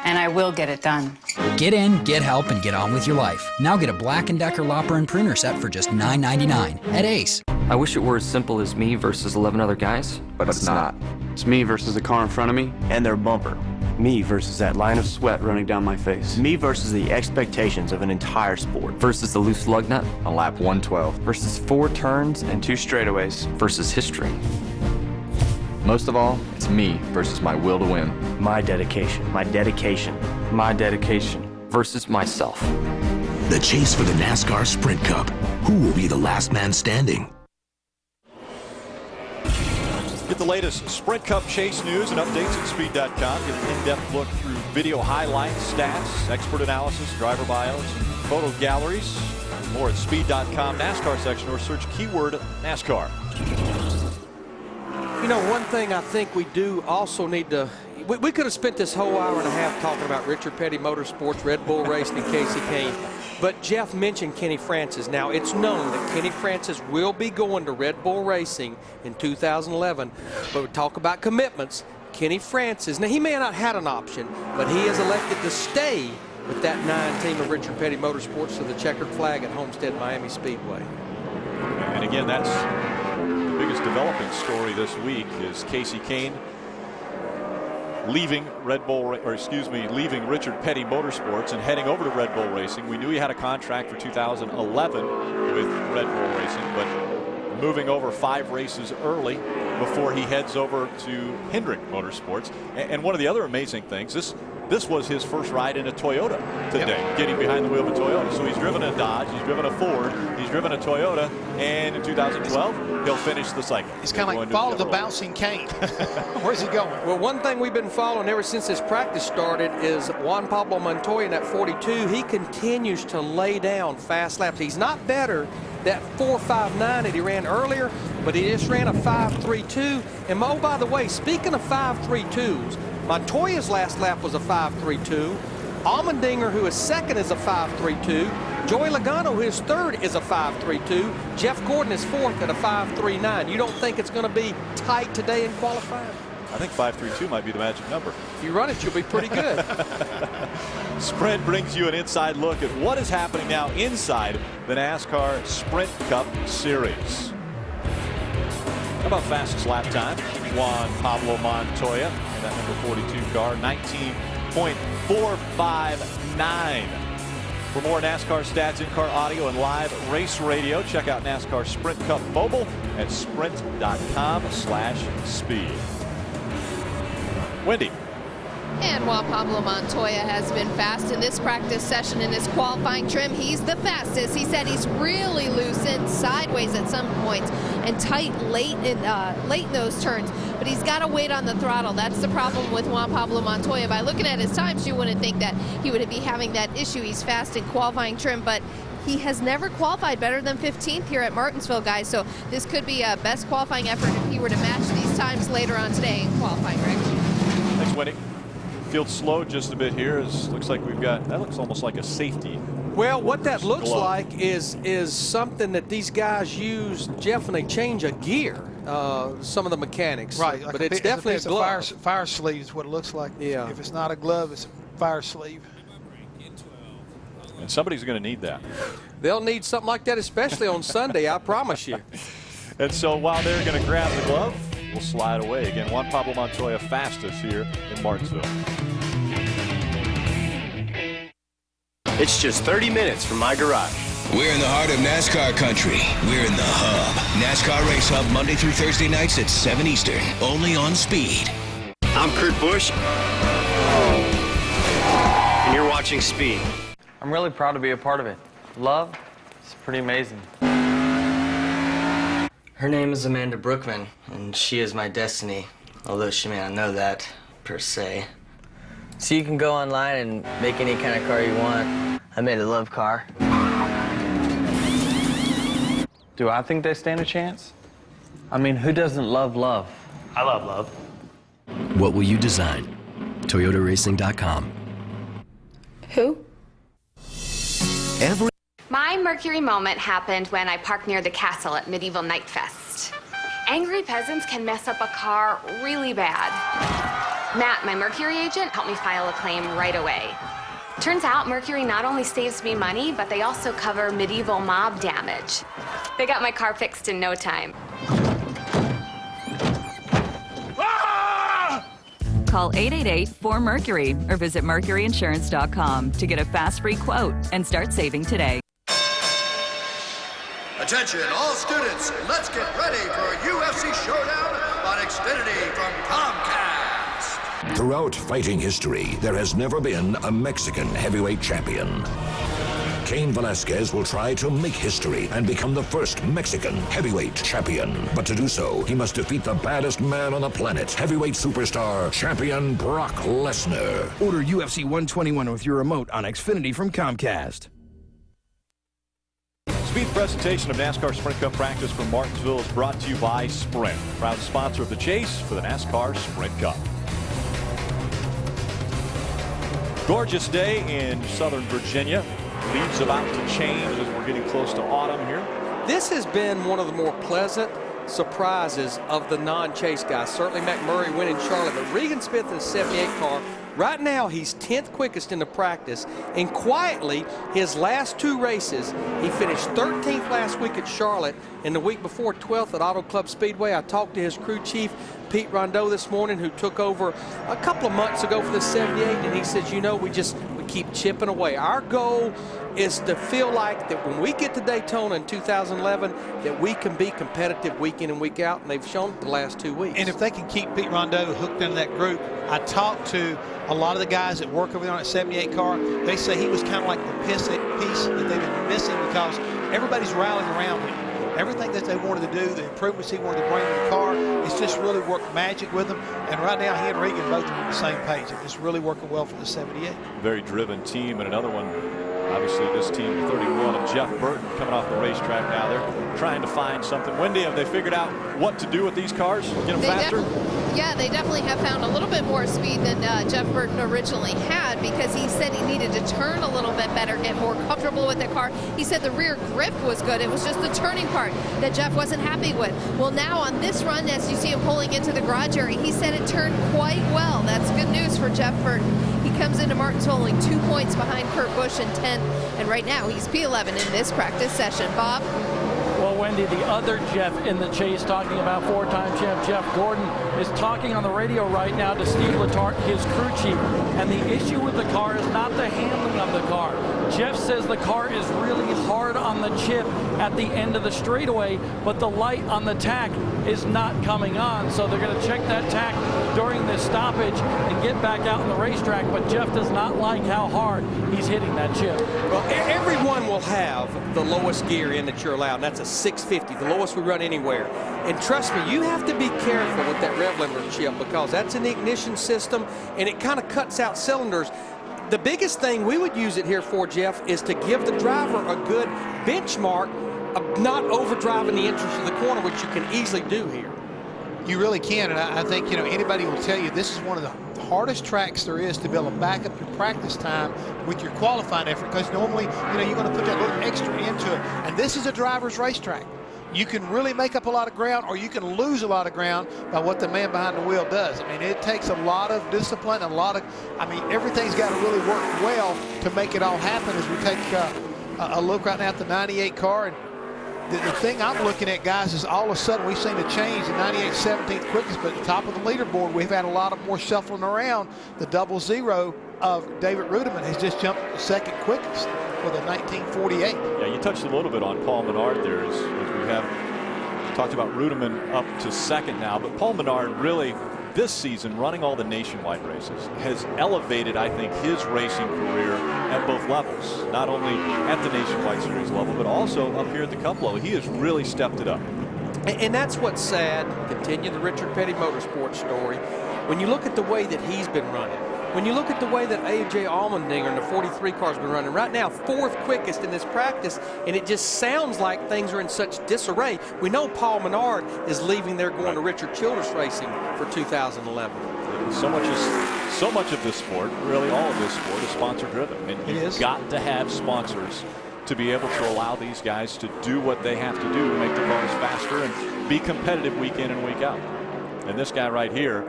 And I will get it done.
Get in, get help, and get on with your life. Now get a Black & Decker Lopper and printer set for just $9.99 at Ace.
I wish it were as simple as me versus 11 other guys, but it's not. It's me versus the car in front of me and their bumper. Me versus that line of sweat running down my face. Me versus the expectations of an entire sport. Versus the loose lug nut on lap 112. Versus 4 turns and 2 straightaways. Versus history. Most of all, it's me versus my will to win. My dedication. My dedication. My dedication. Versus myself.
The chase for the NASCAR Sprint Cup. Who will be the last man standing?
Get the latest Sprint Cup chase news and updates at speed.com. Get an in-depth look through video highlights, stats, expert analysis, driver bios, and photo galleries. More at speed.com NASCAR section or search keyword NASCAR.
You know, one thing I think we do also need to, we could have spent this whole hour and a half talking about Richard Petty Motorsports, Red Bull Racing, and Casey Kane. But Jeff mentioned Kenny Francis. Now, it's known that Kenny Francis will be going to Red Bull Racing in 2011. But we talk about commitments. Kenny Francis, now he may not have had an option, but he has elected to stay with that 9 team of Richard Petty Motorsports to the checkered flag at Homestead Miami Speedway.
And again, that's the biggest developing story this week is Casey Kane leaving leaving Richard Petty Motorsports and heading over to Red Bull Racing. We knew he had a contract for 2011 with Red Bull Racing, but moving over 5 races early before he heads over to Hendrick Motorsports. And one of the other amazing things, this was his first ride in a Toyota today, getting behind the wheel of a Toyota. So he's driven a Dodge, he's driven a Ford, he's driven a Toyota, and in 2012, he'll finish the cycle.
It's kind of like follow the bouncing cane. Where's he going?
Well, one thing we've been following ever since this practice started is Juan Pablo Montoya in that 42. He continues to lay down fast laps. He's not better that 4.59 that he ran earlier, but he just ran a 5.32. And oh, by the way, speaking of 5.32s, Montoya's last lap was a 5.32. Allmendinger, who is second, is a 5.32. Joey Logano, who is third, is a 5.32. Jeff Gordon is fourth at a 5.39. You don't think it's going to be tight today in qualifying?
I think 5.32 might be the magic number.
If you run it, you'll be pretty good.
Sprint brings you an inside look at what is happening now inside the NASCAR Sprint Cup Series. How about fastest lap time? Juan Pablo Montoya in that number 42 car, 19.459. For more NASCAR stats, in-car audio, and live race radio, check out NASCAR Sprint Cup Mobile at sprint.com/speed. Wendy.
And while Pablo Montoya has been fast in this practice session in his qualifying trim, he's the fastest. He said he's really loosened sideways at some points and tight late in those turns, but he's got to wait on the throttle. That's the problem with Juan Pablo Montoya. By looking at his times, you wouldn't think that he would be having that issue. He's fast in qualifying trim, but he has never qualified better than 15th here at Martinsville, guys. So this could be a best qualifying effort if he were to match these times later on today in qualifying, Rick.
Thanks, Wendy. Field slowed just a bit here. Looks like we've got, that looks almost like a safety.
Well, what that looks like is something that these guys use, Jeff, when they change a gear. Some of the mechanics,
right?
But it's definitely a glove.
Fire sleeve is what it looks like.
Yeah.
If it's not a glove, it's a fire sleeve.
And somebody's going to need that.
They'll need something like that, especially on Sunday, I promise you.
And so while they're going to grab the glove, we'll slide away. Again, Juan Pablo Montoya fastest here in Martinsville.
It's just 30 minutes from my garage.
We're in the heart of NASCAR country. We're in the hub. NASCAR Race Hub Monday through Thursday nights at 7 Eastern, only on Speed.
I'm Kurt Busch, and you're watching Speed.
I'm really proud to be a part of it. Love, it's pretty amazing.
Her name is Amanda Brookman, and she is my destiny, although she may not know that, per se. So you can go online and make any kind of car you want. I made a love car.
Do I think they stand a chance? I mean, who doesn't love love?
I love love.
What will you design? ToyotaRacing.com.
Who?
My Mercury moment happened when I parked near the castle at Medieval Night Fest. Angry peasants can mess up a car really bad. Matt, my Mercury agent, helped me file a claim right away. Turns out Mercury not only saves me money, but they also cover medieval mob damage. They got my car fixed in no time.
Call 888-4MERCURY or visit mercuryinsurance.com to get a fast free quote and start saving today.
Attention, all students, let's get ready for a UFC showdown on Xfinity from Comcast.
Throughout fighting history, there has never been a Mexican heavyweight champion. Cain Velasquez will try to make history and become the first Mexican heavyweight champion. But to do so, he must defeat the baddest man on the planet, heavyweight superstar, champion Brock Lesnar.
Order UFC 121 with your remote on Xfinity from Comcast.
Speed presentation of NASCAR Sprint Cup practice from Martinsville is brought to you by Sprint, proud sponsor of the chase for the NASCAR Sprint Cup. Gorgeous day in Southern Virginia. Leaves about to change as we're getting close to autumn here.
This has been one of the more pleasant surprises of the non-chase guys. Certainly McMurray winning Charlotte, but Regan Smith in his 78 car. Right now, he's 10th quickest in the practice, and quietly, his last two races, he finished 13th last week at Charlotte, and the week before, 12th at Auto Club Speedway. I talked to his crew chief, Pete Rondeau, this morning, who took over a couple of months ago for the 78, and he says, you know, we keep chipping away. Our goal is to feel like that when we get to Daytona in 2011, that we can be competitive week in and week out, and they've shown it the last 2 weeks.
And if they can keep Pete Rondeau hooked into that group, I talked to a lot of the guys that work over there on that 78 car. They say he was kind of like the piece that they've been missing because everybody's rallying around him. Everything that they wanted to do, the improvements he wanted to bring to the car, it's just really worked magic with them. And right now, he and Regan both are on the same page. It's really working well for the 78.
Very driven team, and another one, obviously this team, 31 of Jeff Burton, coming off the racetrack now. They're trying to find something. Wendy, have they figured out what to do with these cars? Get them faster?
Yeah, they definitely have found a little bit more speed than Jeff Burton originally had, because he said he needed to turn a little bit better, get more comfortable with the car. He said the rear grip was good. It was just the turning part that Jeff wasn't happy with. Well, now on this run, as you see him pulling into the garage area, he said it turned quite well. That's good news for Jeff Burton. He comes into Martinsville only 2 points behind Kurt Busch in 10th, and right now he's P11 in this practice session. Bob?
Well, Wendy, the other Jeff in the chase, talking about four-time champ Jeff Gordon, is talking on the radio right now to Steve Letarte, his crew chief. And the issue with the car is not the handling of the car. Jeff says the car is really hard on the chip at the end of the straightaway, but the light on the tack is not coming on. So they're going to check that tack during this stoppage and get back out on the racetrack. But Jeff does not like how hard he's hitting that chip.
Well, everyone will have the lowest gear in that you're allowed, and that's a 650, the lowest we run anywhere. And trust me, you have to be careful with that rev limiter chip because that's an ignition system, and it kind of cuts out cylinders. The biggest thing we would use it here for, Jeff, is to give the driver a good benchmark of not overdriving the entrance to the corner, which you can easily do here.
You really can, and I think, you know, anybody will tell you this is one of the hardest tracks there is to be able to back up your practice time with your qualifying effort, because normally, you know, you're going to put that little extra into it. And this is a driver's racetrack. you can really make up a lot of ground, or you can lose a lot of ground by what the man behind the wheel does. I mean, it takes a lot of discipline and everything's got to really work well to make it all happen. As we take a look right now at the 98 car, and the thing I'm looking at, guys, is all of a sudden we've seen a change. The 98 17th quickest, but at the top of the leaderboard, we've had a lot of more shuffling around. The 00 of David Rudiman has just jumped the second quickest with a 1948.
Yeah, you touched a little bit on Paul Menard there as we have talked about Rudiman up to second now, but Paul Menard really this season running all the nationwide races has elevated, I think, his racing career at both levels, not only at the nationwide series level, but also up here at the Cup level. He has really stepped it up.
And that's what's sad. Continue the Richard Petty Motorsports story. When you look at the way that he's been running, when you look at the way that A.J. Allmendinger and the 43 car's been running, right now, 4th quickest in this practice, and it just sounds like things are in such disarray. We know Paul Menard is leaving there going to Richard Childress Racing for 2011.
So much of this sport, really all of this sport, is sponsor-driven. And you've got to have sponsors to be able to allow these guys to do what they have to do to make the cars faster and be competitive week in and week out. And this guy right here,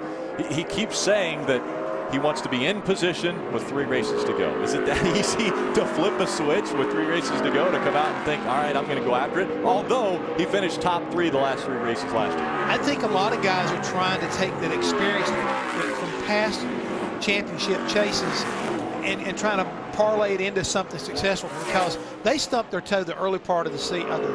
he keeps saying that he wants to be in position with 3 races to go. Is it that easy to flip a switch with 3 races to go, to come out and think, all right, I'm going to go after it? Although he finished top 3 the last 3 races last year.
I think a lot of guys are trying to take that experience from past championship chases and trying to parlay it into something successful, because they stumped their toe the early part of the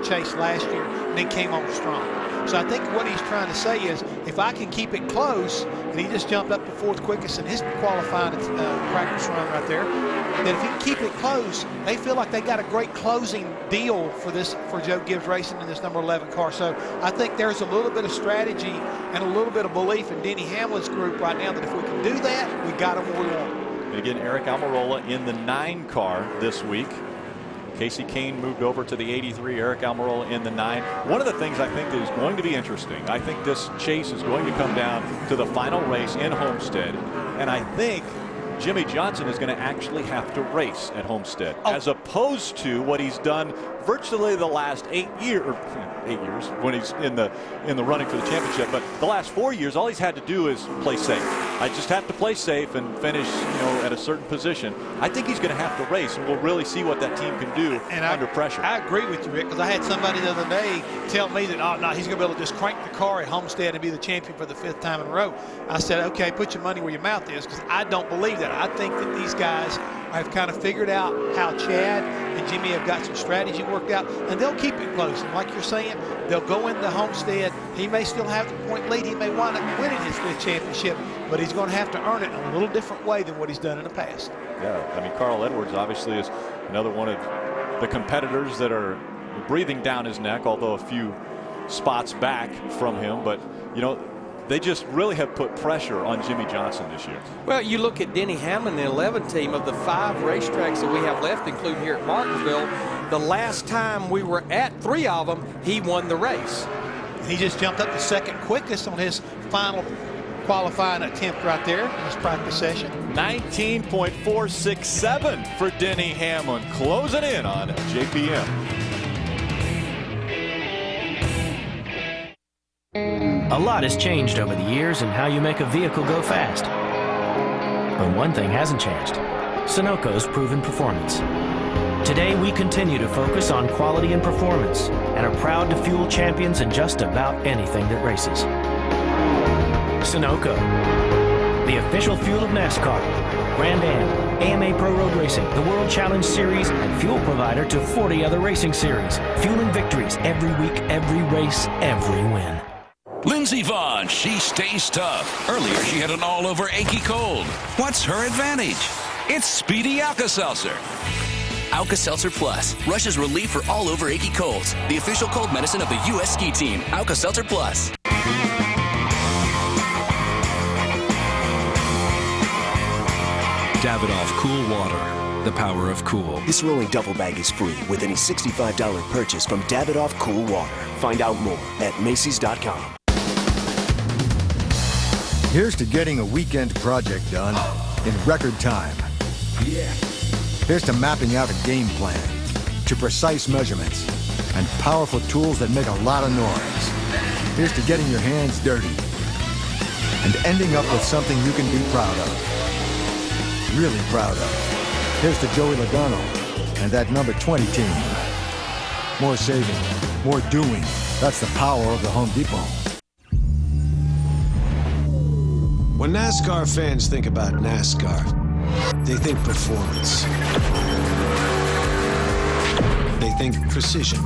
chase last year and then came on strong. So I think what he's trying to say is, if I can keep it close, and he just jumped up to 4th quickest in his qualifying practice run right there, that if he can keep it close, they feel like they got a great closing deal for Joe Gibbs Racing in this number 11 car. So I think there's a little bit of strategy and a little bit of belief in Denny Hamlin's group right now that if we can do that, we got him where we want.
And again, Eric Almirola in the 9 car this week. Casey Kane moved over to the 83, Eric Almirola in the 9. One of the things I think that is going to be interesting, I think this chase is going to come down to the final race in Homestead, and I think Jimmy Johnson is going to actually have to race at Homestead, as opposed to what he's done virtually the last 8 years when he's in the running for the championship. But the last 4 years, all he's had to do is play safe. I just have to play safe and finish, at a certain position. I think he's going to have to race, and we'll really see what that team can do under pressure.
I agree with you, Rick, because I had somebody the other day tell me that, oh, no, he's going to be able to just crank the car at Homestead and be the champion for the 5th time in a row. I said, okay, put your money where your mouth is, because I don't believe that. I think that these guys have kind of figured out how Chad and Jimmy have got some strategy worked out, and they'll keep it close. And like you're saying, they'll go into Homestead. He may still have the point lead. He may wind up winning his 5th championship, but he's going to have to earn it in a little different way than what he's done in the past.
Yeah, I mean, Carl Edwards obviously is another one of the competitors that are breathing down his neck, although a few spots back from him. But, they just really have put pressure on Jimmy Johnson this year.
Well, you look at Denny Hamlin, the 11 team, of the 5 racetracks that we have left, including here at Martinsville, the last time we were at 3 of them, he won the race.
He just jumped up to 2nd quickest on his final qualifying attempt right there in his practice session.
19.467 for Denny Hamlin, closing in on JPM.
A lot has changed over the years in how you make a vehicle go fast. But one thing hasn't changed: Sunoco's proven performance. Today, we continue to focus on quality and performance and are proud to fuel champions in just about anything that races. Sunoco, the official fuel of NASCAR, Grand Am, AMA Pro Road Racing, the World Challenge Series, and fuel provider to 40 other racing series. Fueling victories every week, every race, every win.
Lindsey Vaughn, she stays tough. Earlier, she had an all-over achy cold. What's her advantage? It's Speedy Alka-Seltzer.
Alka-Seltzer Plus. Rushes relief for all-over achy colds. The official cold medicine of the U.S. Ski Team. Alka-Seltzer Plus.
Davidoff Cool Water. The power of cool.
This rolling duffel bag is free with any $65 purchase from Davidoff Cool Water. Find out more at Macy's.com.
Here's to getting a weekend project done in record time. Here's to mapping out a game plan, to precise measurements, and powerful tools that make a lot of noise. Here's to getting your hands dirty and ending up with something you can be proud of. Really proud of. Here's to Joey Logano and that number 20 team. More saving, more doing. That's the power of the Home Depot.
When NASCAR fans think about NASCAR, they think performance. They think precision.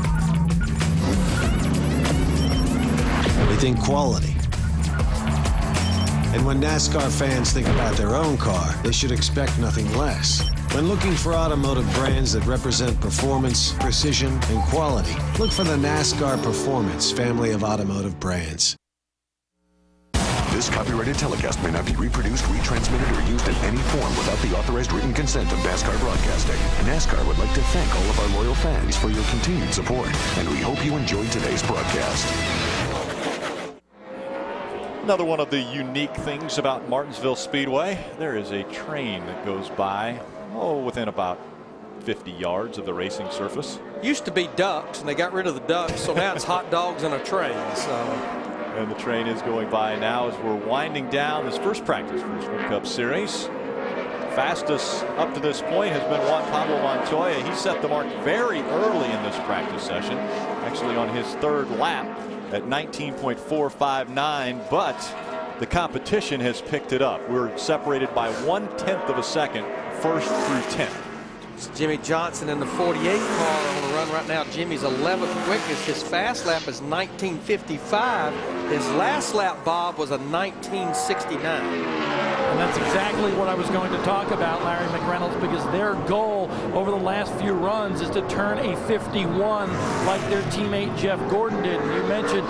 They think quality. And when NASCAR fans think about their own car, they should expect nothing less. When looking for automotive brands that represent performance, precision, and quality, look for the NASCAR Performance family of automotive brands.
This copyrighted telecast may not be reproduced, retransmitted, or used in any form without the authorized written consent of NASCAR Broadcasting. NASCAR would like to thank all of our loyal fans for your continued support, and we hope you enjoyed today's broadcast.
Another one of the unique things about Martinsville Speedway, there is a train that goes by, within about 50 yards of the racing surface.
Used to be ducks, and they got rid of the ducks, so now it's hot dogs and a train.
And the train is going by now as we're winding down this first practice for the Sprint Cup Series. Fastest up to this point has been Juan Pablo Montoya. He set the mark very early in this practice session, actually on his third lap at 19.459, but the competition has picked it up. We're separated by 1/10 of a second, first through 10th.
It's Jimmy Johnson in the 48 car on the run right now. Jimmy's 11th quickest. His fast lap is 19:55. His last lap, Bob, was a 19:69.
And that's exactly what I was going to talk about, Larry McReynolds, because their goal over the last few runs is to turn a 51 like their teammate Jeff Gordon did. And you mentioned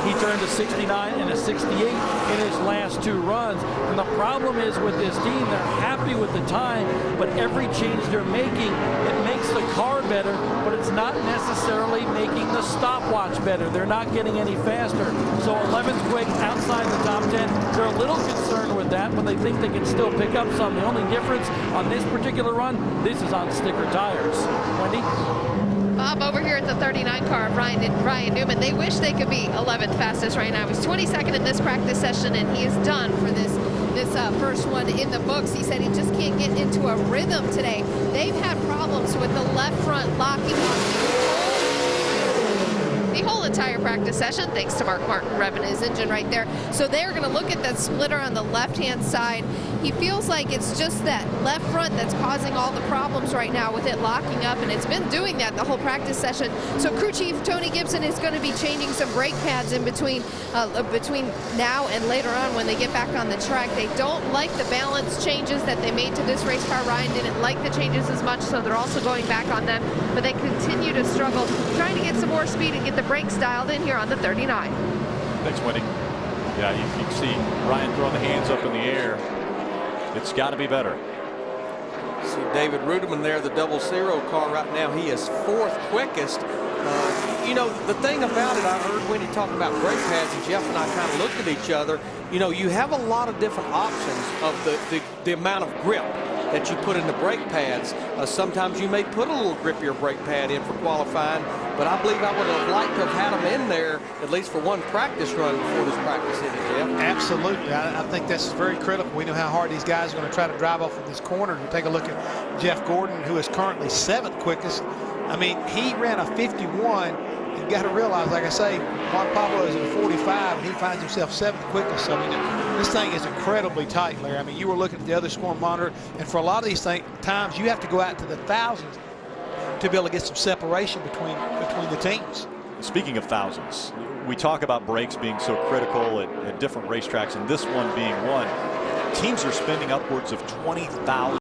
he turned a 69 and a 68 in his last two runs. And the problem is with this team, they're happy with the time, but every change they're making, it makes the car better, but it's not necessarily making the stopwatch better. They're not getting any faster. So 11th quick outside the top 10. They're a little concerned with that, but they think they can still pick up some. The only difference on this particular run, this is on sticker tires. Wendy?
Bob, over here at the 39 car of Ryan Newman, they wish they could be 11th fastest right now. He's 22nd in this practice session, and he is done for this first one in the books. He said he just can't get into a rhythm today. They've had problems with the left front locking on the whole entire practice session, thanks to Mark Martin revving his engine right there. So they're going to look at that splitter on the left-hand side. He feels like it's just that left front that's causing all the problems right now with it locking up, and it's been doing that the whole practice session. So crew chief Tony Gibson is going to be changing some brake pads in between now and later on when they get back on the track. They don't like the balance changes that they made to this race car. Ryan didn't like the changes as much, so they're also going back on them, but they continue to struggle trying to get some more speed and get the brakes dialed in here on the 39.
Thanks, Wendy. Yeah, you can see Ryan throwing the hands up in the air. It's got to be better.
See David Ruderman there, the 00 car right now. He is 4th quickest. You know, the thing about it, I heard Wendy talking about brake pads, and Jeff and I kind of looked at each other. You know, you have a lot of different options of the amount of grip that you put in the brake pads. Sometimes you may put a little grippier brake pad in for qualifying, but I believe I would have liked to have had them in there at least for one practice run before this practice ended, Jeff.
Absolutely. I think that's very critical. We know how hard these guys are going to try to drive off of this corner. You take a look at Jeff Gordon, who is currently 7th quickest. I mean, he ran a 51. You got to realize, like I say, Juan Pablo is in 45, and he finds himself 7th quickest. So, I mean, this thing is incredibly tight, Larry. I mean, you were looking at the other score monitor, and for a lot of these times, you have to go out to the thousands to be able to get some separation between the teams.
Speaking of thousands, we talk about brakes being so critical at different racetracks, and this one being one. Teams are spending upwards of $20,000